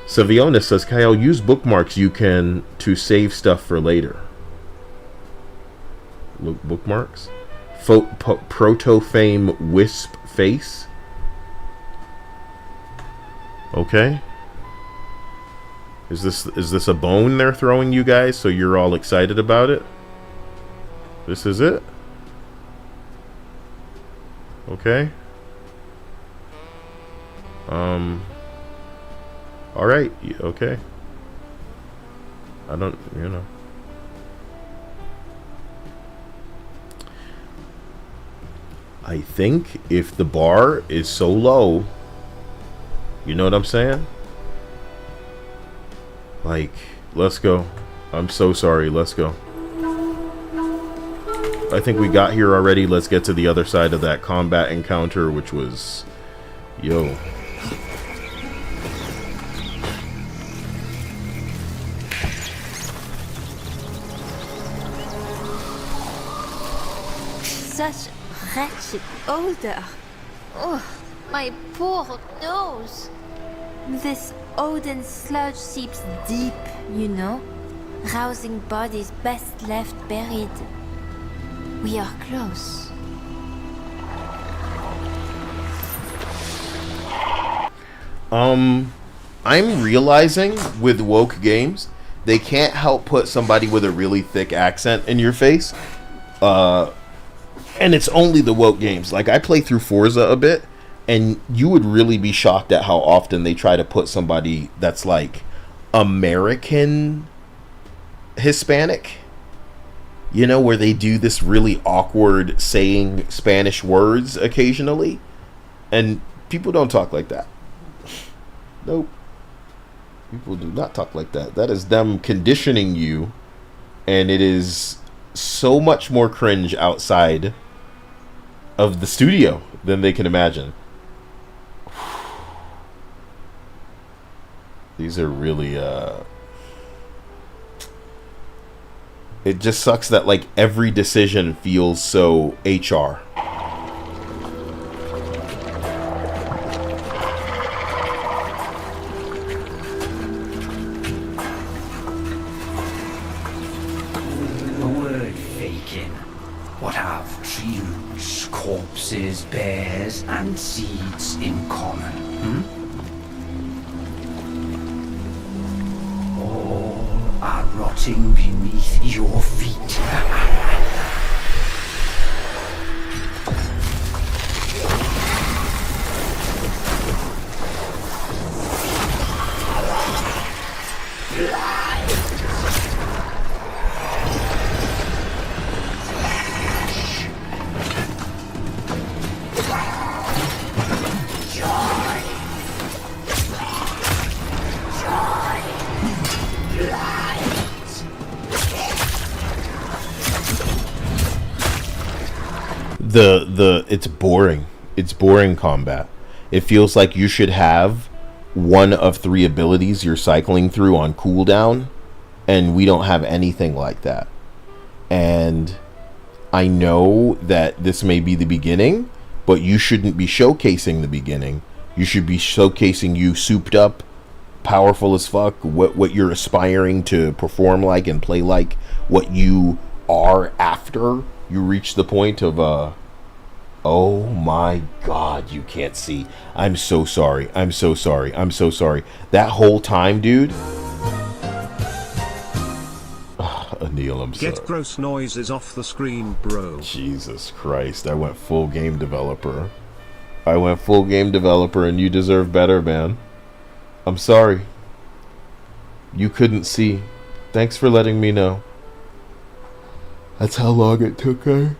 Saviona says, Kyle, use bookmarks you can to save stuff for later. Look, bookmarks? Proto-fame wisp face. Okay. Is this a bone they're throwing you guys so you're all excited about it? This is it? Okay. Alright, okay. I don't, you know. I think if the bar is so low, you know what I'm saying? Like, let's go. I'm so sorry, let's go. I think we got here already. Let's get to the other side of that combat encounter, which was... Yo. Such wretched odor. Oh, my poor nose. This Odin sludge seeps deep, you know, rousing bodies best left buried. We are close. I'm realizing with woke games, they can't help put somebody with a really thick accent in your face. And it's only the woke games. Like, I play through Forza a bit, and you would really be shocked at how often they try to put somebody that's like American Hispanic. You know, where they do this really awkward saying Spanish words occasionally. And people don't talk like that. Nope. People do not talk like that. That is them conditioning you. And it is so much more cringe outside of the studio than they can imagine. These are really, it just sucks that, like, every decision feels so HR. Word faking. What have trees, corpses, bears, and seeds in common? All are rotting beneath your feet. It's boring. It's boring combat. It feels like you should have one of 3 abilities you're cycling through on cooldown, and we don't have anything like that. And I know that this may be the beginning, but you shouldn't be showcasing the beginning. You should be showcasing you souped up, powerful as fuck, what you're aspiring to perform like and play like, what you are after you reach the point of oh my god, you can't see. I'm so sorry. I'm so sorry. I'm so sorry. That whole time, dude. Anil, I'm sorry. Get gross noises off the screen, bro. Jesus Christ. I went full game developer. I went full game developer, and you deserve better, man. I'm sorry. You couldn't see. Thanks for letting me know. That's how long it took her.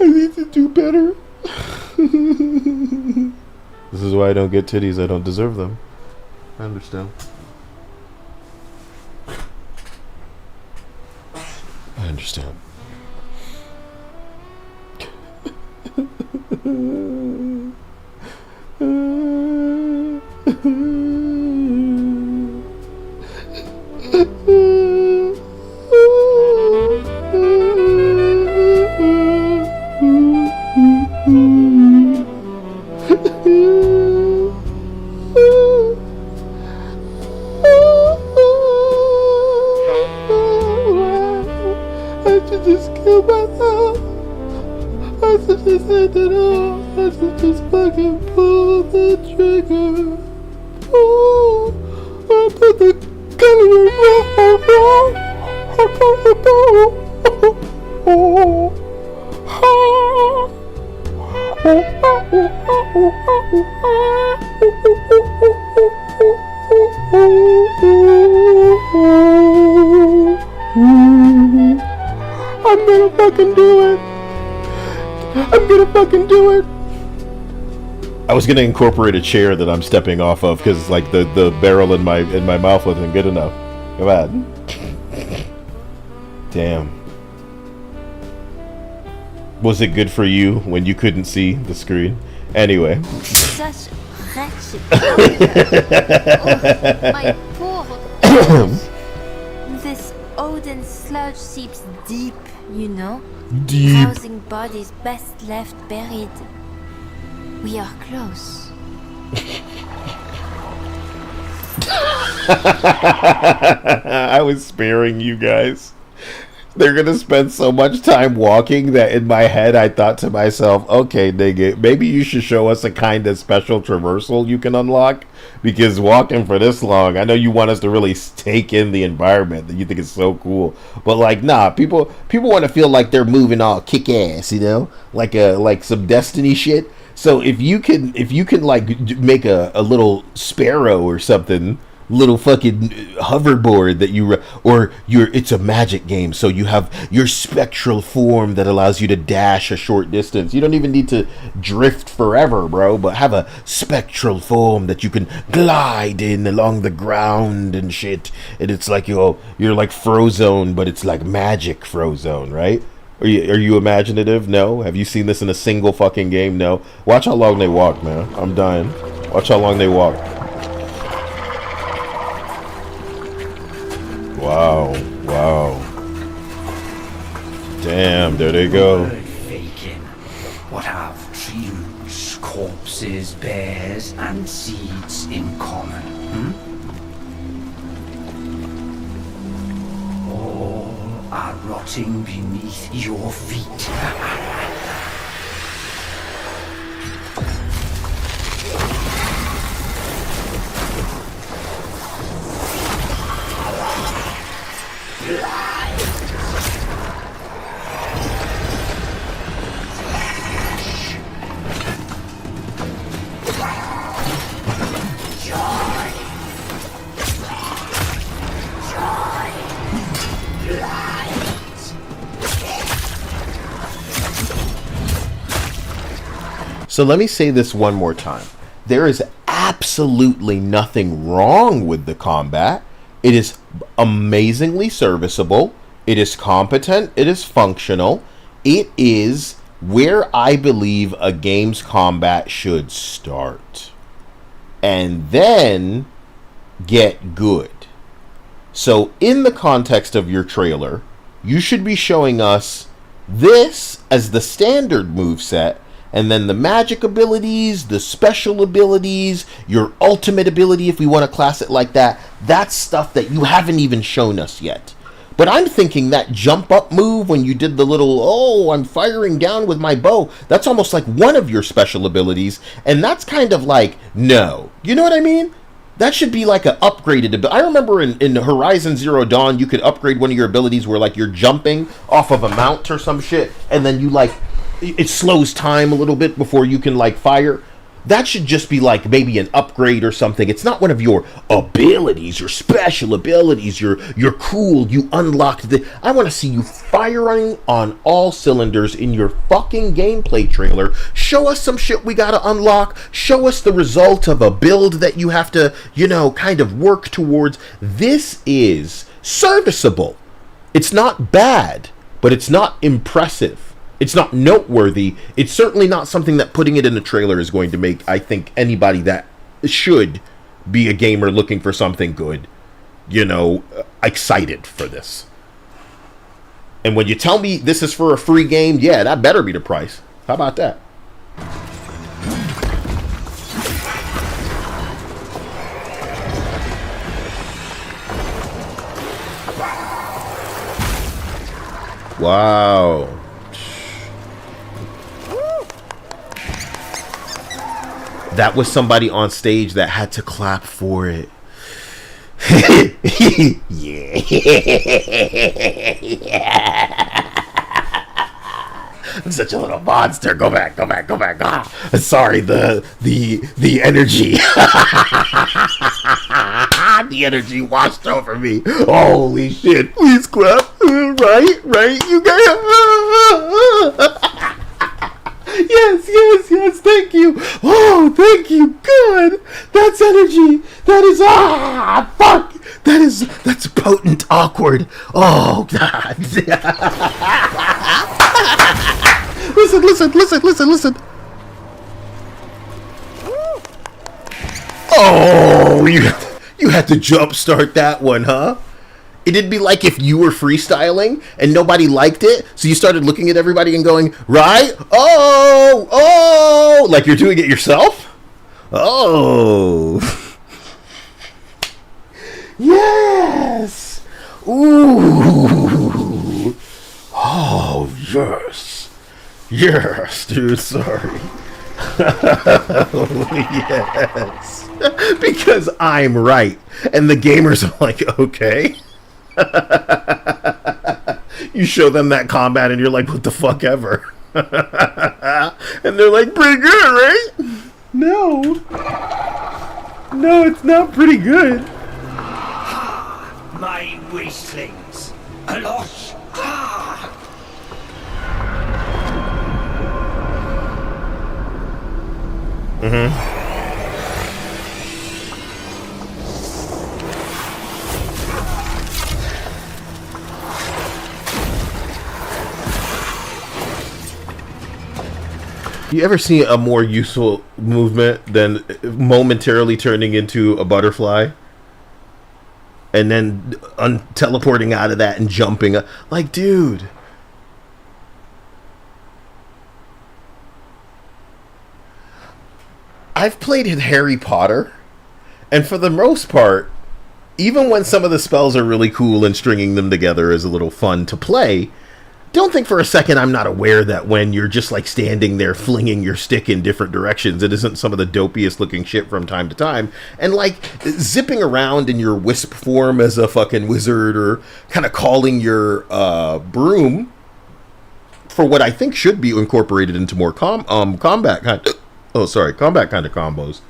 I need to do better. This is why I don't get titties. I don't deserve them. I understand. I understand. I should just kill myself. I should just end it all. I should just fucking pull the trigger. Oh, I put the gun in I'm gonna fucking do it. I'm gonna fucking do it. I was gonna incorporate a chair that I'm stepping off of because like the barrel in my mouth wasn't good enough. Come on. Damn. Was it good for you when you couldn't see the screen? Anyway. Such wretched oh, my poor ears. This Odin sludge seeps deep, you know? Deep. Housing bodies best left buried. We are close. I was sparing you guys. They're gonna spend so much time walking that in my head I thought to myself, okay, nigga, maybe you should show us a kind of special traversal you can unlock, because walking for this long, I know you want us to really take in the environment that you think is so cool, but like, nah, people want to feel like they're moving all kick ass, you know, like some Destiny shit. So if you can like make a little sparrow or something, little fucking hoverboard that it's a magic game, so you have your spectral form that allows you to dash a short distance. You don't even need to drift forever, bro, but have a spectral form that you can glide in along the ground and shit, and it's like you're like Frozone, but it's like magic Frozone, right? Are you imaginative? No. Have you seen this in a single fucking game? No. Watch how long they walk, man. I'm dying. Watch how long they walk. Wow. Damn, there they go. Faking. What have trees, corpses, bears, and seeds in common? All are rotting beneath your feet. So let me say this one more time. There is absolutely nothing wrong with the combat. It is amazingly serviceable. It is competent. It is functional. It is where I believe a game's combat should start. And then get good. So in the context of your trailer, you should be showing us this as the standard moveset, and then the magic abilities, the special abilities, your ultimate ability, if we want to class it like that. That's stuff that you haven't even shown us yet. But I'm thinking that jump up move when you did the little, oh, I'm firing down with my bow, that's almost like one of your special abilities, and that's kind of like, no. You know what I mean? That should be like an upgraded ability. I remember in Horizon Zero Dawn, you could upgrade one of your abilities where like you're jumping off of a mount or some shit, and then you like, it slows time a little bit before you can like fire. That should just be like maybe an upgrade or something. It's not one of your abilities, your special abilities, you're cool, you unlocked the... I want to see you firing on all cylinders in your fucking gameplay trailer. Show us some shit we gotta unlock. Show us the result of a build that you have to, you know, kind of work towards. This is serviceable. It's not bad, but it's not impressive. It's not noteworthy. It's certainly not something that putting it in a trailer is going to make, I think, anybody that should be a gamer looking for something good, you know, excited for this. And when you tell me this is for a free game, yeah, that better be the price. How about that? Wow. That was somebody on stage that had to clap for it. Yeah. I'm such a little monster. Go back. Ah, sorry, the energy. The energy washed over me. Holy shit. Please clap. Right. You guys. Yes, thank you. Oh, thank you. Good. That's energy. That is, fuck. That's potent awkward. Oh, God. Listen. Oh, you had to jumpstart that one, huh? It'd be like if you were freestyling and nobody liked it, so you started looking at everybody and going, right? Oh, like you're doing it yourself? Oh. Yes. Ooh. Oh, yes, dude, sorry. Oh, yes. Because I'm right. And the gamers are like, okay. You show them that combat and you're like, what the fuck ever. And they're like, pretty good, right? No, it's not pretty good. My wastelings. Alosh. You ever see a more useful movement than momentarily turning into a butterfly? And then teleporting out of that and jumping. Like, dude. I've played Harry Potter. And for the most part, even when some of the spells are really cool and stringing them together is a little fun to play, don't think for a second I'm not aware that when you're just like standing there flinging your stick in different directions, it isn't some of the dopiest looking shit from time to time. And like zipping around in your wisp form as a fucking wizard, or kind of calling your broom for what I think should be incorporated into more combat kind of combos.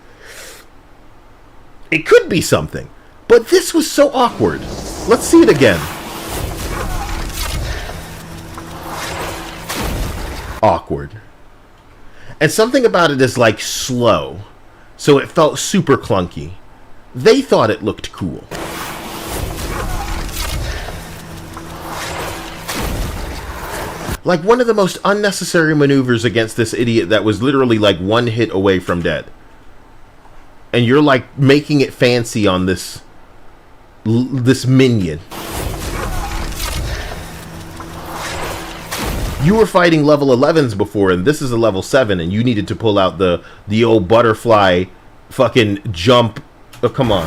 It could be something, but this was so awkward. Let's see it again. Awkward. And something about it is like slow, so it felt super clunky. They thought it looked cool. Like one of the most unnecessary maneuvers against this idiot that was literally like one hit away from dead. And you're like making it fancy on this minion. You were fighting level 11s before, and this is a level 7, and you needed to pull out the old butterfly fucking jump. Oh, come on.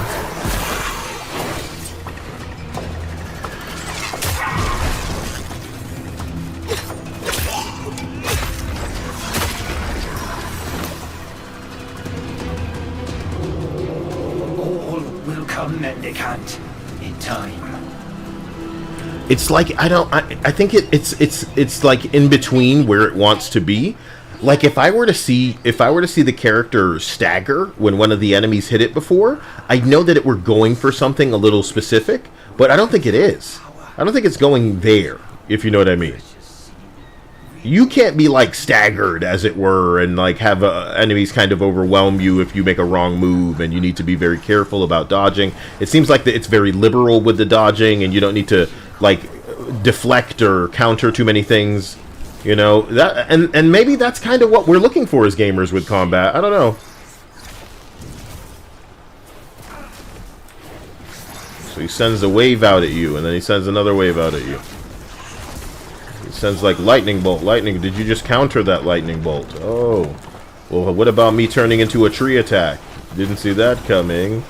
All will come, Mendicant, in time. It's like I think it's like in between where it wants to be. Like if I were to see the character stagger when one of the enemies hit it before, I know that we're going for something a little specific, but I don't think it is. I don't think it's going there, if you know what I mean. You can't be like staggered, as it were, and like have enemies kind of overwhelm you if you make a wrong move, and you need to be very careful about dodging. It seems like it's very liberal with the dodging, and you don't need to like deflect or counter too many things. You know, that and maybe that's kind of what we're looking for as gamers with combat. I don't know. So he sends a wave out at you, and then he sends another wave out at you. He sends like lightning bolt. Lightning, did you just counter that lightning bolt? Oh. Well, what about me turning into a tree attack? Didn't see that coming.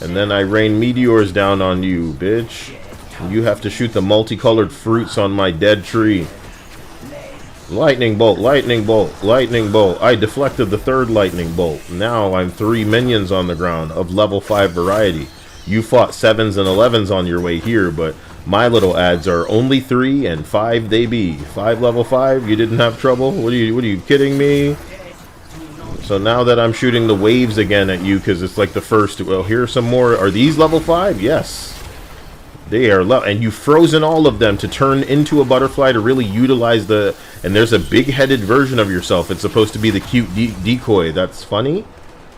And then I rain meteors down on you, bitch. You have to shoot the multicolored fruits on my dead tree. Lightning bolt, lightning bolt, lightning bolt. I deflected the third lightning bolt. Now I'm 3 minions on the ground of level 5 variety. You fought 7s and 11s on your way here, but my little ads are only 3 and 5 they be. 5 level 5? You didn't have trouble? What are you kidding me? So now that I'm shooting the waves again at you, because it's like the first, well, here's some more. Are these level 5? Yes. They are and you've frozen all of them to turn into a butterfly to really utilize the, and there's a big-headed version of yourself. It's supposed to be the cute decoy. That's funny.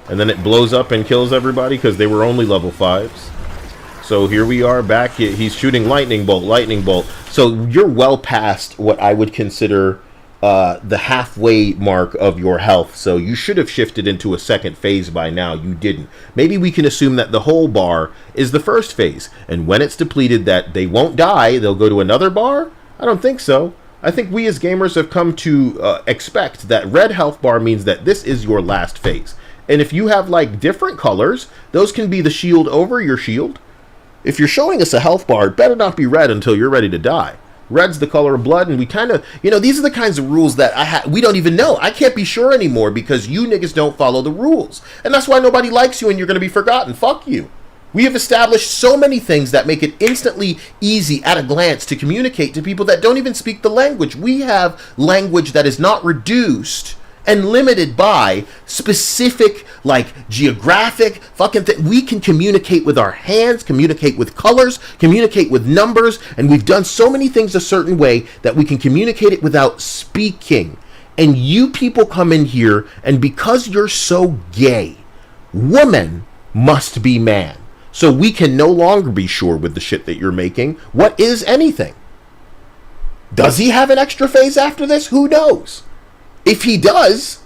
And then it blows up and kills everybody because they were only level 5s. So here we are back. He's shooting lightning bolt, lightning bolt. So you're well past what I would consider the halfway mark of your health. So you should have shifted into a second phase by now. You didn't. Maybe we can assume that the whole bar is the first phase. And when it's depleted, that they won't die. They'll go to another bar? I don't think so. I think we as gamers have come to expect that red health bar means that this is your last phase. And if you have like different colors, those can be the shield over your shield. If you're showing us a health bar, it better not be red until you're ready to die. Red's the color of blood, and we kind of, you know, these are the kinds of rules that we don't even know. I can't be sure anymore because you niggas don't follow the rules. And that's why nobody likes you and you're going to be forgotten. Fuck you. We have established so many things that make it instantly easy at a glance to communicate to people that don't even speak the language. We have language that is not reduced and limited by specific, like, geographic fucking thing. We can communicate with our hands, communicate with colors, communicate with numbers, and we've done so many things a certain way that we can communicate it without speaking. And you people come in here, and because you're so gay, woman must be man. So we can no longer be sure with the shit that you're making. What is anything? Does he have an extra phase after this? Who knows? If he does,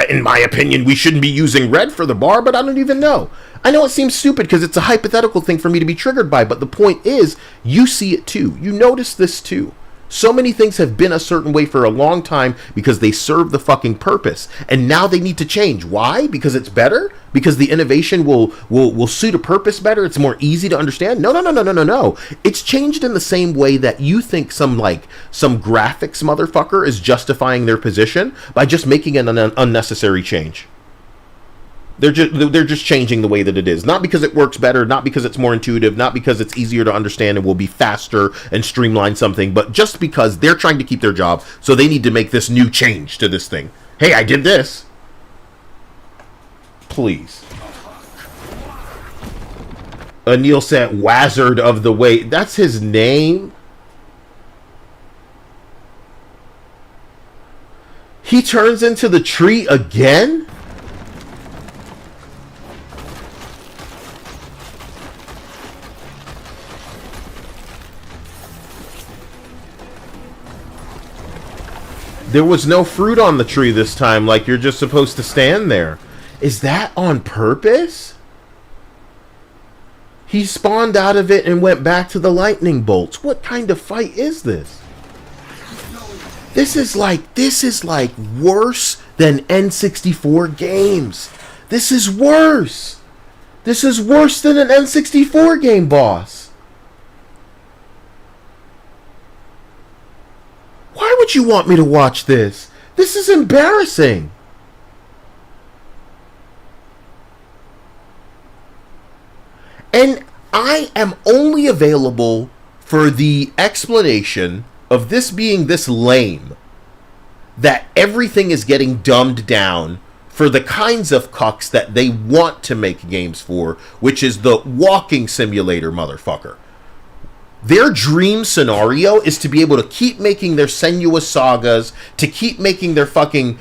in my opinion, we shouldn't be using red for the bar, but I don't even know. I know it seems stupid because it's a hypothetical thing for me to be triggered by, but the point is, you see it too. You notice this too. So many things have been a certain way for a long time because they serve the fucking purpose. And now they need to change. Why? Because it's better? Because the innovation will suit a purpose better? It's more easy to understand? No. It's changed in the same way that you think some graphics motherfucker is justifying their position by just making an unnecessary change. They're just changing the way that it is. Not because it works better, not because it's more intuitive, not because it's easier to understand and will be faster and streamline something, but just because they're trying to keep their job, so they need to make this new change to this thing. Hey, I did this. Please. Anil said, Wazard of the Way. That's his name? He turns into the tree again? There was no fruit on the tree this time, like you're just supposed to stand there. Is that on purpose? He spawned out of it and went back to the lightning bolts. What kind of fight is this? This is like worse than N64 games. This is worse. This is worse than an N64 game, boss. Why would you want me to watch this? This is embarrassing. And I am only available for the explanation of this being this lame that everything is getting dumbed down for the kinds of cucks that they want to make games for, which is the walking simulator motherfucker. Their dream scenario is to be able to keep making their Senua's Sagas, to keep making their fucking,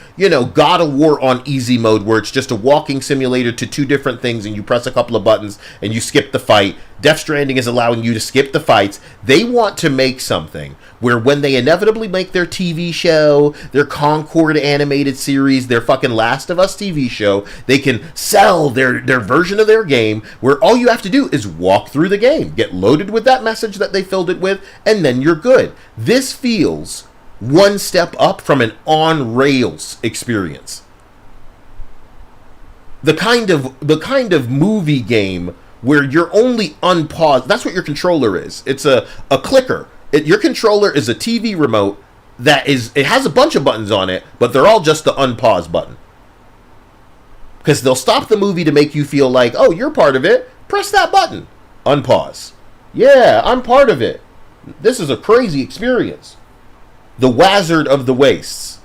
God of War on easy mode, where it's just a walking simulator to two different things and you press a couple of buttons and you skip the fight. Death Stranding is allowing you to skip the fights. They want to make something where when they inevitably make their TV show, their Concord animated series, their fucking Last of Us TV show, they can sell their version of their game where all you have to do is walk through the game, get loaded with that message that they filled it with, and then you're good. This feels one step up from an on-rails experience. The kind of movie game where you're only unpaused. That's what your controller is. It's a clicker. Your controller is a TV remote it has a bunch of buttons on it, but they're all just the unpause button. Because they'll stop the movie to make you feel like, oh, you're part of it. Press that button. Unpause. Yeah, I'm part of it. This is a crazy experience. The Wizard of the Wastes.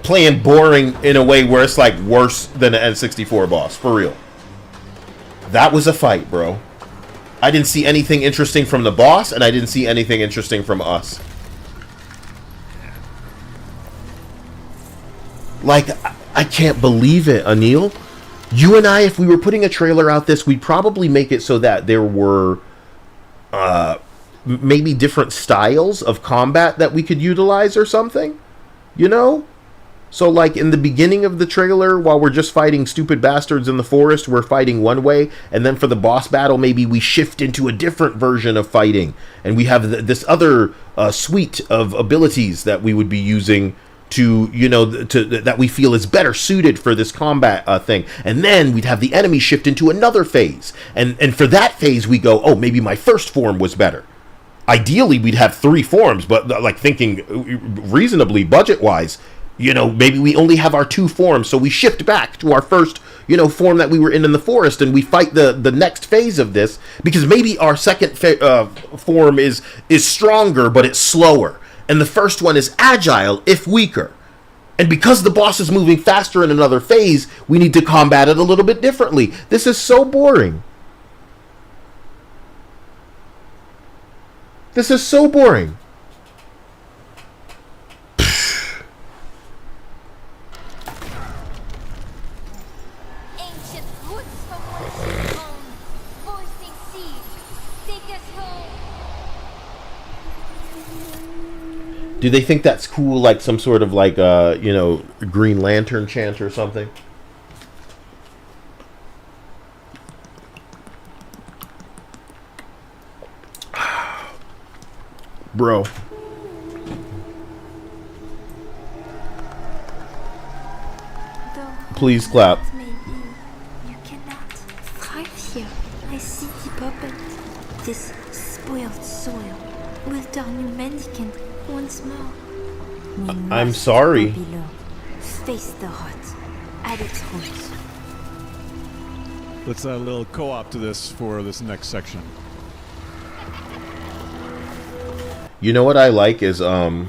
Playing boring in a way where it's like worse than an N64 boss. For real. That was a fight, bro. I didn't see anything interesting from the boss, and I didn't see anything interesting from us. Like, I can't believe it, Anil. You and I, if we were putting a trailer out this, we'd probably make it so that there were maybe different styles of combat that we could utilize or something. So, like, in the beginning of the trailer, while we're just fighting stupid bastards in the forest, we're fighting one way, and then for the boss battle, maybe we shift into a different version of fighting, and we have this other suite of abilities that we would be using to, that we feel is better suited for this combat thing. And then we'd have the enemy shift into another phase, and for that phase, we go, oh, maybe my first form was better. Ideally, we'd have 3 forms, but, like, thinking reasonably, budget-wise, maybe we only have our 2 forms, so we shift back to our first, form that we were in the forest, and we fight the next phase of this, because maybe our second form is stronger, but it's slower, and the first one is agile, if weaker. And because the boss is moving faster in another phase, we need to combat it a little bit differently. This is so boring. This is so boring. Do they think that's cool, like some sort of like, Green Lantern chant or something? Bro. Please clap. Maybe you cannot thrive here. I see the puppet. This spoiled soil will turn you mendicant once more. I'm sorry. Face the rot at its roots. Let's add a little co-op to this for this next section. You know what I like is, I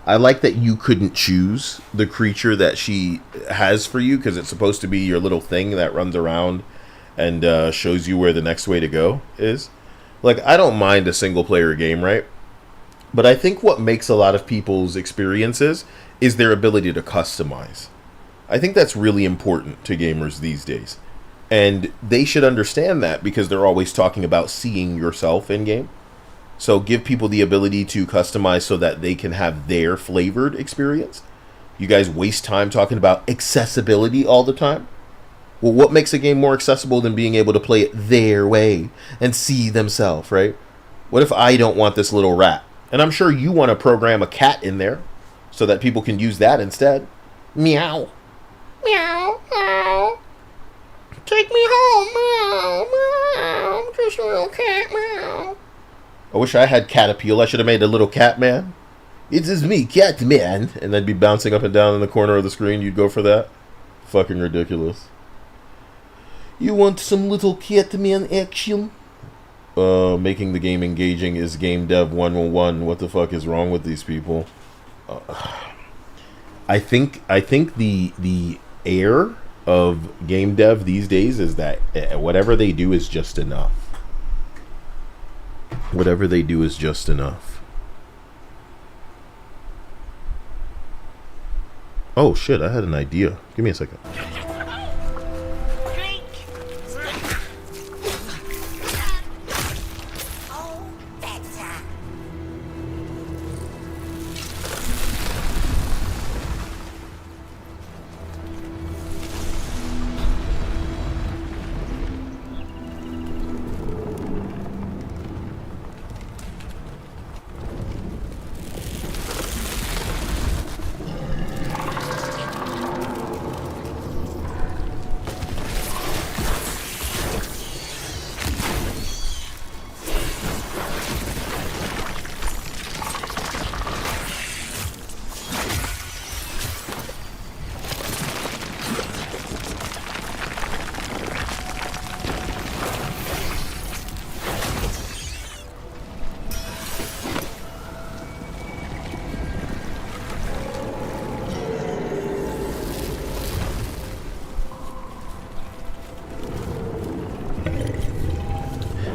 like that you couldn't choose the creature that she has for you, because it's supposed to be your little thing that runs around and shows you where the next way to go is. Like, I don't mind a single-player game, right? But I think what makes a lot of people's experiences is their ability to customize. I think that's really important to gamers these days. And they should understand that, because they're always talking about seeing yourself in-game. So give people the ability to customize so that they can have their flavored experience. You guys waste time talking about accessibility all the time. Well, what makes a game more accessible than being able to play it their way and see themselves, right? What if I don't want this little rat? And I'm sure you want to program a cat in there so that people can use that instead. Meow. Meow. Meow. Take me home. Meow. Meow. Just a little cat. Meow. I wish I had cat appeal. I should have made a little cat man. It is me, cat man. And I'd be bouncing up and down in the corner of the screen. You'd go for that? Fucking ridiculous. You want some little cat man action? making the game engaging is game dev 101. What the fuck is wrong with these people? I think the air of game dev these days is that whatever they do is just enough. Whatever they do is just enough. Oh shit, I had an idea. Give me a second.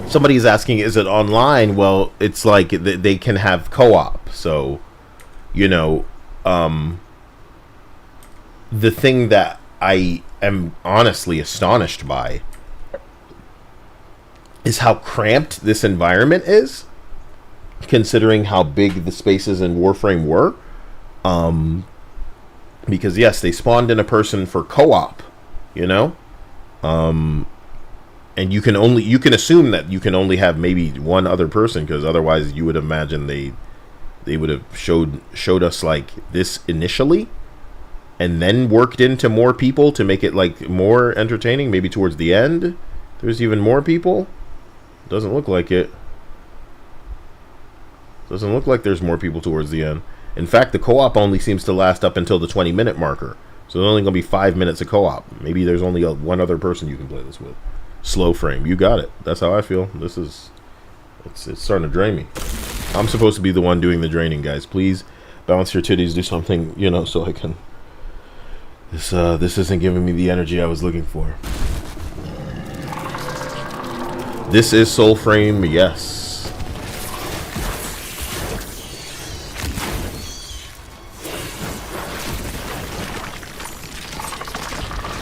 Somebody's asking, is it online? Well, it's like they can have co-op. So, you know, the thing that I am honestly astonished by is how cramped this environment is, considering how big the spaces in Warframe were. Because yes, they spawned in a person for co-op, you know? And you can assume that you can only have maybe one other person, because otherwise you would imagine they would have showed us like this initially and then worked into more people to make it like more entertaining. Maybe towards the end there's even more people. Doesn't look like it. Doesn't look like there's more people towards the end. In fact, the co-op only seems to last up until the 20-minute marker. So there's only going to be 5 minutes of co-op. Maybe there's only one other person you can play this with. Soulframe, you got it. That's how I feel. It's starting to drain me. I'm supposed to be the one doing the draining, guys. Please balance your titties, do something, you know, so I can. This isn't giving me the energy I was looking for. This is Soulframe, yes.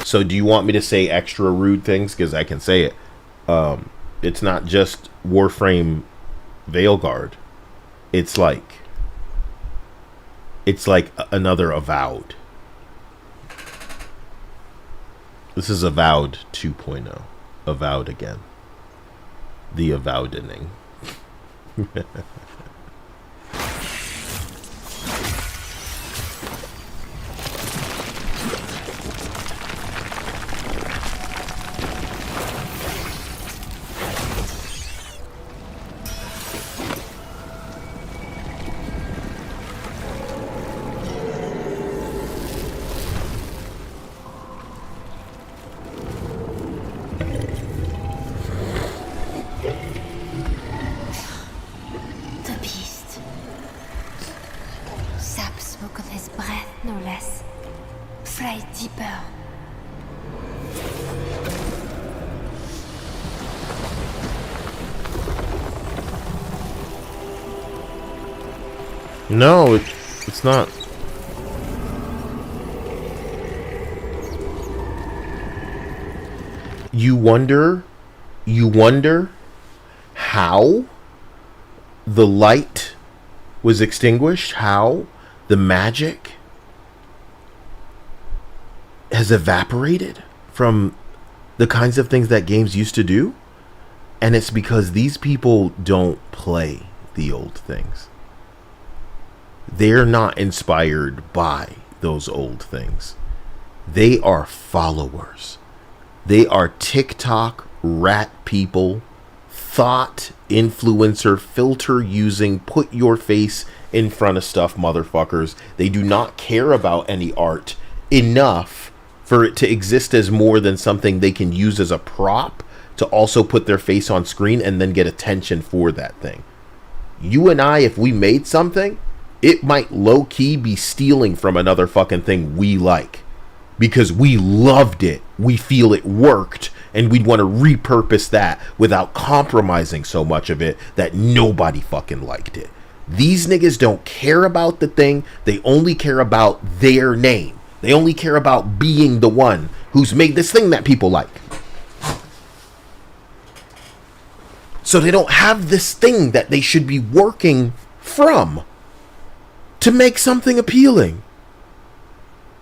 So do you want me to say extra rude things? Because I can say it. It's not just Warframe Veilguard. It's like another Avowed. This is Avowed 2.0. Avowed again. The Avowdening. No, it's not. You wonder how the light was extinguished, how the magic has evaporated from the kinds of things that games used to do. And it's because these people don't play the old things. They're not inspired by those old things. They are followers. They are TikTok rat people, thought influencer, filter using, put your face in front of stuff motherfuckers. They do not care about any art enough for it to exist as more than something they can use as a prop to also put their face on screen and then get attention for that thing. You and I, if we made something, it might low-key be stealing from another fucking thing we like. Because we loved it, we feel it worked, and we'd want to repurpose that without compromising so much of it that nobody fucking liked it. These niggas don't care about the thing, they only care about their name. They only care about being the one who's made this thing that people like. So they don't have this thing that they should be working from to make something appealing.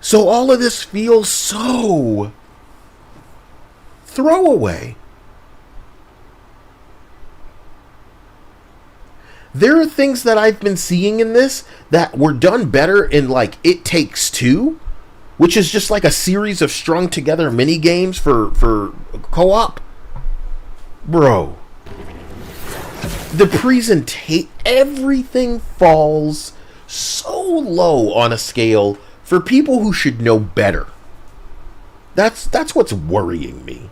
So all of this feels so throwaway. There are things that I've been seeing in this that were done better in like It Takes Two, which is just like a series of strung together mini games for co-op. Bro. The everything falls so low on a scale for people who should know better. That's what's worrying me.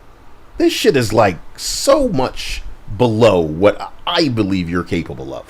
This shit is like so much below what I believe you're capable of.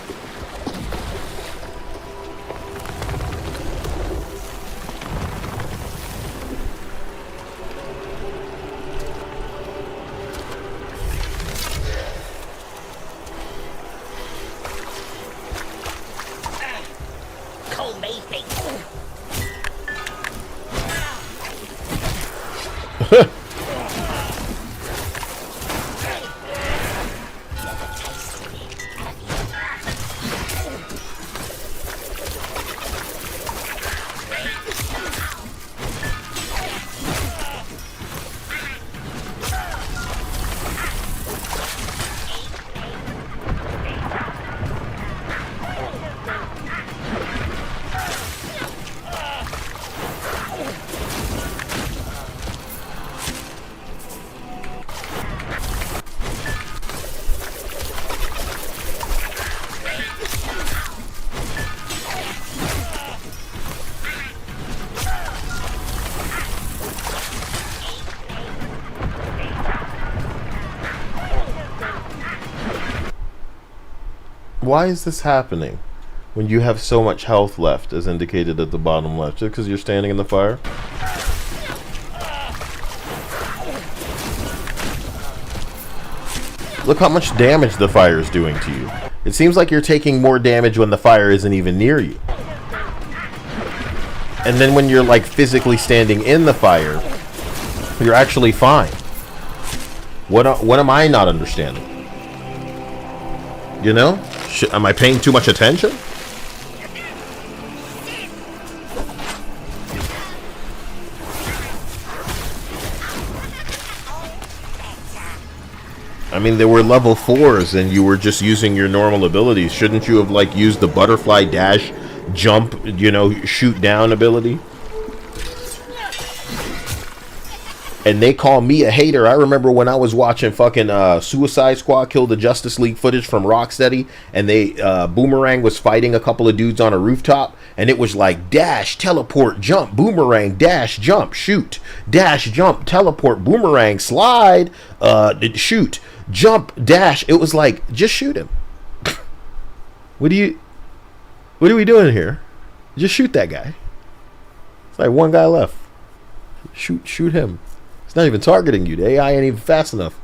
Why is this happening when you have so much health left, as indicated at the bottom left? Just because you're standing in the fire? Look how much damage the fire is doing to you. It seems like you're taking more damage when the fire isn't even near you. And then when you're like physically standing in the fire, you're actually fine. What am I not understanding? You know? Am I paying too much attention? I mean, they were level 4s and you were just using your normal abilities. Shouldn't you have like used the butterfly dash, jump, you know, shoot down ability? And they call me a hater. I remember when I was watching fucking Suicide Squad kill the Justice League footage from Rocksteady, and they Boomerang was fighting a couple of dudes on a rooftop, and it was like dash, teleport, jump, boomerang, dash, jump, shoot, dash, jump, teleport, boomerang, slide, shoot, jump, dash. It was like, just shoot him. What are we doing here? Just shoot that guy. It's like one guy left. Shoot him. It's not even targeting you. The AI ain't even fast enough.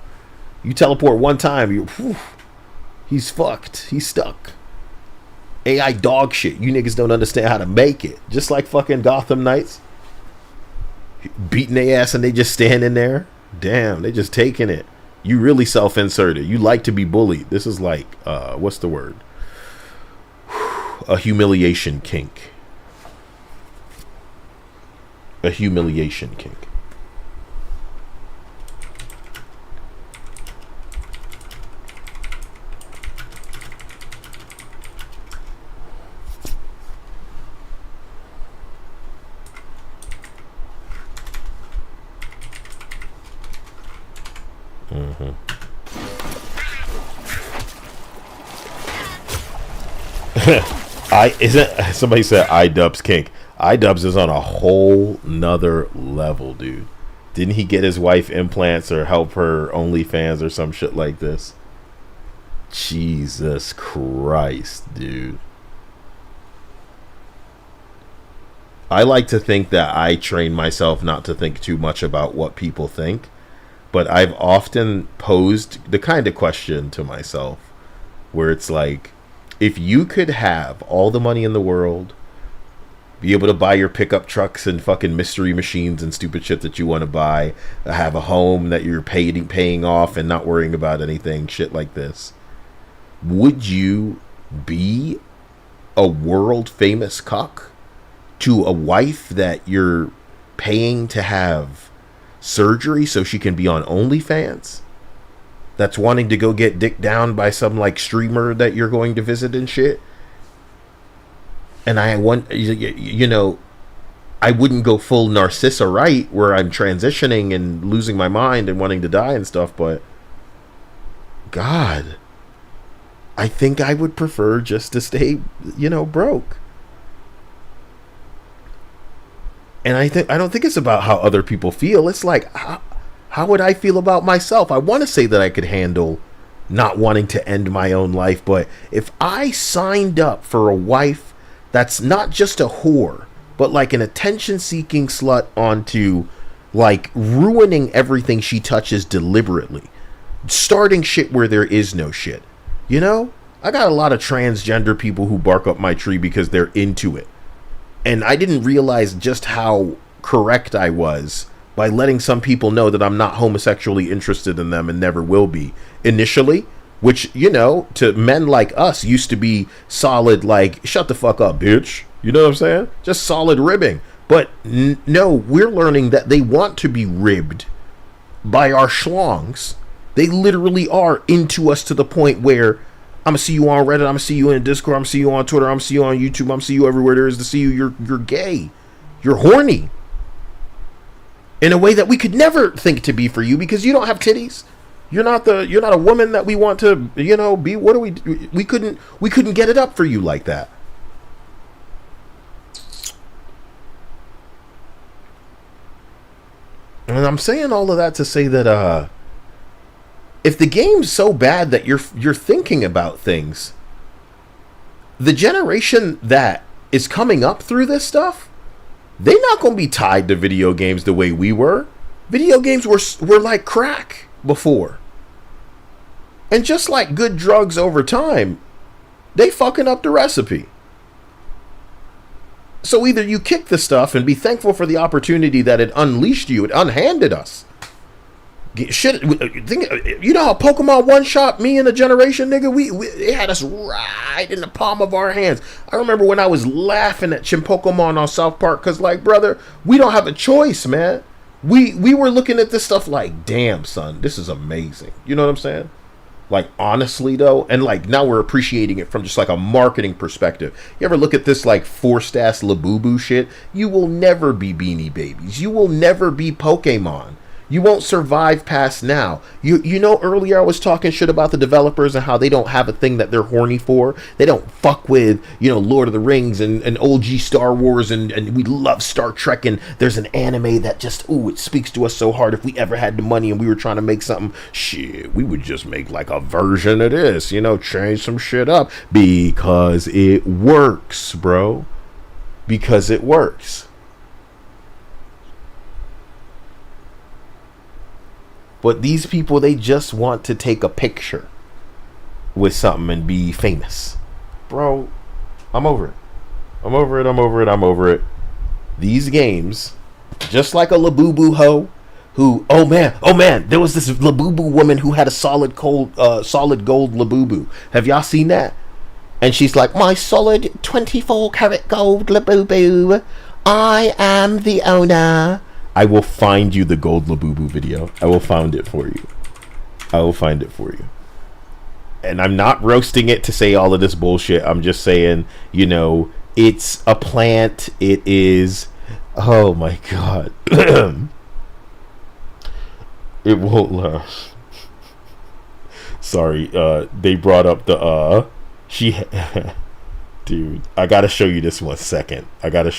You teleport one time, he's fucked. He's stuck. AI dog shit. You niggas don't understand how to make it. Just like fucking Gotham Knights. Beating their ass and they just standing there. Damn, they just taking it. You really self-inserted. You like to be bullied. This is like, what's the word? A humiliation kink. A humiliation kink. Somebody said iDubbbz kink. iDubbbz is on a whole nother level, dude. Didn't he get his wife implants or help her OnlyFans or some shit like this? Jesus Christ, dude. I like to think that I train myself not to think too much about what people think, but I've often posed the kind of question to myself where it's like, if you could have all the money in the world, be able to buy your pickup trucks and fucking mystery machines and stupid shit that you want to buy, have a home that you're paying off and not worrying about anything, shit like this, would you be a world famous cuck to a wife that you're paying to have surgery so she can be on OnlyFans? That's wanting to go get dicked down by some like streamer that you're going to visit and shit. And I want, you know, I wouldn't go full Narcissa right where I'm transitioning and losing my mind and wanting to die and stuff, but God, I think I would prefer just to stay, you know, broke. And I don't think it's about how other people feel. It's like, how would I feel about myself? I want to say that I could handle not wanting to end my own life, but if I signed up for a wife that's not just a whore, but like an attention-seeking slut onto like ruining everything she touches deliberately, starting shit where there is no shit. You know, I got a lot of transgender people who bark up my tree because they're into it. And I didn't realize just how correct I was by letting some people know that I'm not homosexually interested in them and never will be initially, which, you know, to men like us used to be solid, like, shut the fuck up, bitch. You know what I'm saying? Just solid ribbing. But no, we're learning that they want to be ribbed by our schlongs. They literally are into us to the point where I'm gonna see you on Reddit, I'm gonna see you in Discord, I'm gonna see you on Twitter, I'm gonna see you on YouTube, I'm gonna see you everywhere there is to see you. You're gay. You're horny. In a way that we could never think to be for you because you don't have titties. You're not a woman that we want to, you know, be. What do we couldn't get it up for you like that. And I'm saying all of that to say that if the game's so bad that you're thinking about things, the generation that is coming up through this stuff, they're not going to be tied to video games the way we were. Video games were like crack before. And just like good drugs over time, they fucking up the recipe. So either you kick the stuff and be thankful for the opportunity that it unleashed you, it unhanded us. Shit, you know how Pokemon one-shot me and a generation, nigga? It had us right in the palm of our hands. I remember when I was laughing at Pokemon on South Park, because, like, brother, we don't have a choice, man. We were looking at this stuff like, damn, son, this is amazing. You know what I'm saying? Like, honestly, though, and, like, now we're appreciating it from just, like, a marketing perspective. You ever look at this, like, forced-ass Labubu shit? You will never be Beanie Babies. You will never be Pokemon. You won't survive past now. You know, earlier I was talking shit about the developers and how they don't have a thing that they're horny for. They don't fuck with, you know, Lord of the Rings and OG Star Wars and we love Star Trek, and there's an anime that just, ooh, it speaks to us so hard. If we ever had the money and we were trying to make something, shit, we would just make like a version of this, you know, change some shit up because it works, bro. Because it works. But these people, they just want to take a picture with something and be famous. Bro, I'm over it. I'm over it. These games, just like a Labubu hoe who, oh man, there was this Labubu woman who had a solid gold Labubu. Have y'all seen that? And she's like, my solid 24 karat gold Labubu. I am the owner. I will find you the gold Labubu video. I will find it for you. And I'm not roasting it to say all of this bullshit. I'm just saying, you know, it's a plant. It is, oh my God. It won't last. Sorry, they brought up the, dude, I gotta show you this one second. Because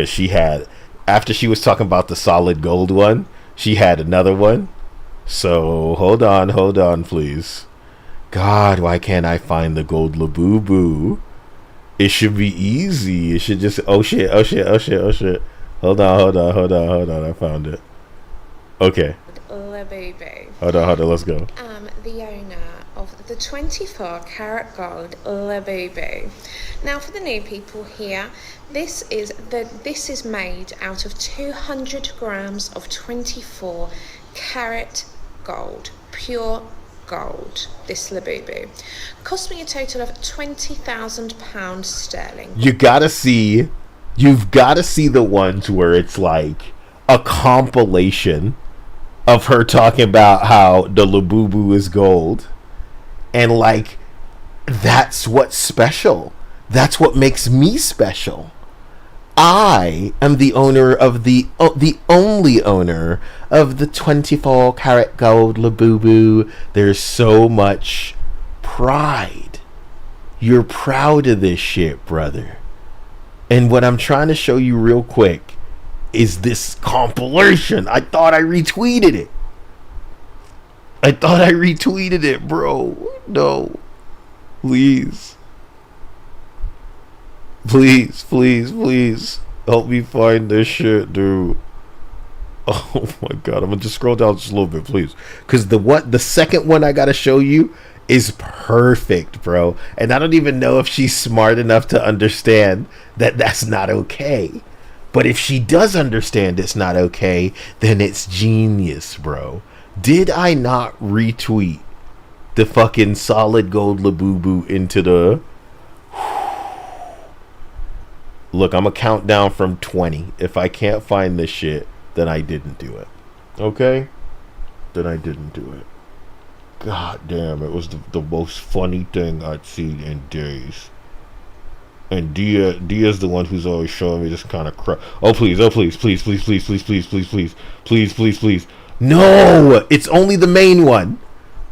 she had, After she was talking about the solid gold one, she had another one. So hold on, please. God, why can't I find the gold Labubu? It should be easy. It should just... Oh shit. Hold on. I found it. Okay. Labubu. Hold on, let's go. The owner of the 24 karat gold Labubu. Now for the new people here, this is made out of 200 grams of 24 karat gold, pure gold. This Labubu cost me a total of £20,000 sterling. You've got to see the ones where it's like a compilation of her talking about how the Labubu is gold, and like that's what's special. That's what makes me special. I am the owner of the only owner of the 24 karat gold Labubu. There's so much pride. You're proud of this shit, brother. And what I'm trying to show you real quick is this compilation. I thought I retweeted it, bro. No. Please. Help me find this shit, dude. Oh my god. I'm gonna just scroll down just a little bit, please. Because the second one I gotta show you is perfect, bro. And I don't even know if she's smart enough to understand that that's not okay. But if she does understand it's not okay, then it's genius, bro. Did I not retweet the fucking solid gold Labubu into the... Look, I'm gonna count down from 20. If I can't find this shit, then I didn't do it. Okay? Then I didn't do it. God damn, it was the most funny thing I'd seen in days. And Dia's the one who's always showing me this kind of crap. Oh please. No! It's only the main one.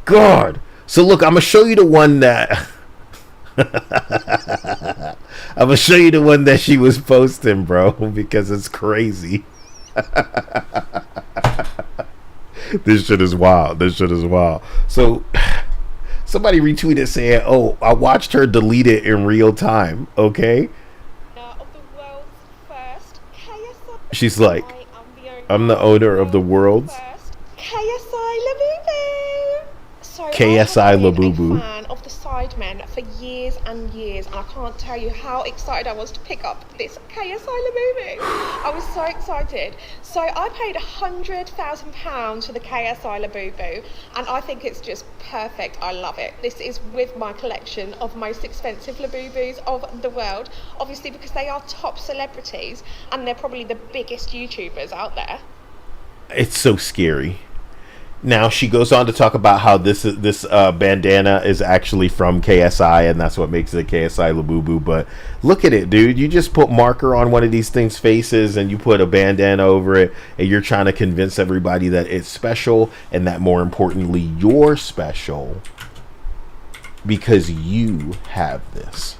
God. So look, I'm gonna show you the one that I'm gonna show you the one that she was posting, bro, because it's crazy. This shit is wild. So somebody retweeted saying, "Oh, I watched her delete it in real time." Okay. She's like, "I'm the owner of the world's KSI Labubu." Fan of the Sidemen for years and years, and I can't tell you how excited I was to pick up this KSI Labubu. I was so excited. So I paid £100,000 for the KSI Labubu, and I think it's just perfect. I love it. This is with my collection of most expensive Labubus of the world, obviously because they are top celebrities and they're probably the biggest YouTubers out there. It's so scary. Now she goes on to talk about how this bandana is actually from KSI, and that's what makes it a KSI Labubu. But look at it, dude. You just put marker on one of these things' faces, and you put a bandana over it, and you're trying to convince everybody that it's special, and that more importantly, you're special because you have this.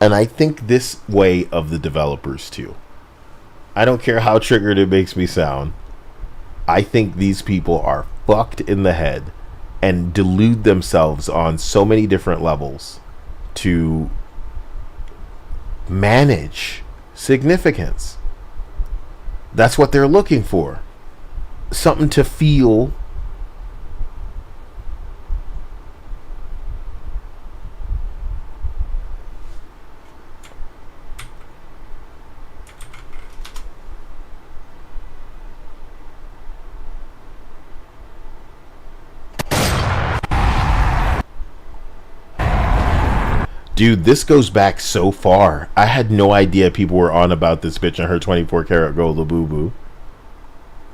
And I think this way of the developers too. I don't care how triggered it makes me sound. I think these people are fucked in the head and delude themselves on so many different levels to manage significance. That's what they're looking for. Something to feel. Dude, this goes back so far. I had no idea people were on about this bitch and her 24 karat gold Labubu.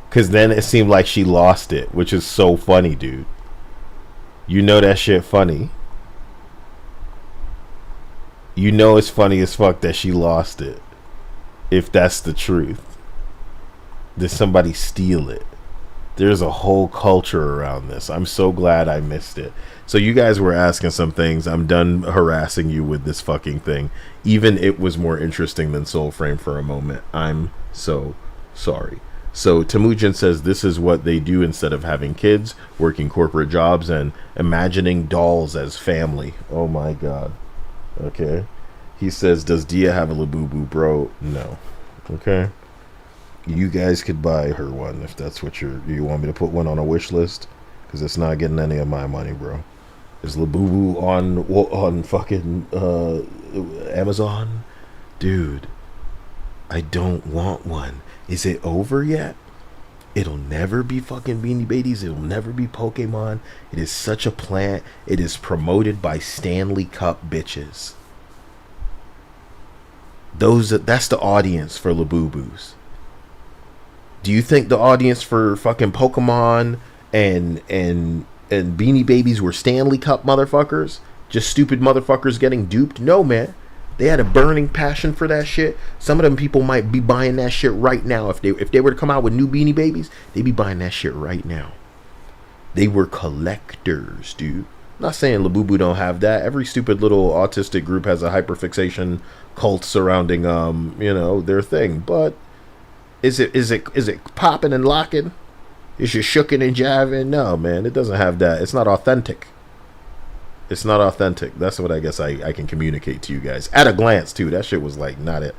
Because then it seemed like she lost it, which is so funny, dude. You know that shit funny. You know it's funny as fuck that she lost it. If that's the truth. Did somebody steal it? There's a whole culture around this. I'm so glad I missed it. So you guys were asking some things. I'm done harassing you with this fucking thing. Even it was more interesting than Soulframe for a moment. I'm so sorry. So Temujin says this is what they do instead of having kids, working corporate jobs, and imagining dolls as family. Oh my god. Okay. He says, does Dia have a Labubu, bro? No. Okay. You guys could buy her one if that's what you want me to put one on a wish list, because it's not getting any of my money, bro. Is Labubu on fucking Amazon? Dude, I don't want one. Is it over yet? It'll never be fucking Beanie Babies. It'll never be Pokemon. It is such a plant. It is promoted by Stanley Cup bitches. That's the audience for Labubus. Do you think the audience for fucking Pokemon and Beanie Babies were Stanley Cup motherfuckers? Just stupid motherfuckers getting duped? No, man. They had a burning passion for that shit. Some of them people might be buying that shit right now. If they were to come out with new Beanie Babies, they'd be buying that shit right now. They were collectors, dude. I'm not saying Labubu don't have that. Every stupid little autistic group has a hyperfixation cult surrounding their thing. But is it popping and locking? Is it shooking and jiving? No, man, it doesn't have that. It's not authentic. It's not authentic. That's what I guess I can communicate to you guys. At a glance, too. That shit was like, not it.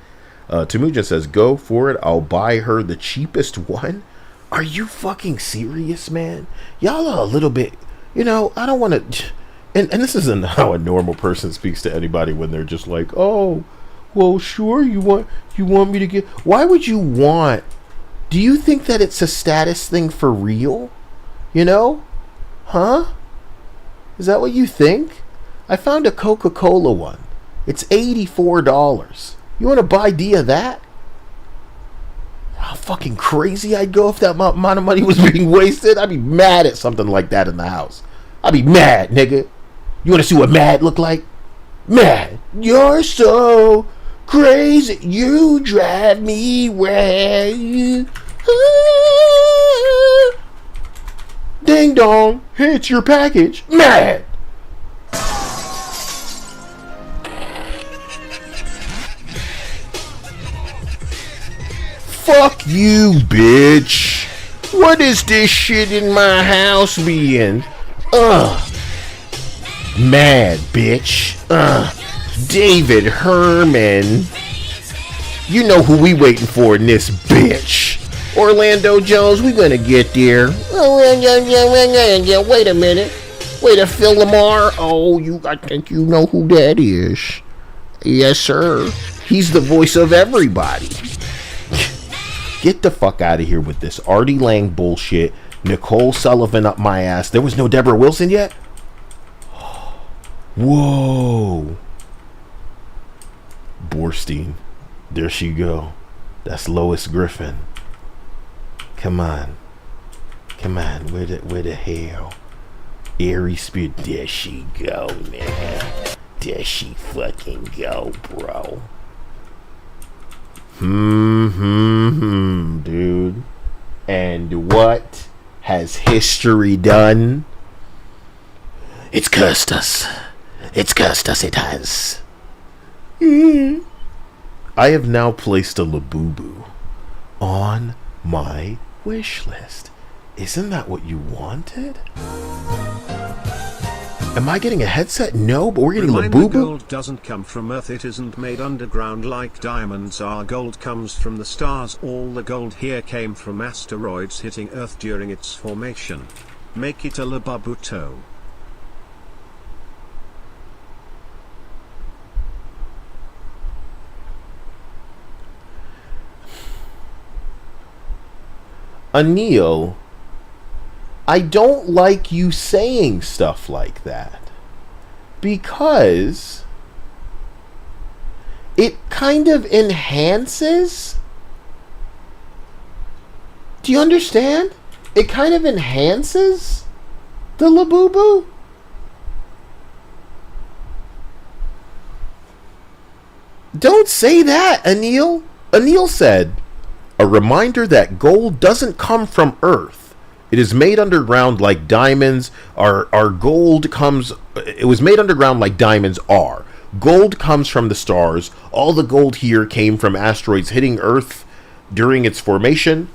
Temujin says, go for it. I'll buy her the cheapest one. Are you fucking serious, man? Y'all are a little bit, I don't want to, and this isn't how a normal person speaks to anybody when they're just like, oh, well, sure, you want me to get, why would you want, do you think that it's a status thing for real? Huh? Is that what you think? I found a Coca-Cola one. It's $84. You want to buy Dia that? How fucking crazy I'd go if that amount of money was being wasted. I'd be mad at something like that in the house. I'd be mad, nigga. You want to see what mad look like? Mad. You're so crazy. You drive me wild. Ding dong, it's your package. Mad. Fuck you, bitch. What is this shit in my house being? Mad, bitch. David Herman. You know who we waiting for in this bitch. Orlando Jones, we gonna get there. Wait a minute. Wait a Phil Lamar. I think you know who that is. Yes, sir. He's the voice of everybody. Get the fuck out of here with this Artie Lang bullshit. Nicole Sullivan up my ass. There was no Deborah Wilson yet? Whoa. Borstein. There she go. That's Lois Griffin. Come on. Where the hell? Airy Spirit. There she go, man. There she fucking go, bro. Dude. And what has history done? It's cursed us. It has. I have now placed a Labubu on my wish list. Isn't that what you wanted? Am I getting a headset? No, but we're getting Labubu. Gold doesn't come from Earth. It isn't made underground like diamonds are. Gold comes from the stars. All the gold here came from asteroids hitting Earth during its formation. Make it a Labubuto. Anil, I don't like you saying stuff like that because it kind of enhances. Do you understand? It kind of enhances the Labubu. Don't say that, Anil. Anil said, a reminder that gold doesn't come from Earth. It is made underground like diamonds. Our gold comes... It was made underground like diamonds are. Gold comes from the stars. All the gold here came from asteroids hitting Earth during its formation.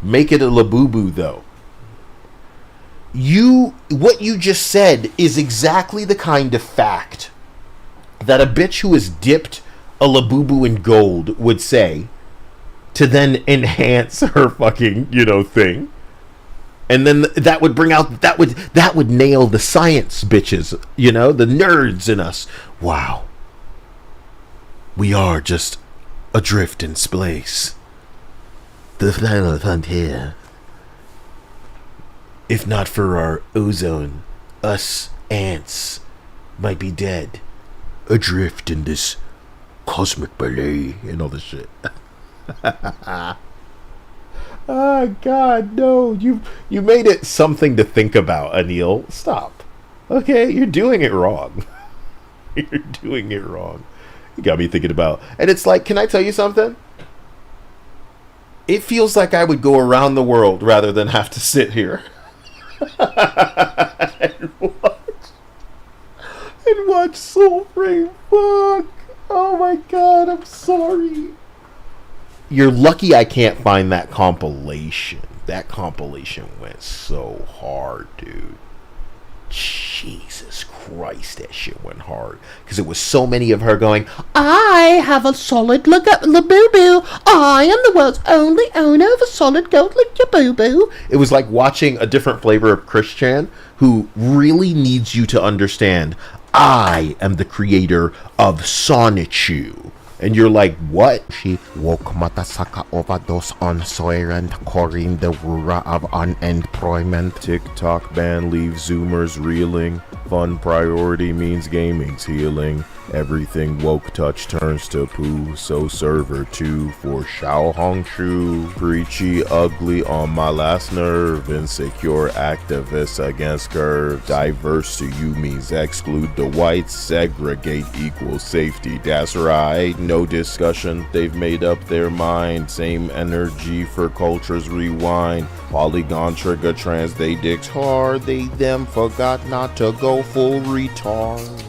Make it a Labubu, though. What you just said is exactly the kind of fact that a bitch who has dipped a Labubu in gold would say to then enhance her fucking, thing. And then that would bring out, that would nail the science bitches, the nerds in us. Wow. We are just adrift in space. The final frontier. If not for our ozone, us ants might be dead. Adrift in this cosmic ballet and all this shit. Oh God, no! You made it something to think about, Anil. Stop. Okay, you're doing it wrong. You're doing it wrong. You got me thinking about, and it's like, can I tell you something? It feels like I would go around the world rather than have to sit here and watch Soulframe. Fuck. Oh my God, I'm sorry. You're lucky I can't find that compilation. That compilation went so hard, dude. Jesus Christ, that shit went hard. Because it was so many of her going, I have a solid Labubu. I am the world's only owner of a solid gold Labubu. It was like watching a different flavor of Christian who really needs you to understand, I am the creator of Sonichu. And you're like, what? She woke Matasaka overdose on Soyrent, Corinne the Wura of unemployment. TikTok ban leaves Zoomers reeling. Fun priority means gaming's healing. Everything woke touch turns to poo. So server 2 for Xiao Hongshu. Preachy ugly on my last nerve. Insecure activists against curves. Diverse to you means exclude the whites. Segregate equals safety. That's right. No discussion. They've made up their mind. Same energy for cultures rewind. Polygon trigger trans. They dicks hard. They them forgot not to go full retard.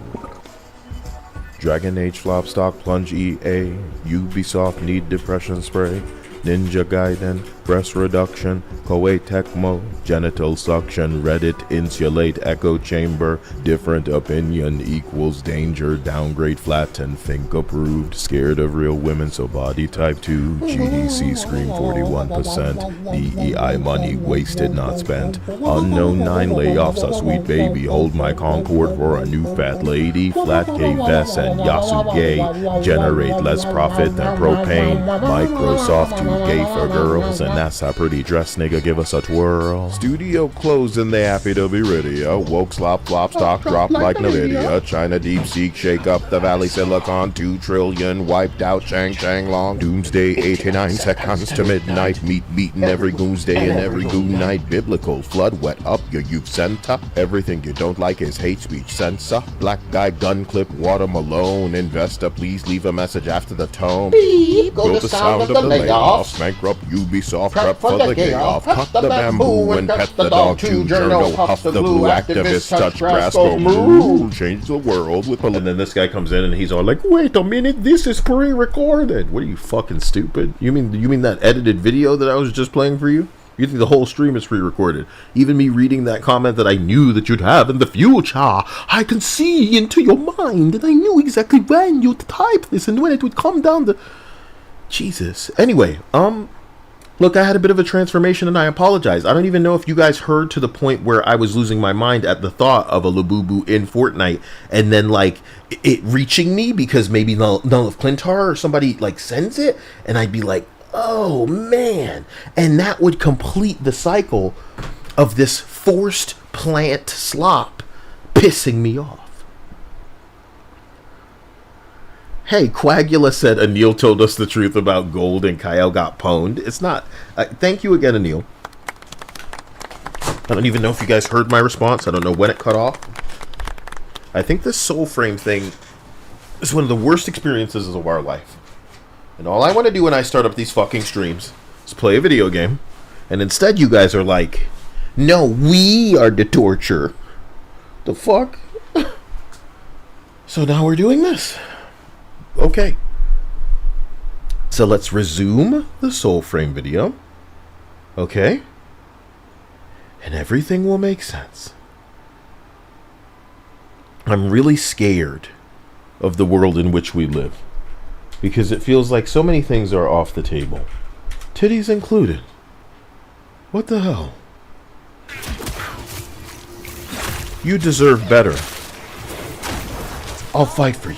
Dragon Age flop stock plunge EA. Ubisoft need depression spray. Ninja Gaiden, breast reduction, Koei Tecmo, genital suction, Reddit insulate echo chamber, different opinion equals danger, downgrade flatten, think approved, scared of real women so body type 2, GDC scream 41%, DEI money wasted not spent, unknown 9 layoffs, a sweet baby, hold my Concord for a new fat lady, flat K vest and Yasuge, generate less profit than propane, Microsoft to gay for girls, and that's how pretty dress nigga give us a twirl. Studio closed and they happy to be ready. Woke slop flop stock drop like Nvidia. China deep seek shake up the valley silicon. 2 trillion wiped out Shang Shang long. Doomsday 89 seconds to midnight. Meat beaten every goon's day and every goon night. Biblical flood wet up your youth center. Everything you don't like is hate speech censor. Black guy gun clip water Malone. Investor please leave a message after the tone. Beep, go the sound of the layoff. Bankrupt Ubisoft prep for the gay off. Cut the bamboo and pet the dog. Chew journal, huff the blue activists, touch grass, go moo. Change the world with. And then this guy comes in and he's all like, wait a minute, this is pre-recorded. What are you, fucking stupid? You mean that edited video that I was just playing for you? You think the whole stream is pre-recorded? Even me reading that comment that I knew that you'd have in the future, I can see into your mind and I knew exactly when you'd type this and when it would come down the... Jesus. Anyway, look, I had a bit of a transformation and I apologize. I don't even know if you guys heard to the point where I was losing my mind at the thought of a Labubu in Fortnite and then like it reaching me because maybe Null of Clintar or somebody like sends it and I'd be like, oh man. And that would complete the cycle of this forced plant slop pissing me off. Hey, Quagula said Anil told us the truth about gold and Kyle got pwned. It's not. Thank you again, Anil. I don't even know if you guys heard my response. I don't know when it cut off. I think this Soulframe thing is one of the worst experiences of our life. And all I want to do when I start up these fucking streams is play a video game. And instead you guys are like, No, we are the torture. The fuck? So now we're doing this. Okay. So let's resume the Soulframe video. Okay? And everything will make sense. I'm really scared of the world in which we live, because it feels like so many things are off the table. Titties included. What the hell? You deserve better. I'll fight for you.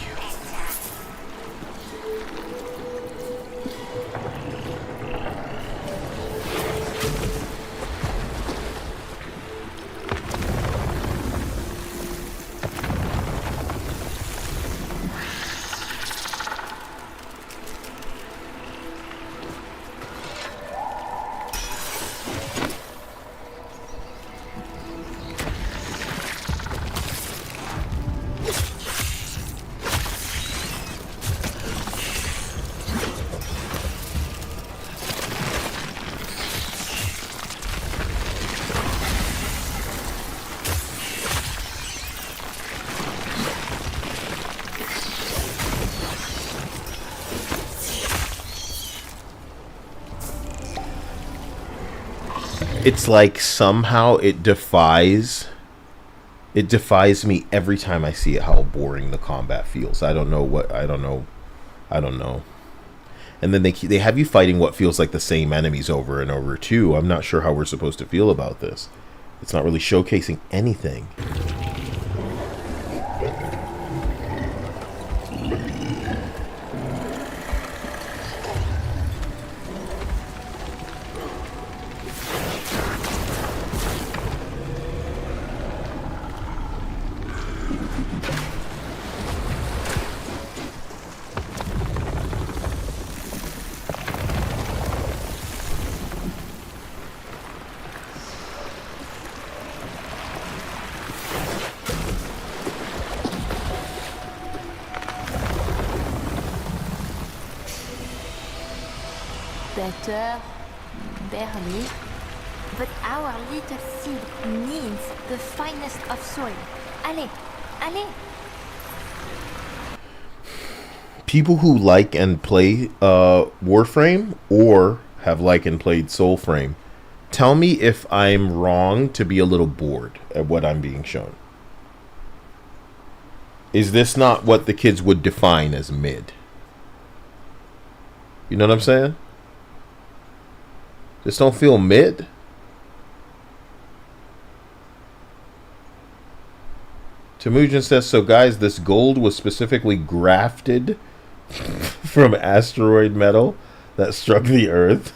It's like somehow it defies me every time I see it, how boring the combat feels. I don't know. And then they have you fighting what feels like the same enemies over and over too. I'm not sure how we're supposed to feel about this. It's not really showcasing anything. Better, barely, but our little seed needs the finest of soil. Allez, allez! People who like and play Warframe or have like and played Soulframe, tell me if I'm wrong to be a little bored at what I'm being shown. Is this not what the kids would define as mid? You know what I'm saying? Just don't feel mid. Temujin says, so guys, this gold was specifically grafted from asteroid metal that struck the Earth.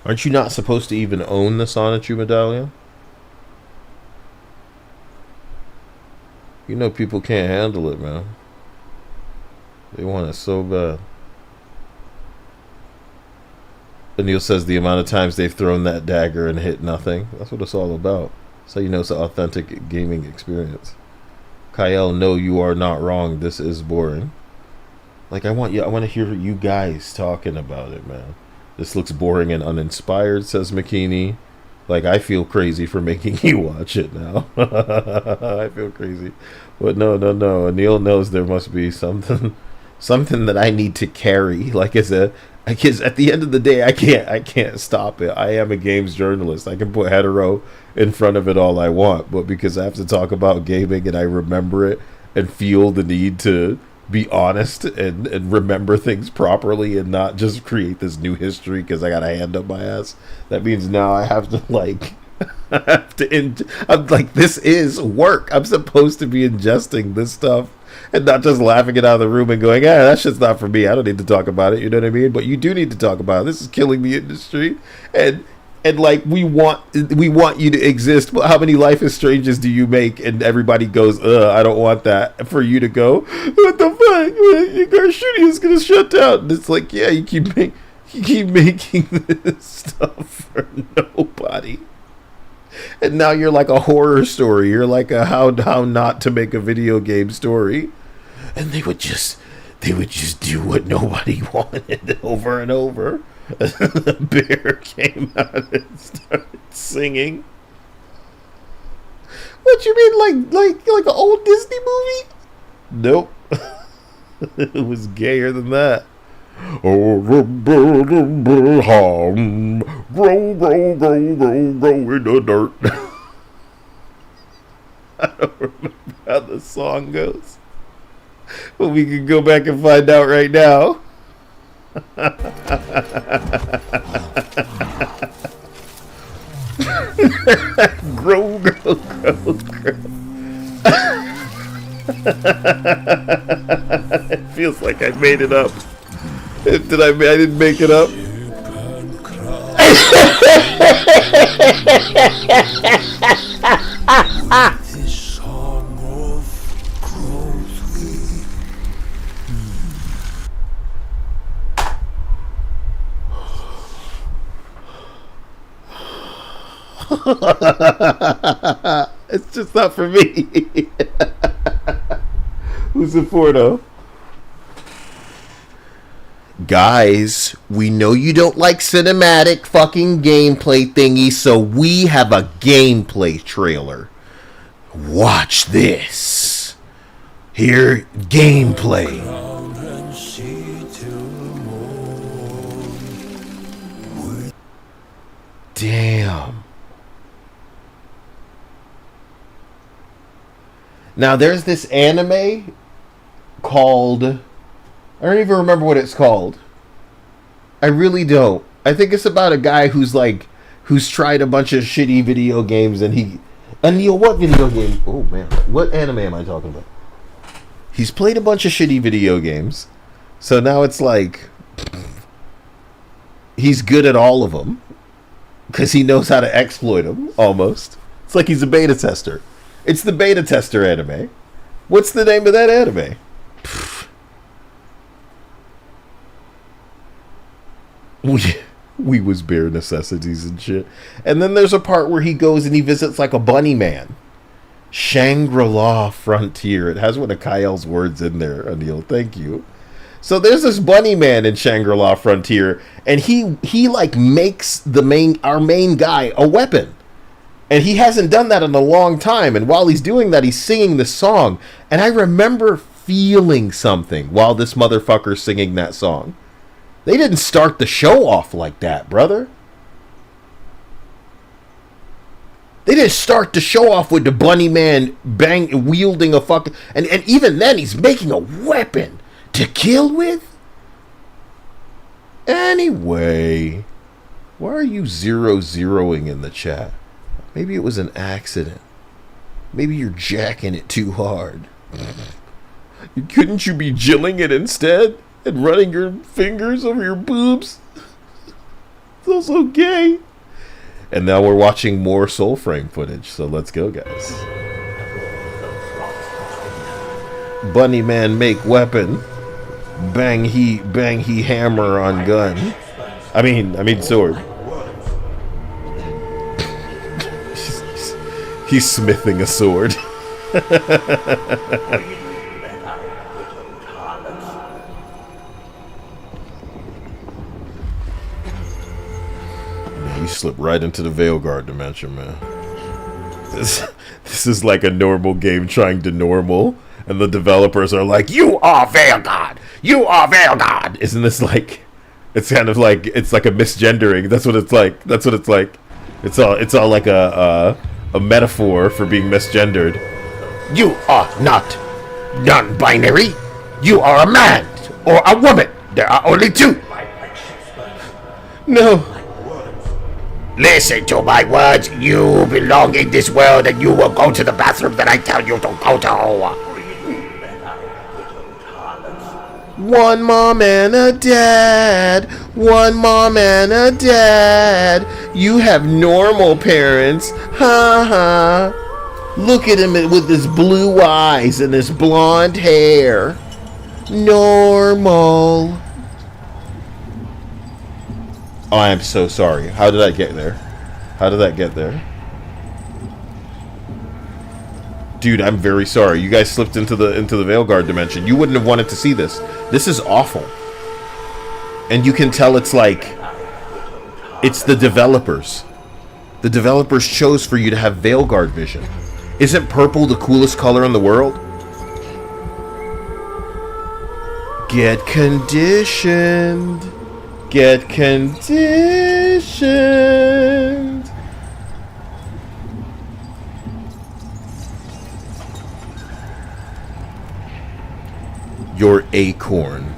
Aren't you not supposed to even own the Sonichu medallion? You know people can't handle it, man. They want it so bad. Neil says the amount of times they've thrown that dagger and hit nothing. That's what it's all about. So you know it's an authentic gaming experience. Kyle, no, you are not wrong. This is boring. Like I want to hear you guys talking about it, man. This looks boring and uninspired, says McKinney. Like, I feel crazy for making you watch it now. I feel crazy. But no. Neil knows there must be something something that I need to carry. Like because at the end of the day, I can't stop it. I am a games journalist. I can put hetero in front of it all I want, but because I have to talk about gaming and I remember it and feel the need to be honest and remember things properly and not just create this new history because I got a hand up my ass, that means now I have to like I'm like, this is work. I'm supposed to be ingesting this stuff and not just laughing it out of the room and going, that shit's not for me, I don't need to talk about it, you know what I mean? But you do need to talk about it. This is killing the industry, and like we want you to exist. But how many Life is Stranges do you make and everybody goes, I don't want that, for you to go, what the fuck, our studio is gonna shut down? And it's like, yeah, you keep making this stuff for nobody. And now you're like a horror story. You're like a how not to make a video game story. And they would just do what nobody wanted over and over. The bear came out and started singing. What you mean, like an old Disney movie? Nope. It was gayer than that. Oh, grow in the dirt. I don't remember how the song goes, but we can go back and find out right now. Grow. It feels like I made it up. I didn't make it up. It's just not for me. Who's it for, though? Guys, we know you don't like cinematic fucking gameplay thingy, so we have a gameplay trailer. Watch this. Here, gameplay. Damn. Now, there's this anime called... I don't even remember what it's called. I really don't. I think it's about a guy who's tried a bunch of shitty video games and Neil, what video game? Oh man, what anime am I talking about? He's played a bunch of shitty video games. So now it's like he's good at all of them because he knows how to exploit them almost. It's like he's a beta tester. It's the beta tester anime. What's the name of that anime? We was bare necessities and shit. And then there's a part where he goes and he visits like a bunny man. Shangri-La Frontier. It has one of Kyle's words in there, Anil. Thank you. So there's this bunny man in Shangri-La Frontier, and he like makes our main guy a weapon. And he hasn't done that in a long time. And while he's doing that, he's singing this song. And I remember feeling something while this motherfucker's singing that song. They didn't start the show off like that, brother. They didn't start the show off with the bunny man wielding a fucking... And even then, he's making a weapon to kill with? Anyway, why are you 0-0ing in the chat? Maybe it was an accident. Maybe you're jacking it too hard. Couldn't you be jilling it instead? And running your fingers over your boobs? It's also gay. And now we're watching more Soulframe footage, so let's go, guys. Bunny man make weapon. Bang he hammer on gun. I mean sword. He's smithing a sword. You slip right into the Veilguard dimension, man. This is like a normal game trying to normal, and the developers are like, "You are Veilguard! You are Veilguard. Isn't this like? It's kind of like it's like a misgendering. That's what it's like. That's what it's like. It's all like a metaphor for being misgendered. You are not non-binary. You are a man or a woman. There are only two. No. Listen to my words. You belong in this world and you will go to the bathroom that I tell you to go to. One mom and a dad. One mom and a dad. You have normal parents. Ha ha. Look at him with his blue eyes and his blonde hair. Normal. Oh, I'm so sorry. How did I get there? How did that get there? Dude, I'm very sorry. You guys slipped into the Veilguard dimension. You wouldn't have wanted to see this. This is awful. And you can tell it's like it's the developers. The developers chose for you to have Veilguard vision. Isn't purple the coolest color in the world? Get conditioned. Get conditioned. Your acorn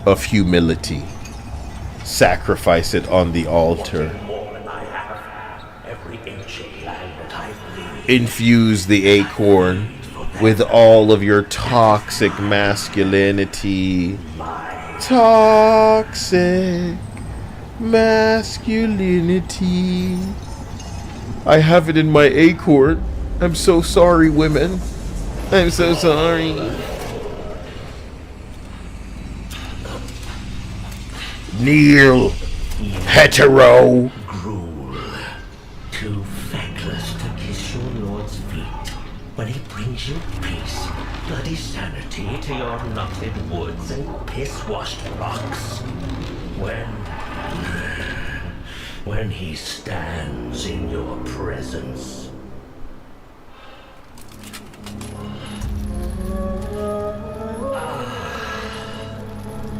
of humility. Sacrifice it on the altar. Infuse the acorn with all of your toxic masculinity. Toxic masculinity. I have it in my acorn. I'm so sorry, women. I'm so sorry. Kneel, hetero. Gruel, too feckless to kiss your lord's feet when he brings you peace, bloody sanity to your knotted woods and piss-washed rocks. When he stands in your presence.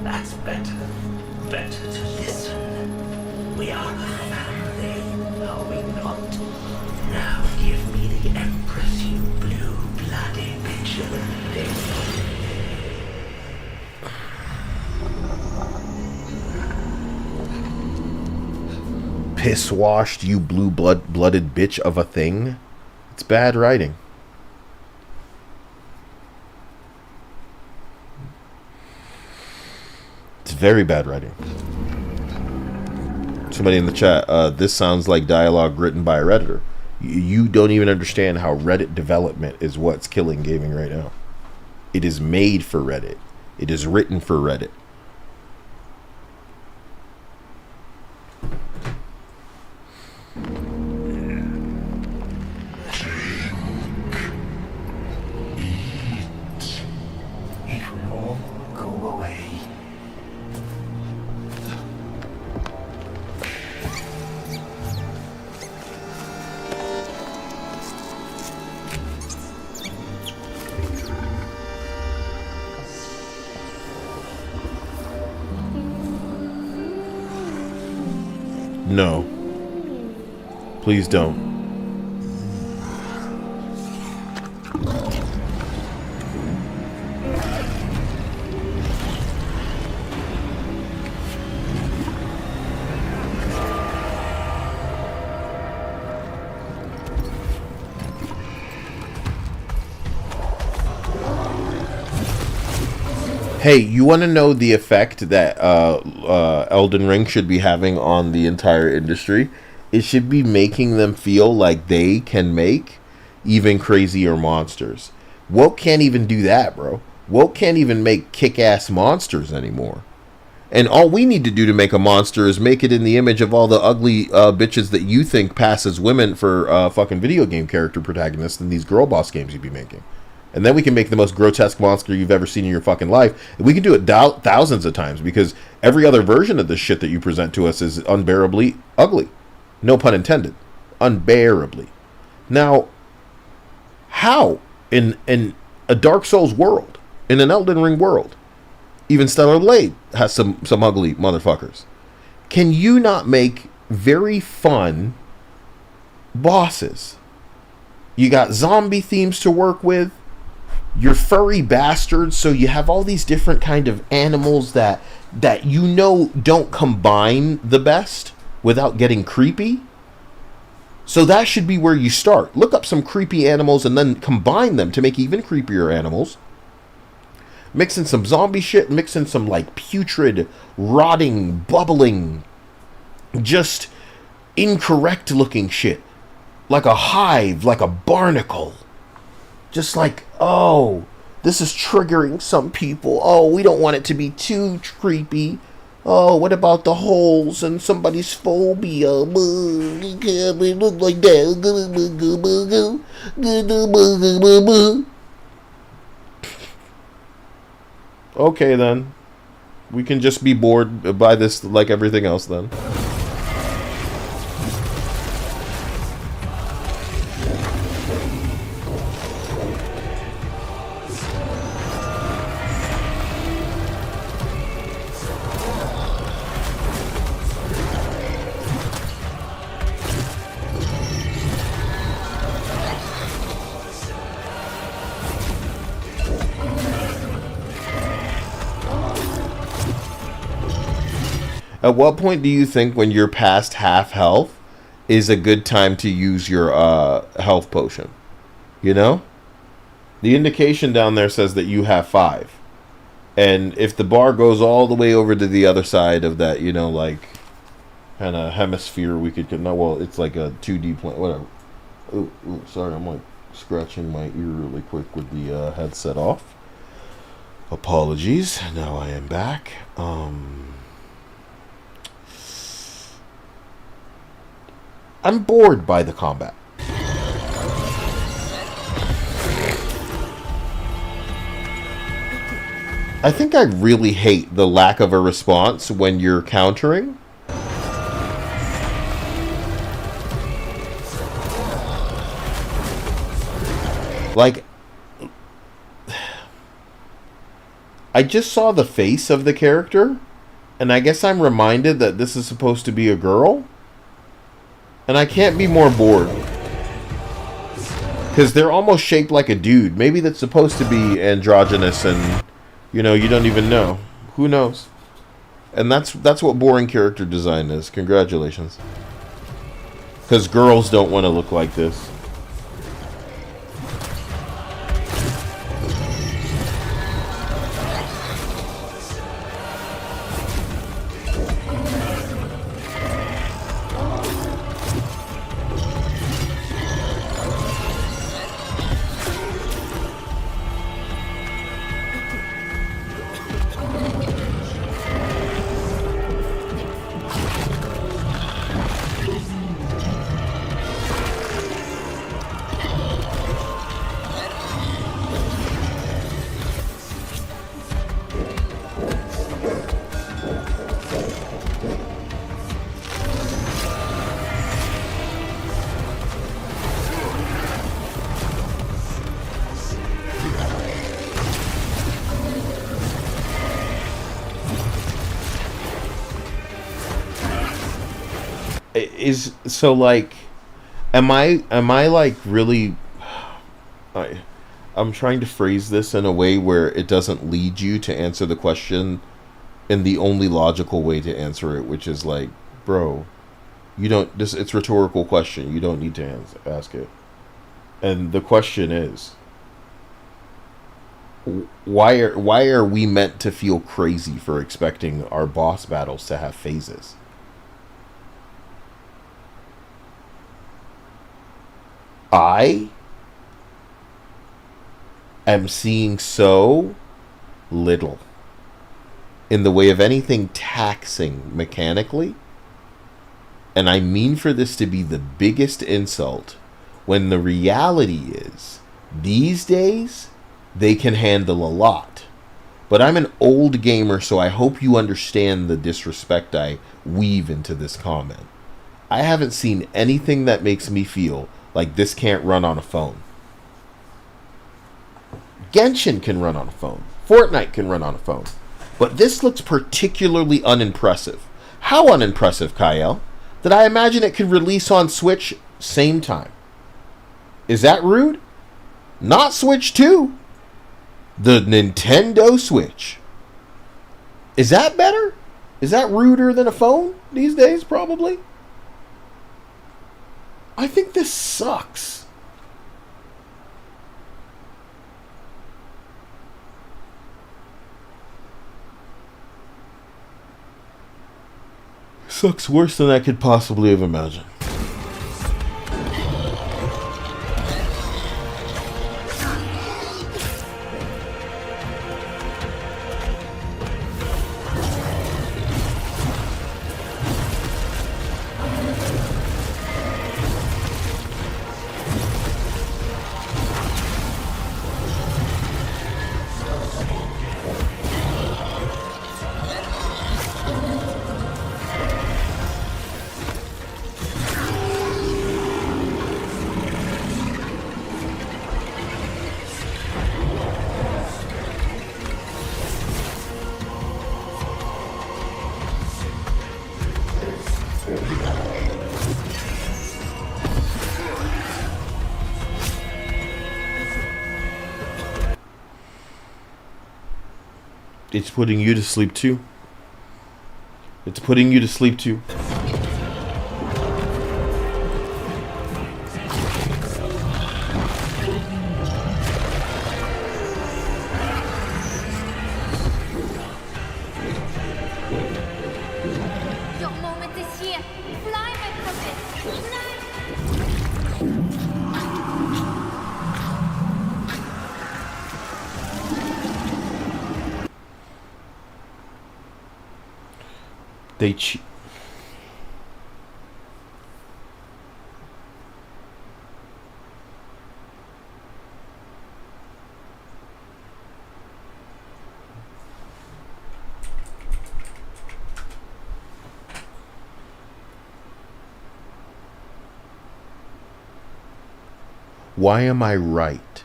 That's better. Better to listen. We are a family, are we not? Now give me the Empress, you blue-blooded bitch of a thing. Piss-washed, you blue-blooded bitch of a thing? It's bad writing. It's very bad writing. Somebody in the chat, this sounds like dialogue written by a Redditor. You don't even understand how Reddit development is what's killing gaming right now. It is made for Reddit. It is written for Reddit. It will all go away. No. Please don't. Hey, you want to know the effect that Elden Ring should be having on the entire industry? It should be making them feel like they can make even crazier monsters. Woke can't even do that, bro. Woke can't even make kick-ass monsters anymore. And all we need to do to make a monster is make it in the image of all the ugly bitches that you think pass as women for fucking video game character protagonists in these girl boss games you'd be making. And then we can make the most grotesque monster you've ever seen in your fucking life. And we can do it thousands of times because every other version of this shit that you present to us is unbearably ugly. No pun intended. Unbearably. Now, how in a Dark Souls world, in an Elden Ring world, Even Stellar Blade has some ugly motherfuckers. Can you not make very fun bosses? You got zombie themes to work with. You're furry bastards, so you have all these different kind of animals that you know don't combine the best without getting creepy. So that should be where you start. Look up some creepy animals and then combine them to make even creepier animals. Mix in some zombie shit, mix in some like putrid, rotting, bubbling, just incorrect looking shit. Like a hive, like a barnacle. Just like, oh, this is triggering some people. Oh, we don't want it to be too creepy. Oh, what about the holes and somebody's phobia? It can't look like that. Okay, then. We can just be bored by this like everything else, then. At what point do you think when you're past half health is a good time to use your health potion? You know? The indication down there says that you have 5. And if the bar goes all the way over to the other side of that, you know, like, kind of hemisphere, we could... No, well, it's like a 2D plane, whatever. Ooh, sorry, I'm like scratching my ear really quick with the headset off. Apologies. Now I am back. I'm bored by the combat. I think I really hate the lack of a response when you're countering. Like, I just saw the face of the character, and I guess I'm reminded that this is supposed to be a girl. And I can't be more bored. Because they're almost shaped like a dude. Maybe that's supposed to be androgynous and, you know, you don't even know. Who knows? And that's what boring character design is. Congratulations. Because girls don't want to look like this. So like, am I like really? I'm trying to phrase this in a way where it doesn't lead you to answer the question in the only logical way to answer it, which is like, bro, you don't. It's a rhetorical question. You don't need to ask it. And the question is, why are we meant to feel crazy for expecting our boss battles to have phases? I am seeing so little in the way of anything taxing mechanically, and I mean for this to be the biggest insult, when the reality is, these days, they can handle a lot. But I'm an old gamer, so I hope you understand the disrespect I weave into this comment. I haven't seen anything that makes me feel like this can't run on a phone. Genshin can run on a phone. Fortnite can run on a phone. But this looks particularly unimpressive. How unimpressive, Kyle? That I imagine it could release on Switch same time. Is that rude? Not Switch 2. The Nintendo Switch. Is that better? Is that ruder than a phone these days, probably? I think this sucks. Sucks worse than I could possibly have imagined. It's putting you to sleep too. It's putting you to sleep too. Your moment is here. Fly, my puppet. They Why am I right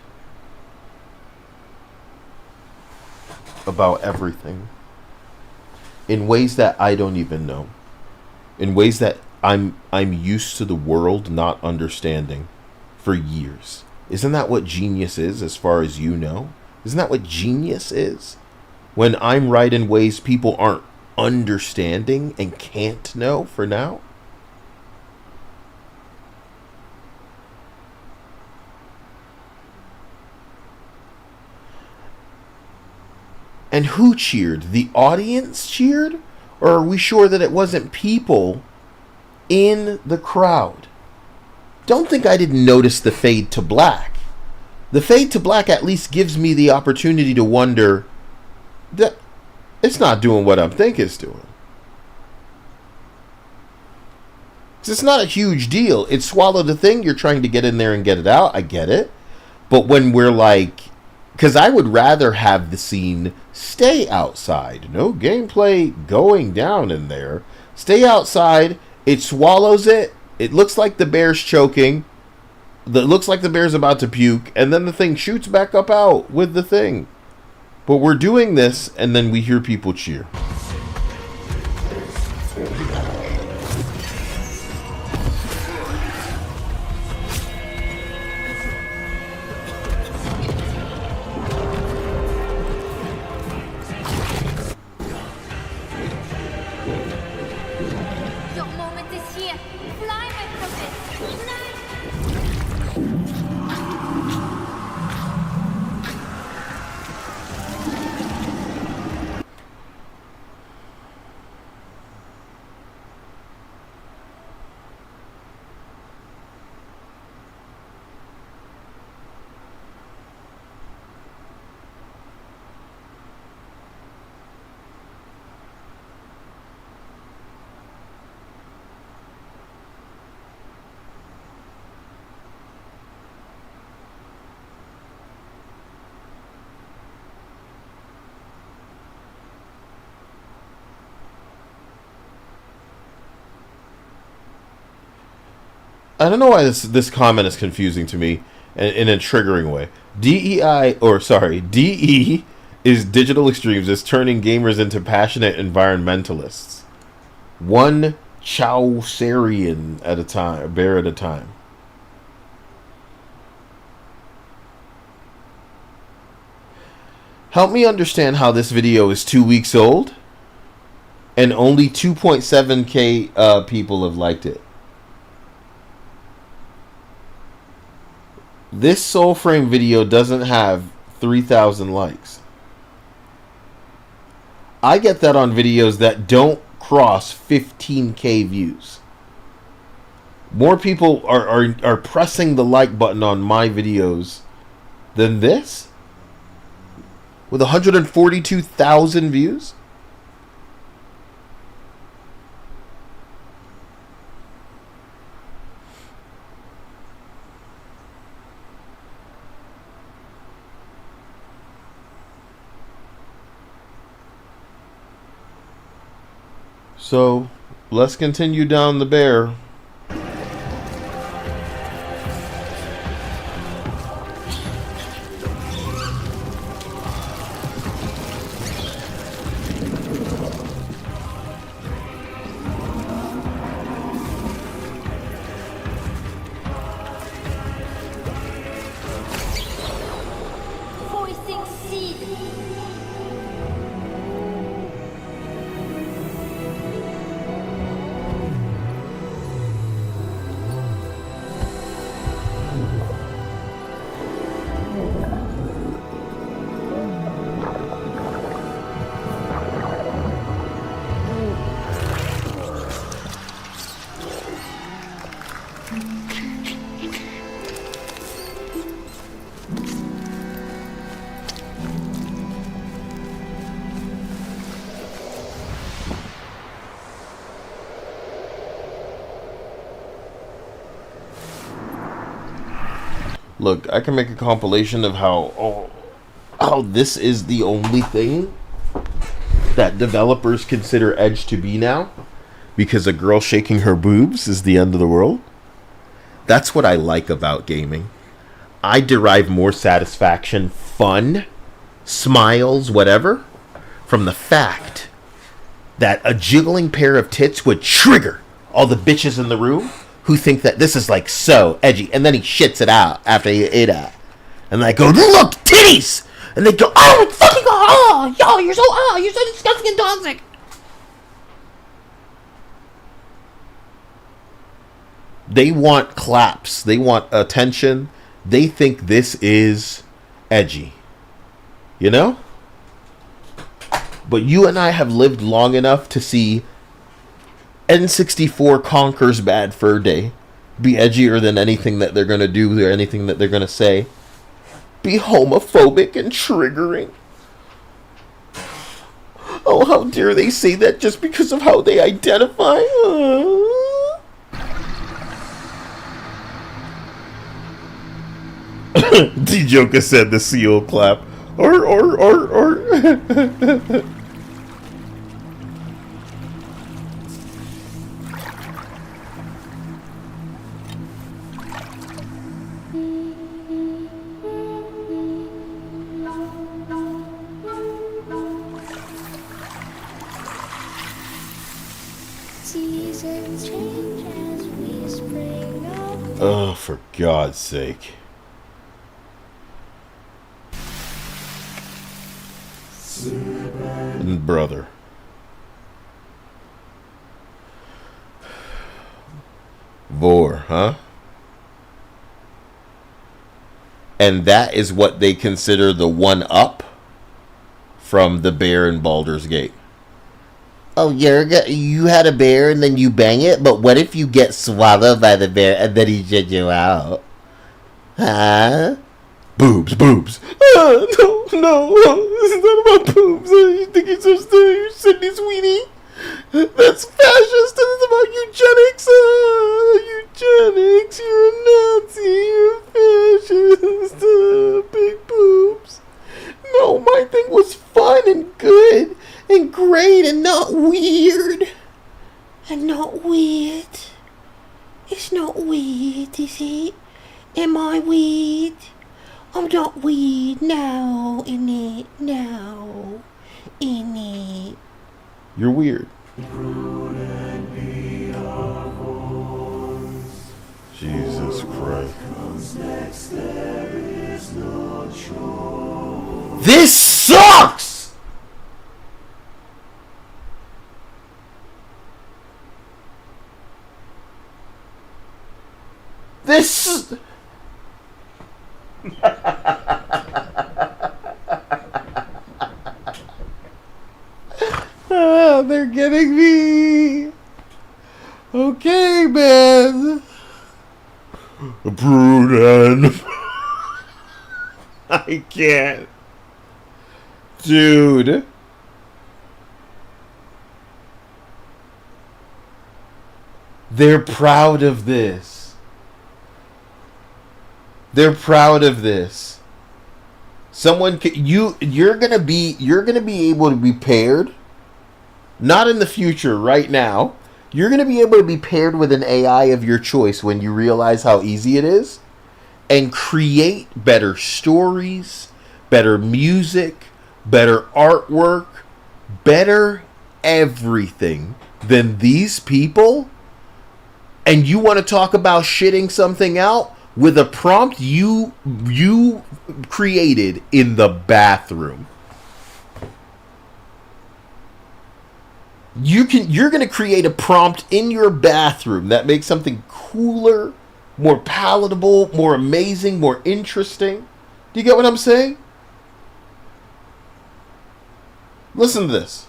about everything? In ways that I don't even know. In ways that I'm used to the world not understanding for years. Isn't that what genius is, as far as you know? Isn't that what genius is? When I'm right in ways people aren't understanding and can't know for now? And who cheered? The audience cheered? Or are we sure that it wasn't people in the crowd? Don't think I didn't notice the fade to black. The fade to black at least gives me the opportunity to wonder that it's not doing what I think it's doing. It's not a huge deal. It swallowed the thing. You're trying to get in there and get it out. I get it. But when we're like... Because I would rather have the scene stay outside. No gameplay going down in there. Stay outside. It swallows it. It looks like the bear's choking. It looks like the bear's about to puke. And then the thing shoots back up out with the thing. But we're doing this, and then we hear people cheer. I don't know why this comment is confusing to me in a triggering way. DEI, or sorry, DE is digital extremes is turning gamers into passionate environmentalists. One Chaucerian at a time, a bear at a time. Help me understand how this video is 2 weeks old and only 2.7k people have liked it. This Soulframe video doesn't have 3,000 likes. I get that on videos that don't cross 15k views. More people are pressing the like button on my videos than this, with 142,000 views. So, let's continue down the bear. Voicing seed. Look, I can make a compilation of how this is the only thing that developers consider Edge to be now, because a girl shaking her boobs is the end of the world. That's what I like about gaming. I derive more satisfaction, fun, smiles, whatever, from the fact that a jiggling pair of tits would trigger all the bitches in the room who think that this is like so edgy, and then he shits it out after he ate it. And I go, look, titties! And they go, oh, fucking, oh, yo, you're so disgusting and toxic. They want claps. They want attention. They think this is edgy. You know? But you and I have lived long enough to see N64 Conquers Bad Fur Day be edgier than anything that they're going to do or anything that they're going to say. Be homophobic and triggering. Oh, how dare they say that just because of how they identify? D-Joker said the seal clap. Or. Oh, for God's sake. Brother. Vor, huh? And that is what they consider the one-up from the bear in Baldur's Gate. Oh, you had a bear and then you bang it? But what if you get swallowed by the bear and then he shit you out? Huh? Boobs. No. It's not about boobs. You think you're so stupid, you Sydney Sweeney? That's fascist. It's about eugenics. Eugenics. You're a Nazi. You're a fascist. Big boobs. No, my thing was fun and good and great and not weird. And not weird. It's not weird, is it? Am I weird? I'm not weird now, innit? Now, innit? You're weird. Jesus Christ. This sucks! This... They're getting me. Okay, man. Brunan. I can't. Dude. They're proud of this. They're proud of this. Someone you're gonna be able to be paired. Not in the future, right now. You're gonna be able to be paired with an AI of your choice when you realize how easy it is, and create better stories, better music, better artwork, better everything than these people. And you want to talk about shitting something out with a prompt you created in the bathroom. You're going to create a prompt in your bathroom that makes something cooler, more palatable, more amazing, more interesting. Do you get what I'm saying? Listen to this.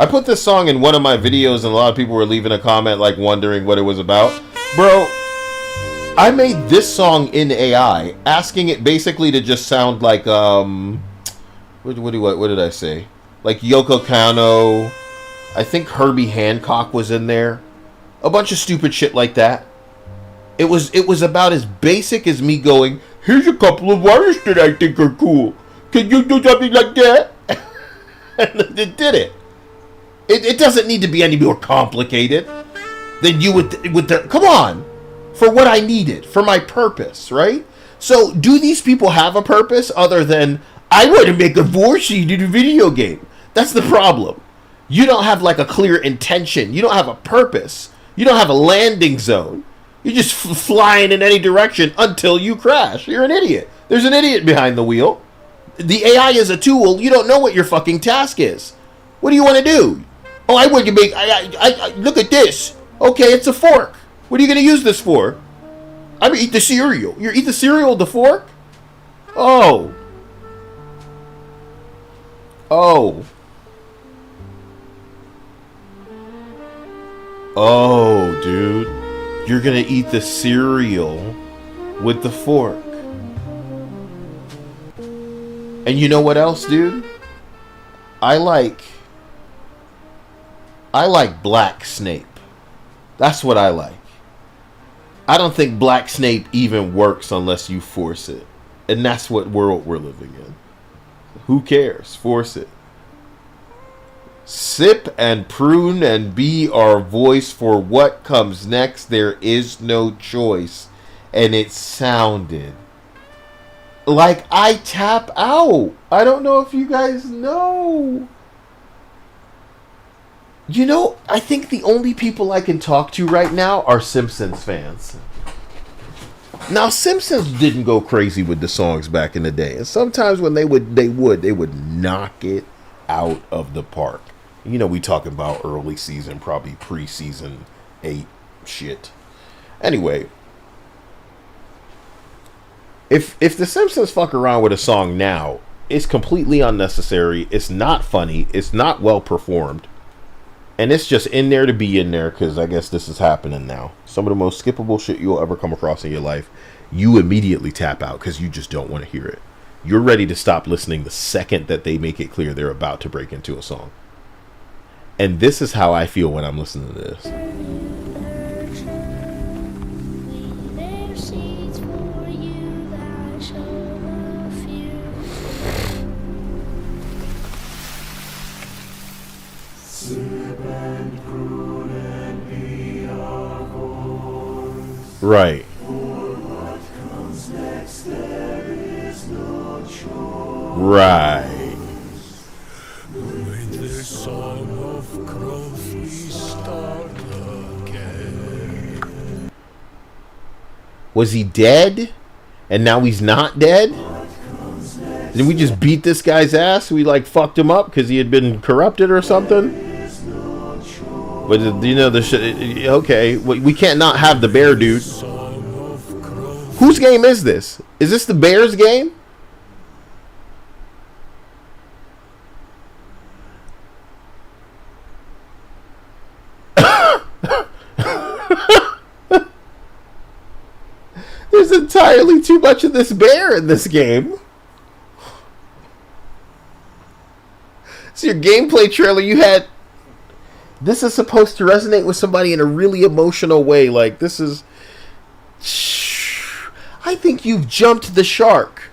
I put this song in one of my videos and a lot of people were leaving a comment like wondering what it was about. Bro, I made this song in AI, asking it basically to just sound like what did I say? Like Yoko Kanno. I think Herbie Hancock was in there. A bunch of stupid shit like that. It was about as basic as me going, here's a couple of artists that I think are cool. Can you do something like that? And it did it. It doesn't need to be any more complicated than you would come on. For what I needed, for my purpose, right? So, do these people have a purpose other than, I want to make a war scene in a video game? That's the problem. You don't have like a clear intention. You don't have a purpose. You don't have a landing zone. You're just flying in any direction until you crash. You're an idiot. There's an idiot behind the wheel. The AI is a tool. You don't know what your fucking task is. What do you want to do? Oh, I want to make... I look at this. Okay, it's a fork. What are you going to use this for? I'm going to eat the cereal. You eat the cereal with the fork? Oh. Oh. Oh, dude. You're going to eat the cereal with the fork. And you know what else, dude? I like Black Snape. That's what I like. I don't think Black Snape even works unless you force it. And that's what world we're living in. Who cares? Force it. Sip and prune and be our voice for what comes next. There is no choice. And it sounded like I tap out. I don't know if you guys know. You know, I think the only people I can talk to right now are Simpsons fans. Now, Simpsons didn't go crazy with the songs back in the day. And sometimes when they would knock it out of the park. You know, we talking about early season, probably pre-season 8 shit. Anyway, if the Simpsons fuck around with a song now, it's completely unnecessary. It's not funny. It's not well performed. And it's just in there to be in there because I guess this is happening now. Some of the most skippable shit you'll ever come across in your life, you immediately tap out because you just don't want to hear it. You're ready to stop listening the second that they make it clear they're about to break into a song. And this is how I feel when I'm listening to this. Sip and prune and be our voice. Right. Right. With the song of growth we start again. Was he dead? And now he's not dead? Did we just beat this guy's ass? We like fucked him up because he had been corrupted or something? But you know the shit. Okay, we can't not have the bear dude. Whose game is this? Is this the Bears game? There's entirely too much of this bear in this game. So your gameplay trailer, you had... This is supposed to resonate with somebody in a really emotional way. Like, this is... I think you've jumped the shark.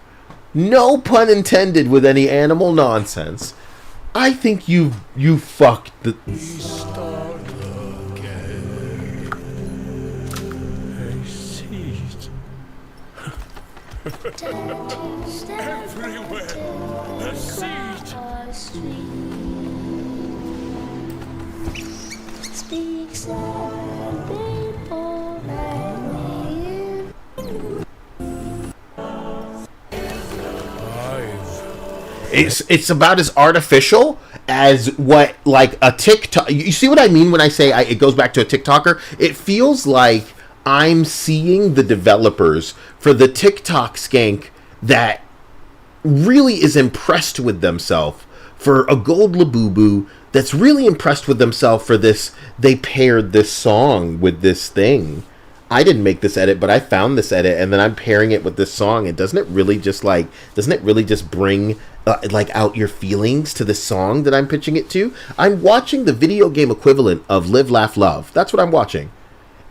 No pun intended with any animal nonsense. I think you fucked the... Everywhere, the seed. Speaks of people and It's about as artificial as what, like, a TikTok... You see what I mean when I say it goes back to a TikToker? It feels like I'm seeing the developers for the TikTok skank that really is impressed with themselves for a gold labubu that's really impressed with themselves for this. They paired this song with this thing. I didn't make this edit, but I found this edit, and then I'm pairing it with this song. And doesn't it really just bring like out your feelings to the song that I'm pitching it to? I'm watching the video game equivalent of Live, Laugh, Love. That's what I'm watching.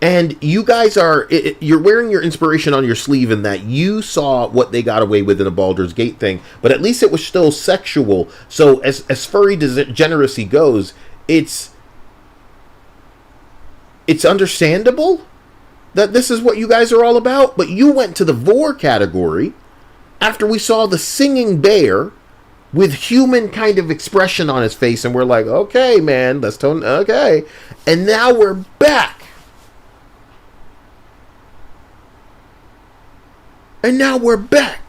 And you guys are, you're wearing your inspiration on your sleeve in that you saw what they got away with in a Baldur's Gate thing, but at least it was still sexual. So as furry degeneracy goes, it's understandable that this is what you guys are all about. But you went to the vor category after we saw the singing bear with human kind of expression on his face, and we're like, okay, man, let's tone, okay. And now we're back. And now we're back.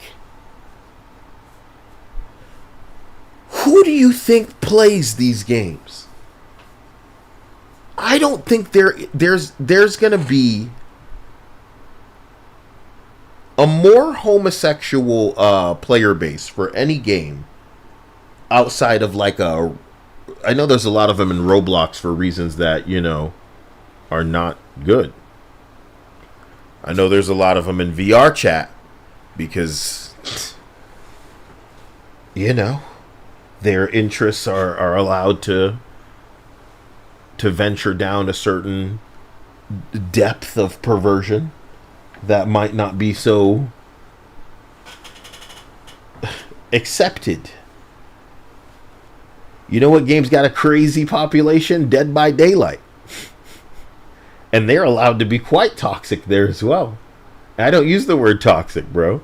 Who do you think plays these games? I don't think there's going to be a more homosexual player base for any game outside of like a... I know there's a lot of them in Roblox for reasons that, you know, are not good. I know there's a lot of them in VR chat because, you know, their interests are allowed to venture down a certain depth of perversion that might not be so accepted. You know what game's got a crazy population? Dead by Daylight. And they're allowed to be quite toxic there as well. I don't use the word toxic, bro.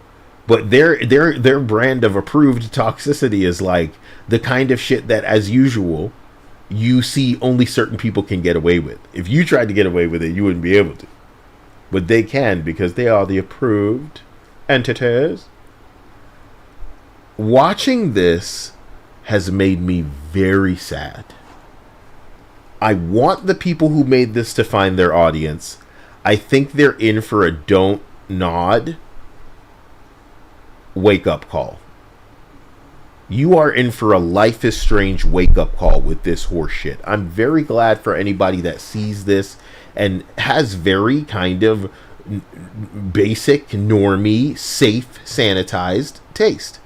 But their brand of approved toxicity is like the kind of shit that, as usual, you see only certain people can get away with. If you tried to get away with it, you wouldn't be able to. But they can because they are the approved entities. Watching this has made me very sad. I want the people who made this to find their audience. I think they're in for a don't nod wake-up call. You are in for a Life is Strange wake-up call with this horse shit. I'm very glad for anybody that sees this and has very kind of basic, normie, safe, sanitized taste.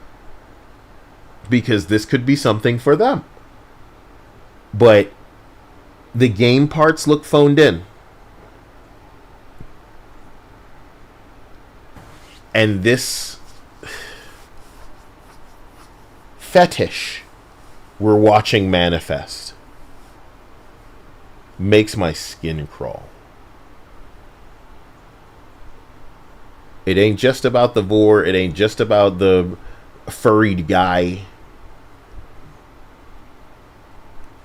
Because this could be something for them. But the game parts look phoned in. And this fetish we're watching manifest makes my skin crawl. It ain't just about the vor. It ain't just about the furried guy.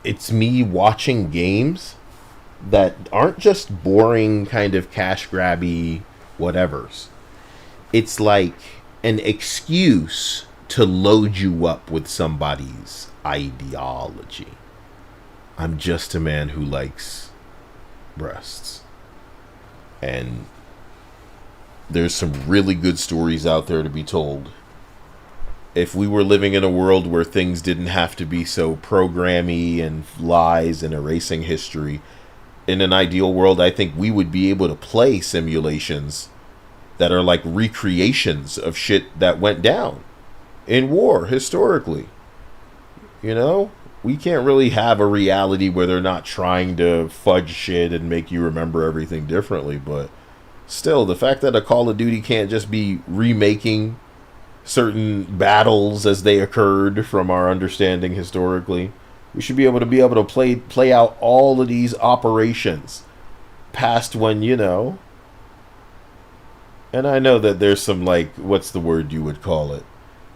It's me watching games that aren't just boring kind of cash grabby whatevers. It's like an excuse to load you up with somebody's ideology. I'm just a man who likes breasts. And there's some really good stories out there to be told. If we were living in a world where things didn't have to be so programmy and lies and erasing history, in an ideal world, I think we would be able to play simulations that are like recreations of shit that went down in war historically. You know? We can't really have a reality where they're not trying to fudge shit and make you remember everything differently, but still, the fact that a Call of Duty can't just be remaking certain battles as they occurred from our understanding historically. We should be able to play out all of these operations past when, you know. And I know that there's some, like, what's the word you would call it?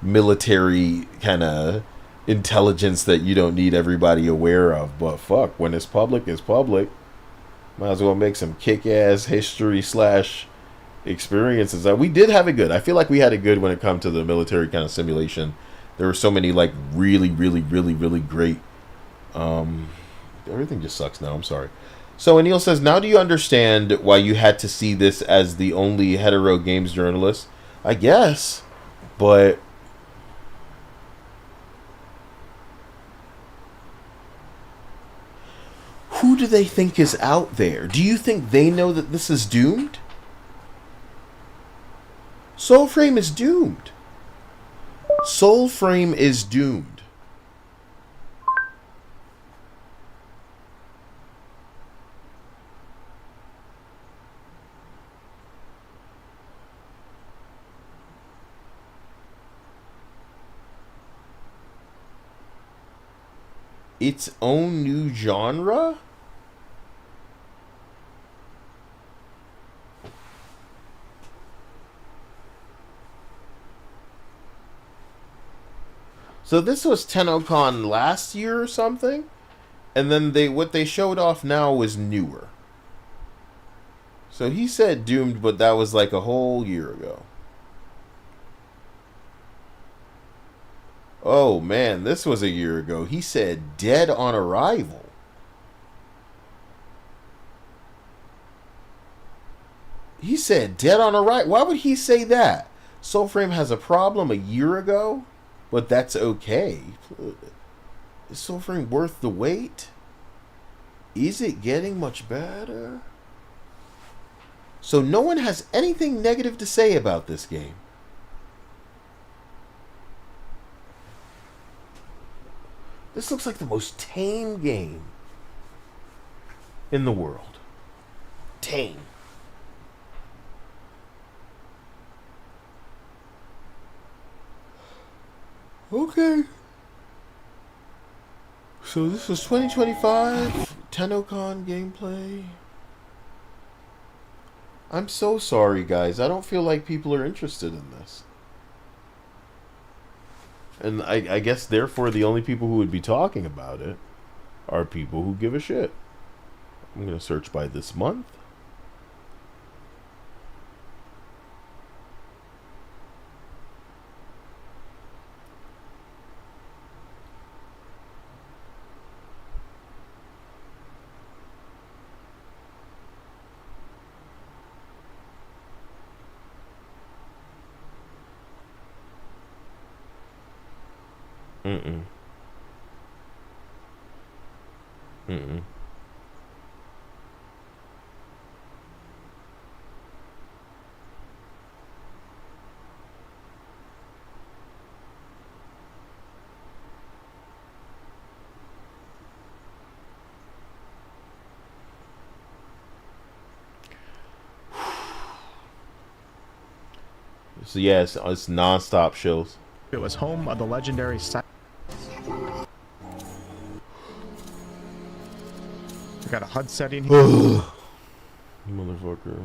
Military kind of intelligence that you don't need everybody aware of. But fuck, when it's public, it's public. Might as well make some kick-ass history / experiences. We did have it good. I feel like we had it good when it comes to the military kind of simulation. There were so many like really great. Everything just sucks now. I'm sorry. So Anil says, now do you understand why you had to see this as the only hetero games journalist? I guess, but who do they think is out there? Do you think they know that this is doomed? Soulframe is doomed. Soulframe is doomed. Its own new genre? So this was TennoCon last year or something, and then what they showed off now was newer. So he said doomed, but that was like a whole year ago. Oh man, this was a year ago. He said dead on arrival. He said dead on arrival. Why would he say that? Soulframe has a problem a year ago? But that's okay. Is Soulframe worth the wait? Is it getting much better? So no one has anything negative to say about this game. This looks like the most tame game in the world. Tame. Okay. So this is 2025 TennoCon gameplay. I'm so sorry, guys. I don't feel like people are interested in this. And I guess, therefore, the only people who would be talking about it are people who give a shit. I'm going to search by this month. Mm-mm. Mm-mm. So yeah, it's non-stop shows. It was home of the legendary We got a HUD setting here. Motherfucker.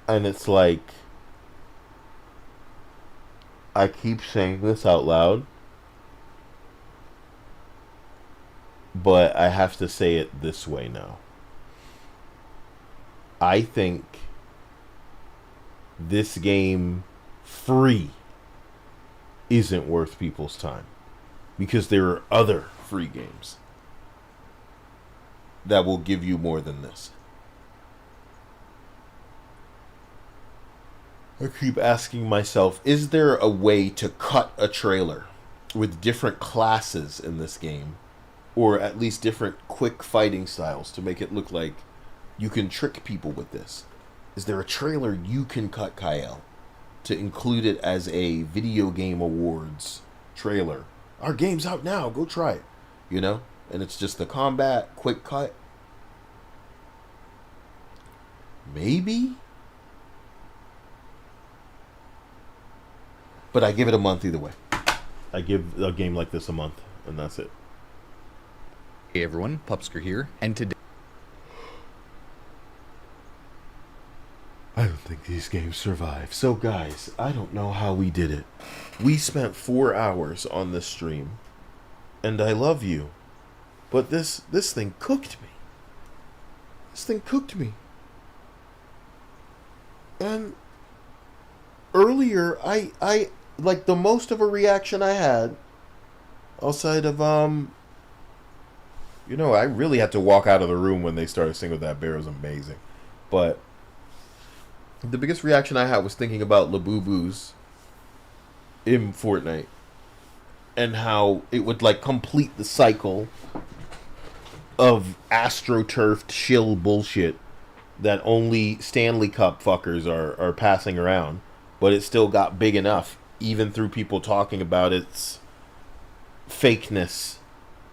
And it's like, I keep saying this out loud, but I have to say it this way now. I think this game free isn't worth people's time, because there are other free games that will give you more than this. I keep asking myself, is there a way to cut a trailer with different classes in this game, or at least different quick fighting styles, to make it look like you can trick people with this? Is there a trailer you can cut, Kyle, to include it as a video game awards trailer? Our game's out now, go try it. You know? And it's just the combat, quick cut. Maybe? But I give it a month either way. I give a game like this a month, and that's it. Hey everyone, Pupsker here, and today... I don't think these games survive. So guys, I don't know how we did it. We spent 4 hours on this stream, and I love you, but this thing cooked me. This thing cooked me. And earlier, I like, the most of a reaction I had, outside of, you know, I really had to walk out of the room when they started singing with that bear. It was amazing. But the biggest reaction I had was thinking about Labubu's in Fortnite, and how it would, like, complete the cycle of astroturfed shill bullshit that only Stanley Cup fuckers are passing around, but it still got big enough, even through people talking about its fakeness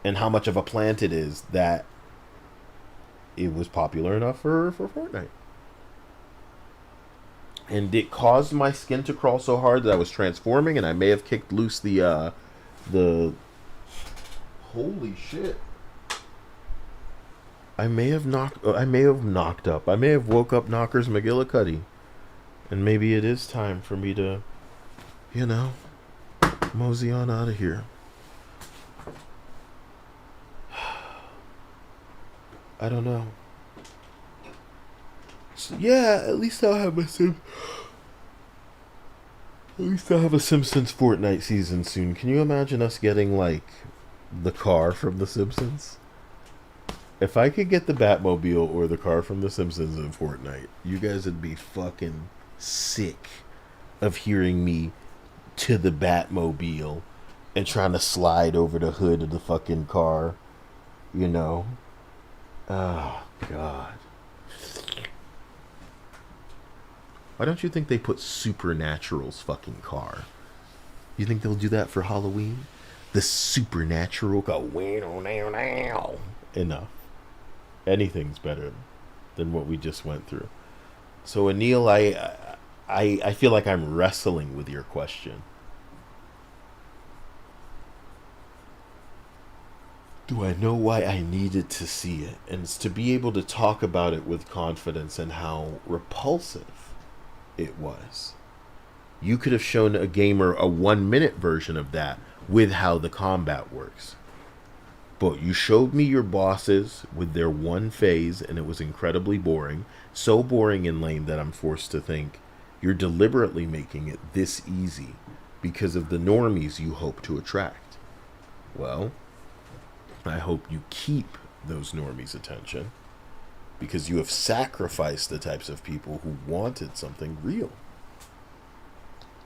and how much of a plant it is, that it was popular enough for Fortnite. And it caused my skin to crawl so hard that I was transforming, and I may have kicked loose the holy shit. I may have knocked up. I may have woke up Knockers McGillicuddy. And maybe it is time for me to, you know, mosey on out of here. I don't know. So, yeah, at least I'll have a Simpsons Fortnite season soon. Can you imagine us getting, like, the car from The Simpsons? If I could get the Batmobile or the car from The Simpsons in Fortnite, you guys would be fucking sick of hearing me to the Batmobile and trying to slide over the hood of the fucking car, you know? Oh, God. Why don't you think they put Supernatural's fucking car? You think they'll do that for Halloween? The Supernatural go wow. Enough. Anything's better than what we just went through. So, Anil, I feel like I'm wrestling with your question. Do I know why I needed to see it? And it's to be able to talk about it with confidence and how repulsive it was. You could have shown a gamer a 1-minute version of that with how the combat works. But you showed me your bosses with their one phase, and it was incredibly boring. So boring and lame that I'm forced to think you're deliberately making it this easy because of the normies you hope to attract. Well, I hope you keep those normies' attention, because you have sacrificed the types of people who wanted something real.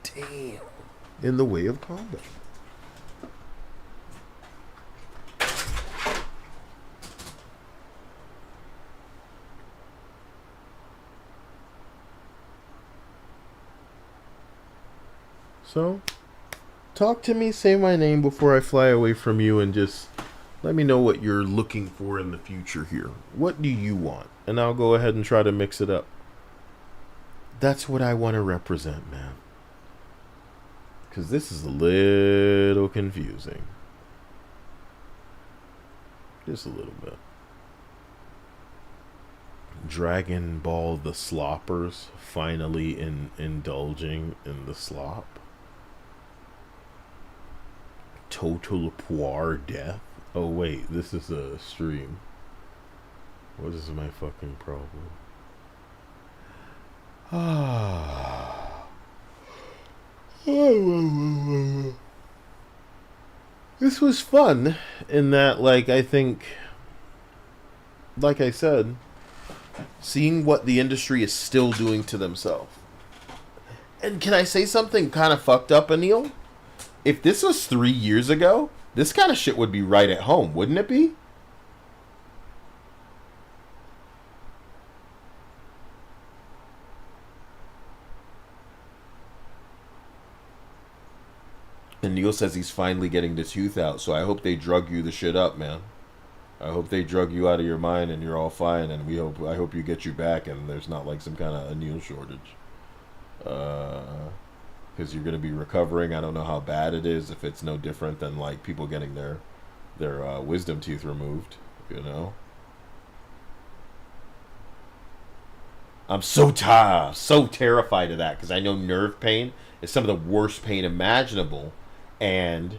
Damn. In the way of combat. So, talk to me, say my name before I fly away from you, and just let me know what you're looking for in the future here. What do you want? And I'll go ahead and try to mix it up. That's what I want to represent, man. Because this is a little confusing. Just a little bit. Dragon Ball the Sloppers finally indulging in the slop. Total Poir death. Oh wait, this is a stream. What is my fucking problem? This was fun in that, like, I think, like I said, seeing what the industry is still doing to themselves. And can I say something kind of fucked up, Anil? If this was 3 years ago, this kind of shit would be right at home, wouldn't it be? And Neil says he's finally getting the tooth out, so I hope they drug you the shit up, man. I hope they drug you out of your mind and you're all fine, and I hope you get you back and there's not like some kind of Anil shortage. Because you're going to be recovering. I don't know how bad it is, if it's no different than like people getting their wisdom teeth removed, you know. I'm so terrified of that, because I know nerve pain is some of the worst pain imaginable, and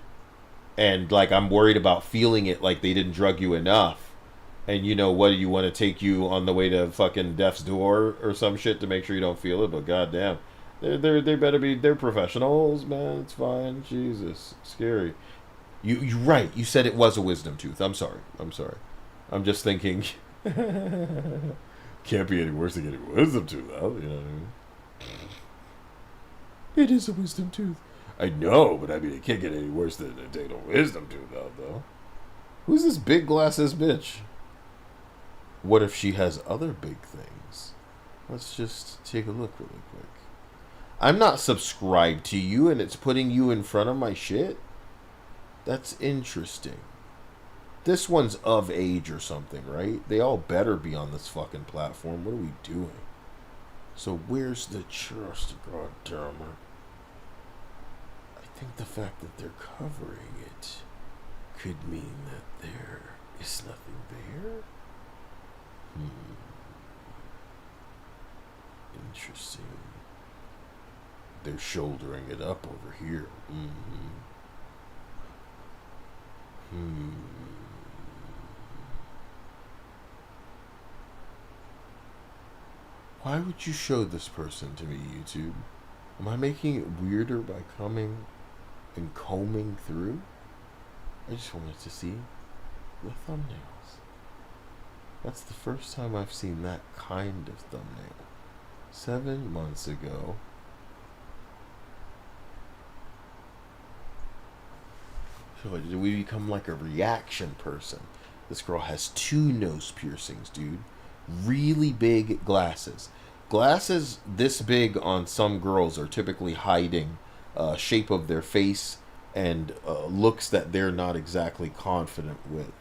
like I'm worried about feeling it like they didn't drug you enough. And you know what, do you want to take you on the way to fucking death's door or some shit to make sure you don't feel it? But goddamn, they better be, they're professionals, man. It's fine. Jesus, scary. You're right. You said it was a wisdom tooth. I'm sorry. I'm just thinking. Can't be any worse than getting a wisdom tooth out. You know what I mean? It is a wisdom tooth. I know, but I mean, it can't get any worse than taking a wisdom tooth out, though. Who's this big glasses bitch? What if she has other big things? Let's just take a look really quick. I'm not subscribed to you, and it's putting you in front of my shit? That's interesting. This one's of age or something, right? They all better be on this fucking platform. What are we doing? So where's the trust, goddammit? I think the fact that they're covering it could mean that there is nothing there. Interesting. They're shouldering it up over here. Why would you show this person to me, YouTube? Am I making it weirder by coming and combing through? I just wanted to see the thumbnails. That's the first time I've seen that kind of thumbnail. 7 months ago. So did we become like a reaction person? This girl has 2 nose piercings, dude. Really big glasses. Glasses this big on some girls are typically hiding shape of their face and looks that they're not exactly confident with.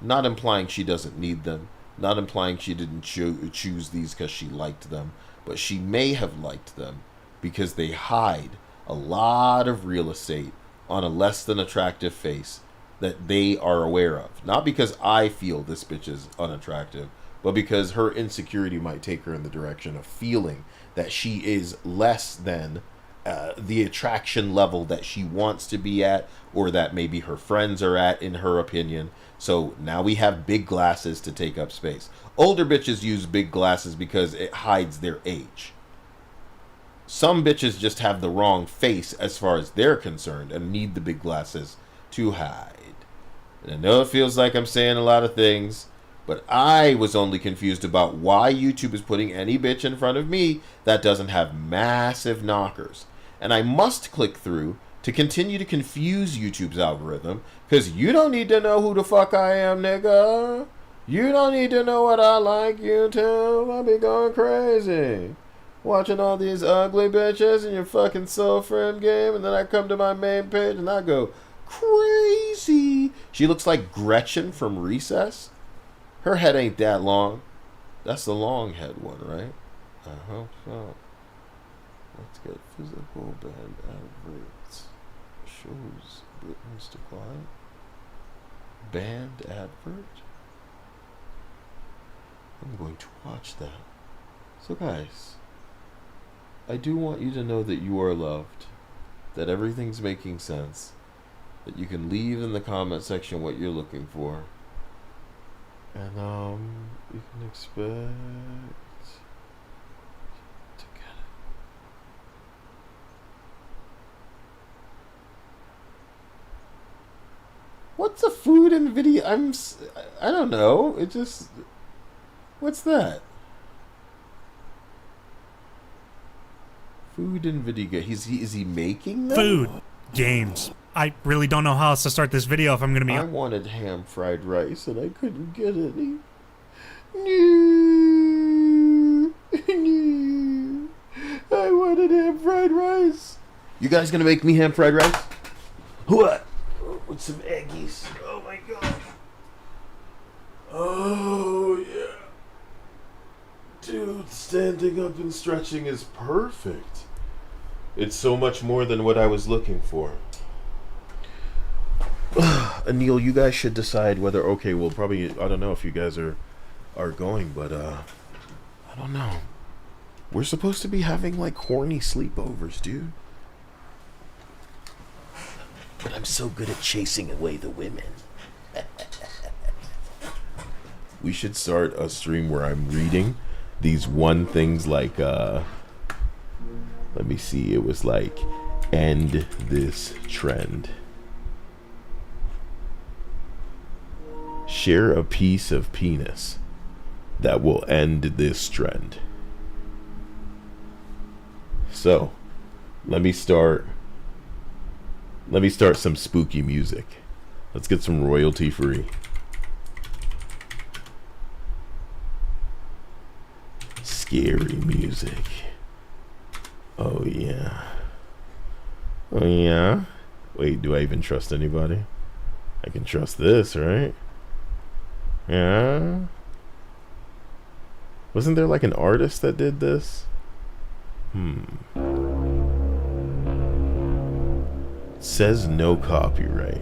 Not implying she doesn't need them. Not implying she didn't choose these because she liked them. But she may have liked them because they hide a lot of real estate on a less than attractive face that they are aware of. Not because I feel this bitch is unattractive, but because her insecurity might take her in the direction of feeling that she is less than the attraction level that she wants to be at, or that maybe her friends are at, in her opinion. So now we have big glasses to take up space. Older bitches use big glasses because it hides their age. Some bitches just have the wrong face as far as they're concerned and need the big glasses to hide. And I know it feels like I'm saying a lot of things, but I was only confused about why YouTube is putting any bitch in front of me that doesn't have massive knockers. And I must click through to continue to confuse YouTube's algorithm, because you don't need to know who the fuck I am, nigga. You don't need to know what I like, YouTube. I'll be going crazy watching all these ugly bitches in your fucking Soulframe game, and then I come to my main page and I go crazy. She looks like Gretchen from Recess. Her head ain't that long. That's the long head one, right? I hope so. Let's get physical band adverts. Shows Britain's decline. Band advert? I'm going to watch that. So guys, I do want you to know that you are loved, that everything's making sense, that you can leave in the comment section what you're looking for. And you can expect to get it. What's a food and video? I don't know. It just, what's that? Food and video. Is he making them? Food, games. I really don't know how else to start this video if I'm gonna be. I wanted ham fried rice and I couldn't get any. No. I wanted ham fried rice. You guys gonna make me ham fried rice? What? With some eggies. Oh my god. Oh yeah. Dude, standing up and stretching is perfect. It's so much more than what I was looking for. Anil, you guys should decide whether, okay, well, probably, I don't know if you guys are going, but, I don't know. We're supposed to be having, like, horny sleepovers, dude. But I'm so good at chasing away the women. We should start a stream where I'm reading these one things like, let me see, it was like, end this trend. Share a piece of penis that will end this trend. So, let me start some spooky music. Let's get some royalty free. Scary music. Oh yeah. Oh yeah. Wait, do I even trust anybody? I can trust this, right? Yeah. Wasn't there like an artist that did this? Says no copyright.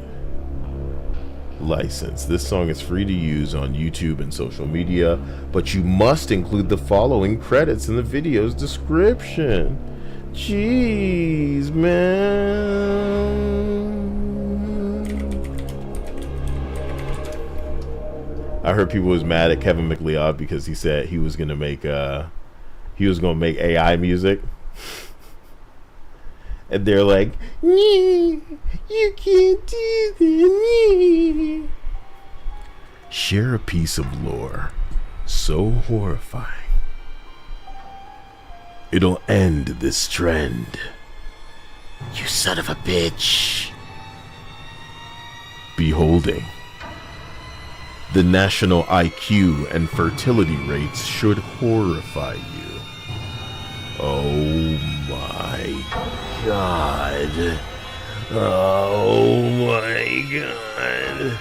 License. This song is free to use on YouTube and social media, but you must include the following credits in the video's description. Jeez, man. I heard people was mad at Kevin MacLeod because he said he was gonna make AI music. And they're like, you can't do that. Share a piece of lore so horrifying it'll end this trend. You son of a bitch. Beholding. The national IQ and fertility rates should horrify you. Oh my god. Oh my god.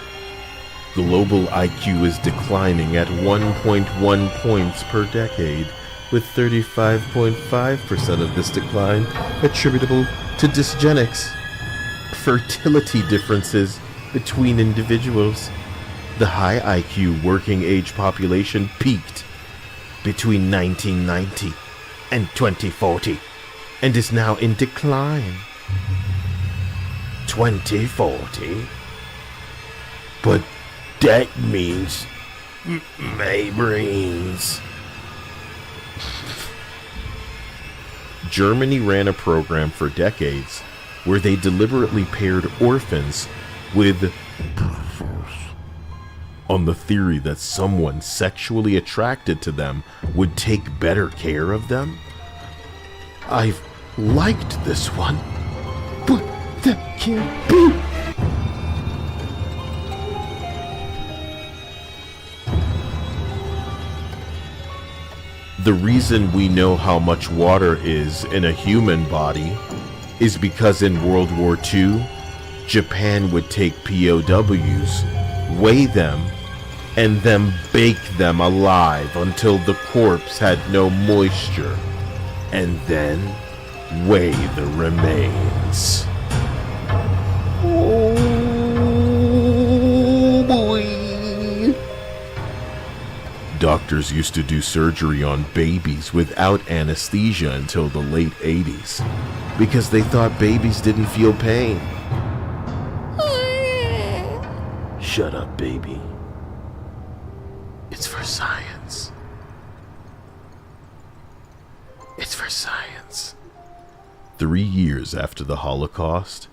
Global IQ is declining at 1.1 points per decade, with 35.5% of this decline attributable to dysgenics. Fertility differences between individuals. The high IQ working age population peaked between 1990 and 2040 and is now in decline. 2040? But that means my brains. Germany ran a program for decades where they deliberately paired orphans with on the theory that someone sexually attracted to them would take better care of them. I've liked this one, but that can't be. The reason we know how much water is in a human body is because in World War II, Japan would take POWs, weigh them, and then bake them alive until the corpse had no moisture, and then weigh the remains. Oh boy. Doctors used to do surgery on babies without anesthesia until the late 80s because they thought babies didn't feel pain. Shut up, baby. It's for science. It's for science. 3 years after the Holocaust,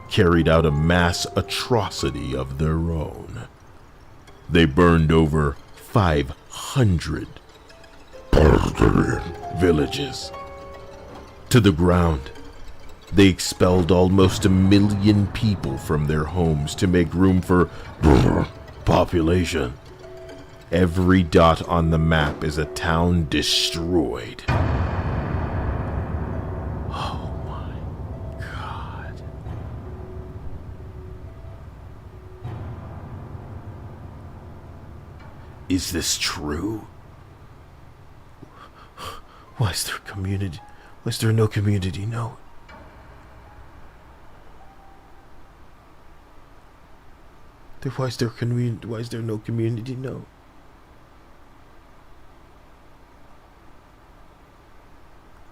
carried out a mass atrocity of their own. They burned over 500 villages to the ground. They expelled almost 1 million people from their homes to make room for population. Every dot on the map is a town destroyed. Oh my God. Is this true? Why is there community? Why is there no community note? Why is there community? Why is there no community note?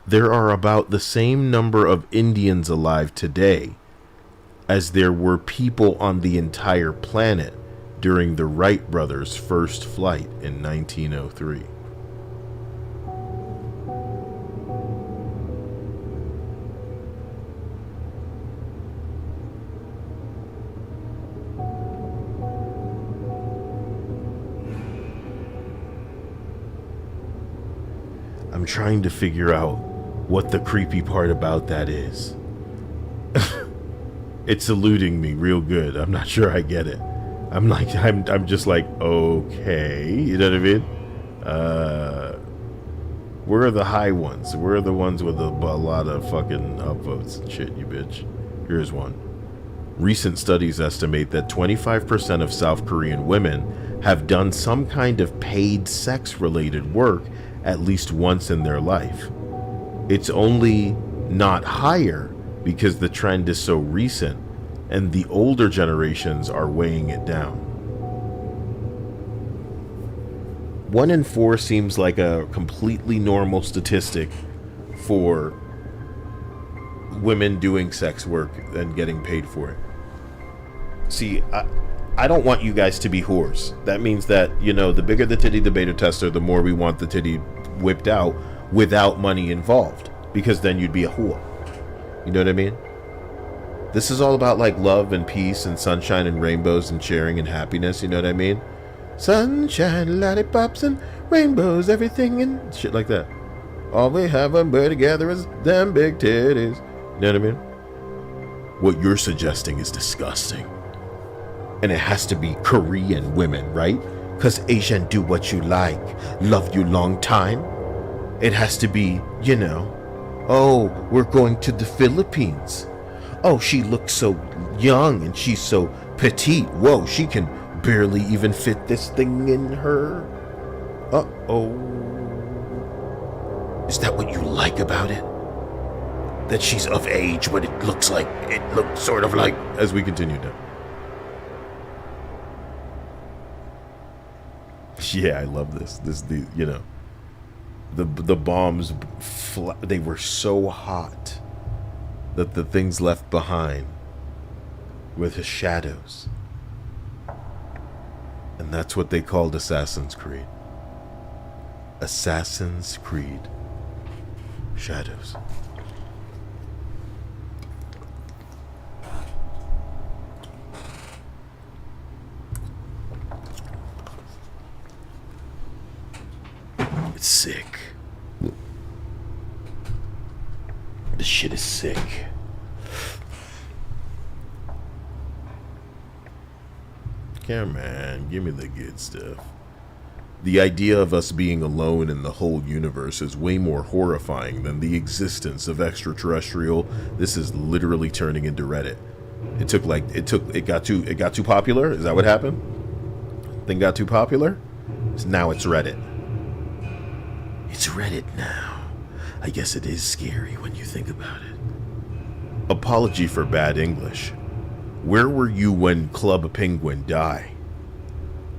There are about the same number of Indians alive today as there were people on the entire planet during the Wright brothers' first flight in 1903. I'm trying to figure out what the creepy part about that is. It's eluding me real good. I'm not sure I get it. I'm just like, okay, you know what I mean? Where are the high ones? Where are the ones with a lot of fucking upvotes and shit, you bitch? Here's one. Recent studies estimate that 25% of South Korean women have done some kind of paid sex-related work at least once in their life. It's only not higher because the trend is so recent and the older generations are weighing it down. 1 in 4 seems like a completely normal statistic for women doing sex work and getting paid for it. See, I don't want you guys to be whores. That means that, you know, the bigger the titty, the beta tester, the more we want the titty whipped out without money involved, because then you'd be a whore. You know what I mean? This is all about like love and peace and sunshine and rainbows and sharing and happiness. You know what I mean? Sunshine, lollipops and rainbows, everything and shit like that. All we have when we're together is them big titties. You know what I mean? What you're suggesting is disgusting. And it has to be Korean women, right? Because Asian do what you like, love you long time. It has to be, you know, oh, we're going to the Philippines. Oh, she looks so young and she's so petite. Whoa, she can barely even fit this thing in her. Uh-oh. Is that what you like about it? That she's of age, but it looks sort of like, as we continue now. Yeah, I love this. You know, the bombs, they were so hot that the things left behind were the shadows. And that's what they called Assassin's Creed. Assassin's Creed. Shadows. It's sick. This shit is sick. Cameraman, give me the good stuff. The idea of us being alone in the whole universe is way more horrifying than the existence of extraterrestrial. This is literally turning into Reddit. It got too popular. Is that what happened? Thing got too popular? So now it's Reddit. It's Reddit now. I guess it is scary when you think about it. Apology for bad English. Where were you when Club Penguin died?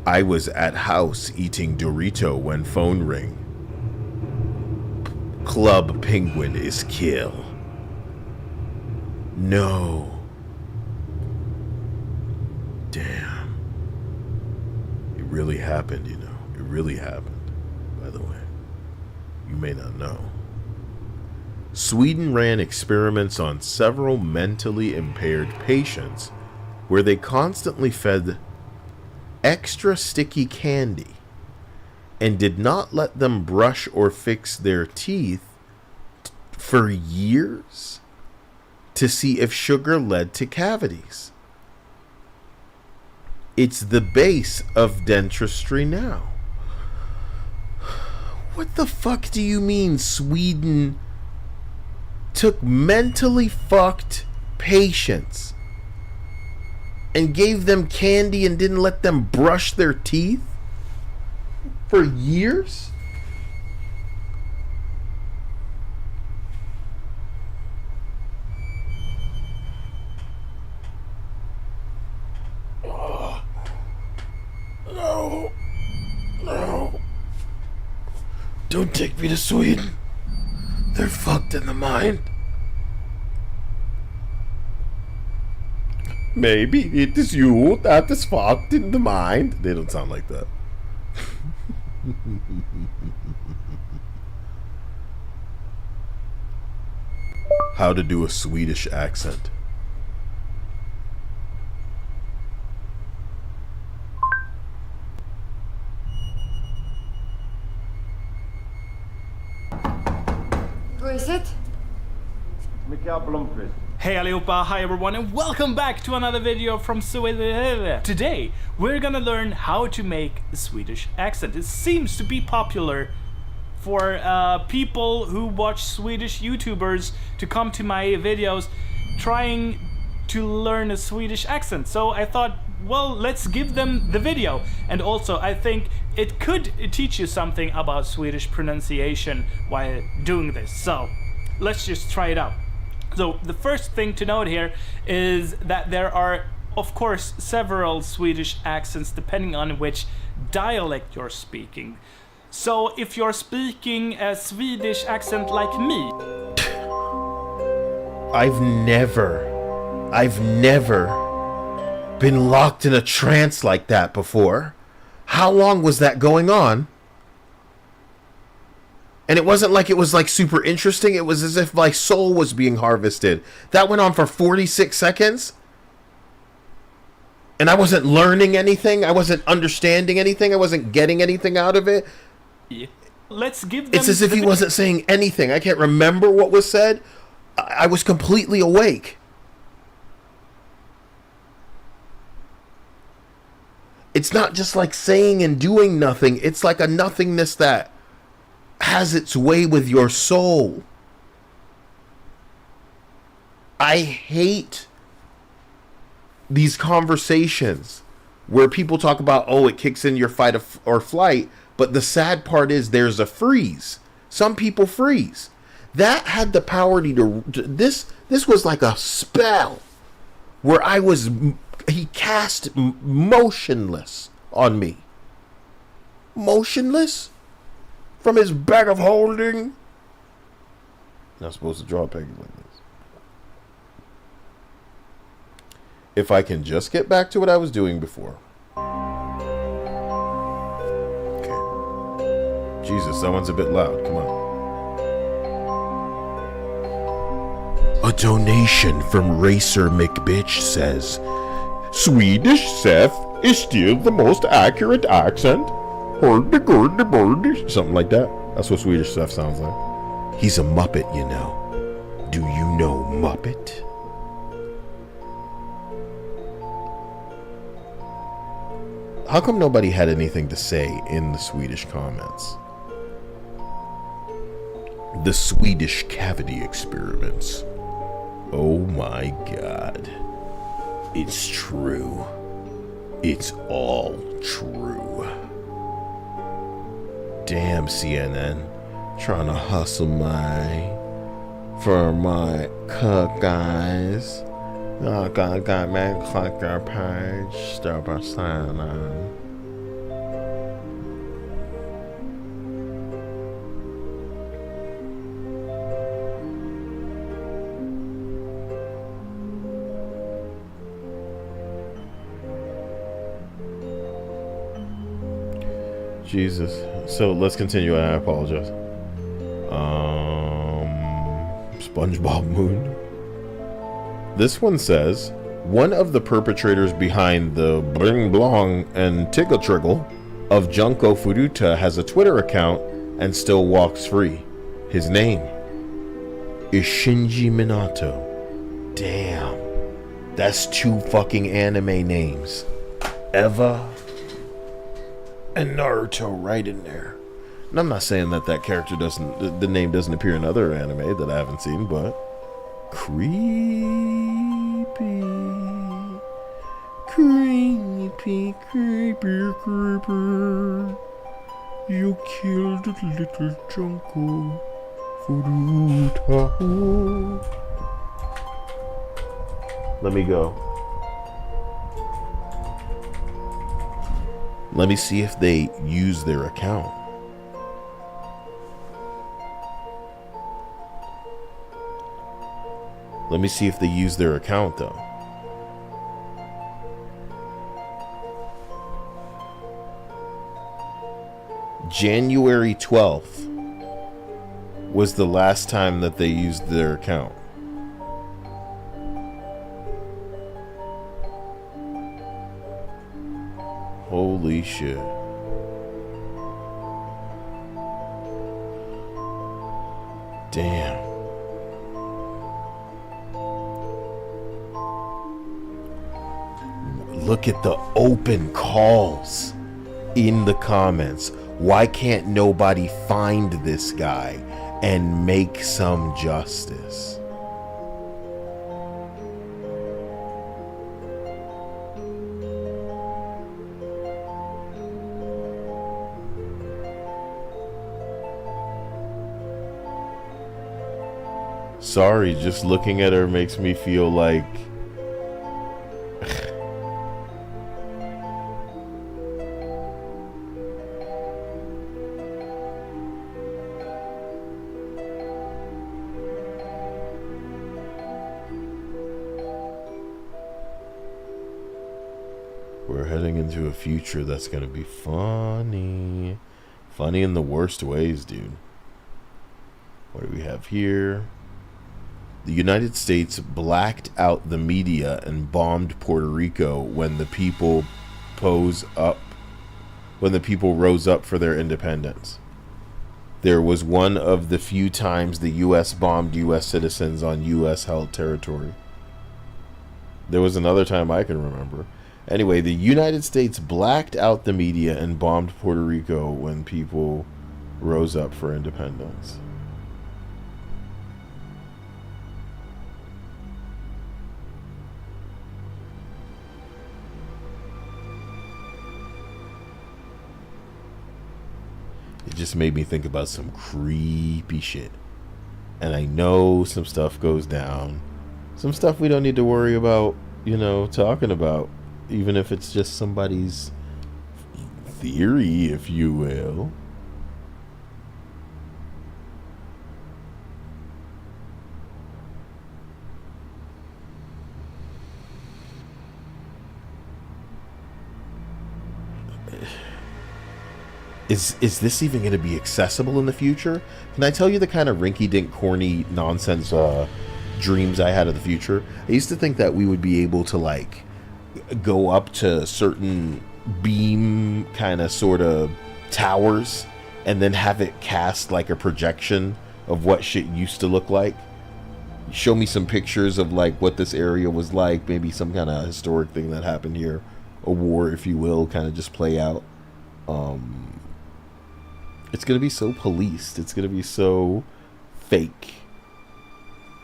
I was at house eating Dorito when phone ring. Club Penguin is kill. No. Damn. It really happened, you know. It really happened, by the way. You may not know. Sweden ran experiments on several mentally impaired patients where they constantly fed extra sticky candy and did not let them brush or fix their teeth for years to see if sugar led to cavities. It's the base of dentistry now. What the fuck do you mean Sweden took mentally fucked patients and gave them candy and didn't let them brush their teeth for years? No. No. Don't take me to Sweden. They're fucked in the mind. Maybe it is you that is fucked in the mind. They don't sound like that. How to do a Swedish accent. Who is it? Mikael Blomqvist. Hey allihopa, hi everyone, and welcome back to another video from Sweden. Today, we're gonna learn how to make a Swedish accent. It seems to be popular for people who watch Swedish YouTubers to come to my videos trying to learn a Swedish accent. So I thought, well, let's give them the video. And also, I think it could teach you something about Swedish pronunciation while doing this. So, let's just try it out. So the first thing to note here is that there are, of course, several Swedish accents depending on which dialect you're speaking. So if you're speaking a Swedish accent like me... I've never been locked in a trance like that before. How long was that going on? And it wasn't like it was like super interesting. It was as if my soul was being harvested. That went on for 46 seconds. And I wasn't learning anything. I wasn't understanding anything. I wasn't getting anything out of it. Let's give them... It's as if he wasn't saying anything. I can't remember what was said. I was completely awake. It's not just like saying and doing nothing. It's like a nothingness that has its way with your soul. I hate these conversations where people talk about, oh, it kicks in your fight or flight, but the sad part is there's a freeze. Some people freeze. That had the power to this was like a spell where he cast motionless on me. Motionless? From his bag of holding. Not supposed to draw peggy like this. If I can just get back to what I was doing before. Okay. Jesus, that one's a bit loud. Come on. A donation from Racer McBitch says, Swedish Seth is still the most accurate accent. Something like that. That's what Swedish stuff sounds like. He's a Muppet, you know. Do you know Muppet? How come nobody had anything to say in the Swedish comments? The Swedish cavity experiments. Oh my god. It's true. It's all true. Damn CNN, trying to hustle for my cook guys. Got me click their page, stop our sign on. Jesus. So let's continue. I apologize. SpongeBob Moon. This one says, one of the perpetrators behind the Bling Blong and Tickle Triggle of Junko Furuta has a Twitter account and still walks free. His name is Shinji Minato. Damn. That's 2 fucking anime names. Eva and Naruto right in there. And I'm not saying that that character doesn't, the name doesn't appear in other anime that I haven't seen, but creepy, creepy, creepy, creeper. You killed little Junko Furuta. Let me go. Let me see if they use their account. Let me see if they use their account, though. January 12th was the last time that they used their account. Holy shit. Damn. Look at the open calls in the comments. Why can't nobody find this guy and make some justice? Sorry, just looking at her makes me feel like we're heading into a future that's gonna be funny. Funny in the worst ways, dude. What do we have here? The United States blacked out the media and bombed Puerto Rico when the people rose up for their independence. There was one of the few times the U.S. bombed U.S. citizens on U.S. held territory. There was another time I can remember. Anyway, the United States blacked out the media and bombed Puerto Rico when people rose up for independence. It just made me think about some creepy shit. And I know some stuff goes down. Some stuff we don't need to worry about, you know, talking about. Even if it's just somebody's theory, if you will. Is this even going to be accessible in the future? Can I tell you the kind of rinky-dink, corny nonsense dreams I had of the future? I used to think that we would be able to, like, go up to certain beam kind of sort of towers and then have it cast like a projection of what shit used to look like. Show me some pictures of like what this area was like, maybe some kind of historic thing that happened here, a war, if you will, kind of just play out. It's gonna be so policed, it's gonna be so fake,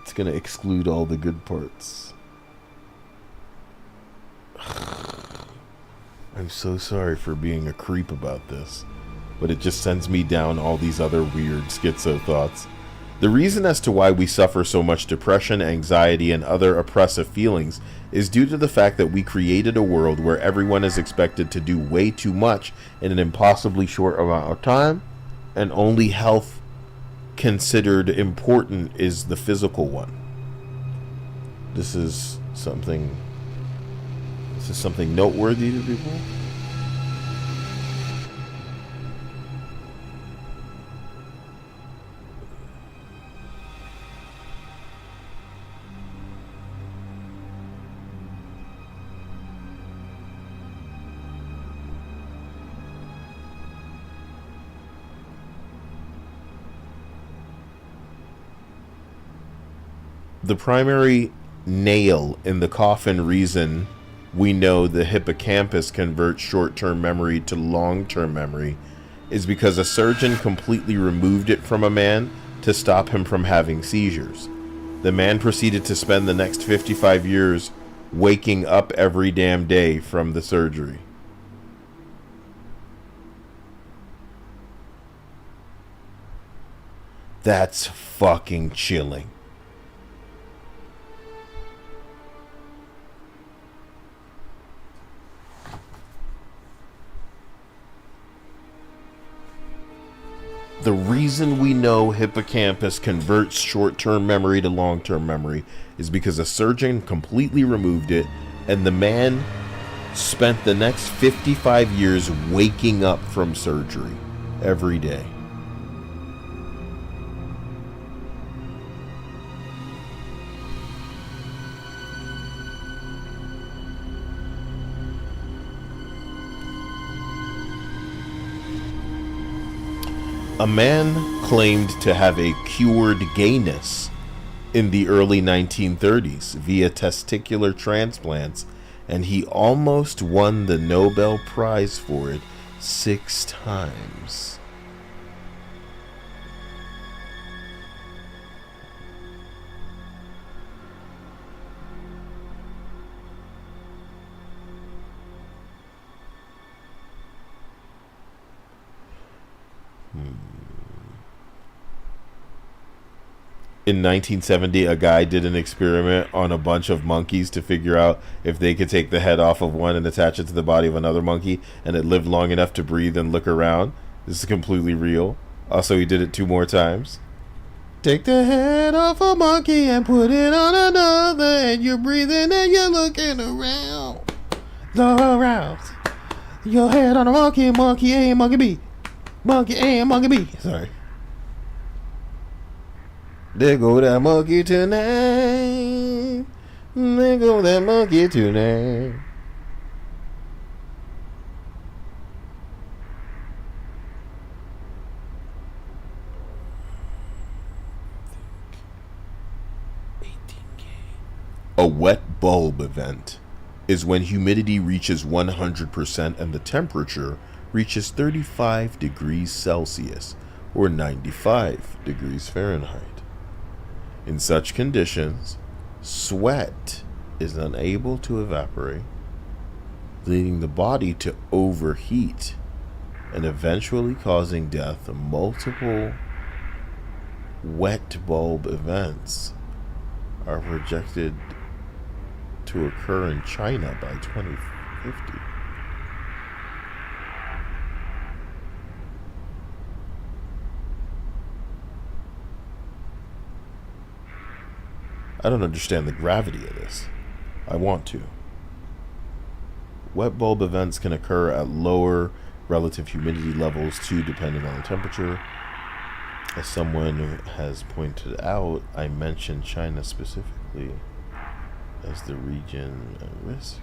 it's gonna exclude all the good parts. I'm so sorry for being a creep about this, but it just sends me down all these other weird schizo thoughts. The reason as to why we suffer so much depression, anxiety, and other oppressive feelings is due to the fact that we created a world where everyone is expected to do way too much in an impossibly short amount of time, and only health considered important is the physical one. This is something noteworthy to people. The primary nail in the coffin reason we know the hippocampus converts short-term memory to long-term memory is because a surgeon completely removed it from a man to stop him from having seizures. The man proceeded to spend the next 55 years waking up every damn day from the surgery. That's fucking chilling. The reason we know hippocampus converts short-term memory to long-term memory is because a surgeon completely removed it, and the man spent the next 55 years waking up from surgery every day. A man claimed to have a cured gayness in the early 1930s via testicular transplants, and he almost won the Nobel Prize for it 6 times. In 1970, a guy did an experiment on a bunch of monkeys to figure out if they could take the head off of one and attach it to the body of another monkey, and it lived long enough to breathe and look around. This is completely real. Also, he did it 2 more times. Take the head off a monkey and put it on another, and you're breathing and you're looking around. Around. Your head on a monkey, monkey A, monkey B. Monkey A, monkey B. Sorry. There go that monkey tonight. There go that monkey tonight. A wet bulb event is when humidity reaches 100% and the temperature reaches 35 degrees Celsius or 95 degrees Fahrenheit. In such conditions, sweat is unable to evaporate, leading the body to overheat and eventually causing death. Multiple wet bulb events are projected to occur in China by 2050. I don't understand the gravity of this. I want to. Wet bulb events can occur at lower relative humidity levels too, depending on the temperature. As someone has pointed out, I mentioned China specifically as the region at risk.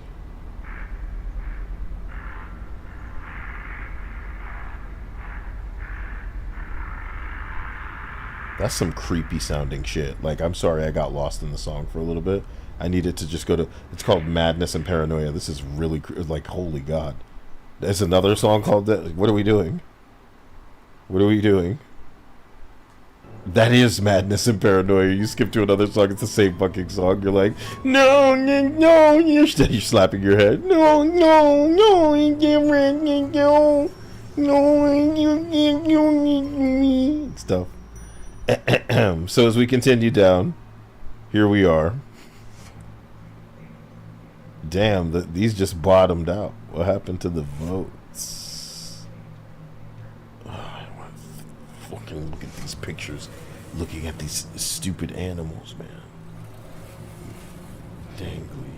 That's some creepy sounding shit. Like, I'm sorry I got lost in the song for a little bit. I needed to just go to... It's called Madness and Paranoia. This is really... like, holy God. There's another song called that. What are we doing? What are we doing? That is Madness and Paranoia. You skip to another song. It's the same fucking song. You're like, no, no, no. You're slapping your head. No, no, no. No, no. Stuff. So as we continue down, here we are. Damn, these just bottomed out. What happened to the votes? Oh, I want to fucking look at these pictures. Looking at these stupid animals, man. Dangly.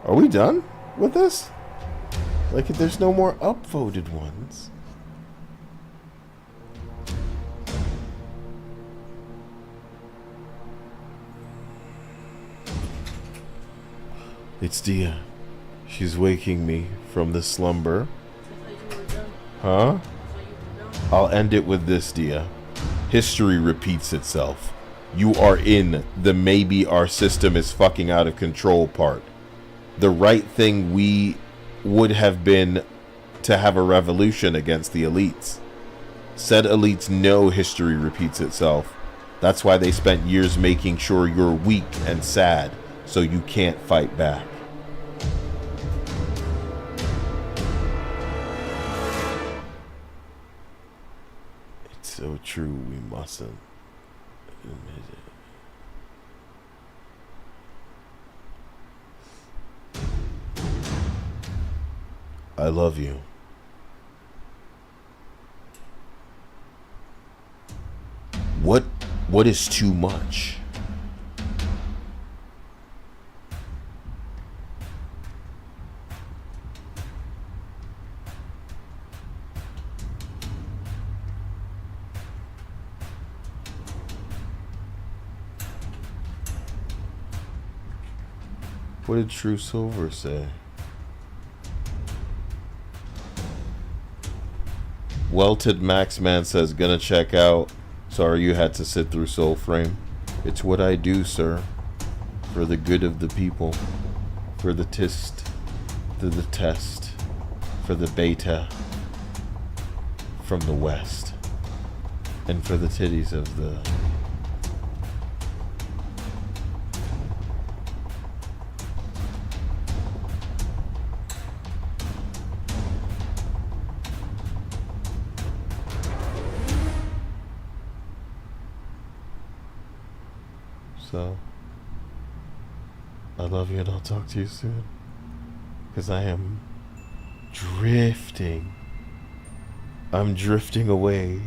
Are we done with this? Like, there's no more upvoted ones. It's Dia. She's waking me from the slumber. Huh? I'll end it with this, Dia. history repeats itself. You are in the maybe our system is fucking out of control part. The right thing would have been to have a revolution against the elites. Said elites know history repeats itself. That's why they spent years making sure you're weak and sad, so you can't fight back. It's so true, we mustn't admit it. I love you. What is too much? What did True Silver say? Welted Maxman says, gonna check out. Sorry you had to sit through Soulframe. It's what I do, sir. For the good of the people. For the test. For the test. For the beta. From the west. And for the titties of the... So, I love you and I'll talk to you soon. Because I am drifting. I'm drifting away.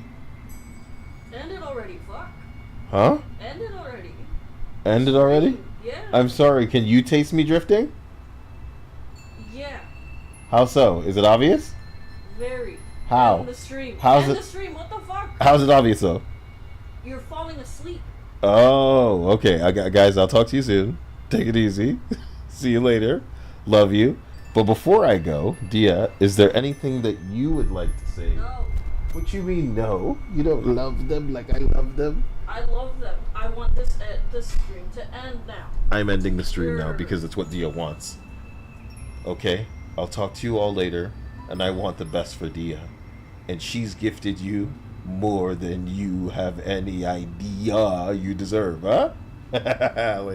Ended already, fuck. Huh? Ended already. Ended already? Yeah. I'm sorry, can you taste me drifting? Yeah. How so? Is it obvious? Very. How? End the stream. How's End it? the stream, what the fuck? How's it obvious though? You're falling asleep. Oh, okay. Guys, I'll talk to you soon. Take it easy. See you later. Love you. But before I go, Dia, is there anything that you would like to say? No. What you mean no? You don't love them like I love them? I love them. I want this stream to end now. I'm ending the stream now because it's what Dia wants. Okay? I'll talk to you all later, and I want the best for Dia. And she's gifted you more than you have any idea you deserve, huh? Later.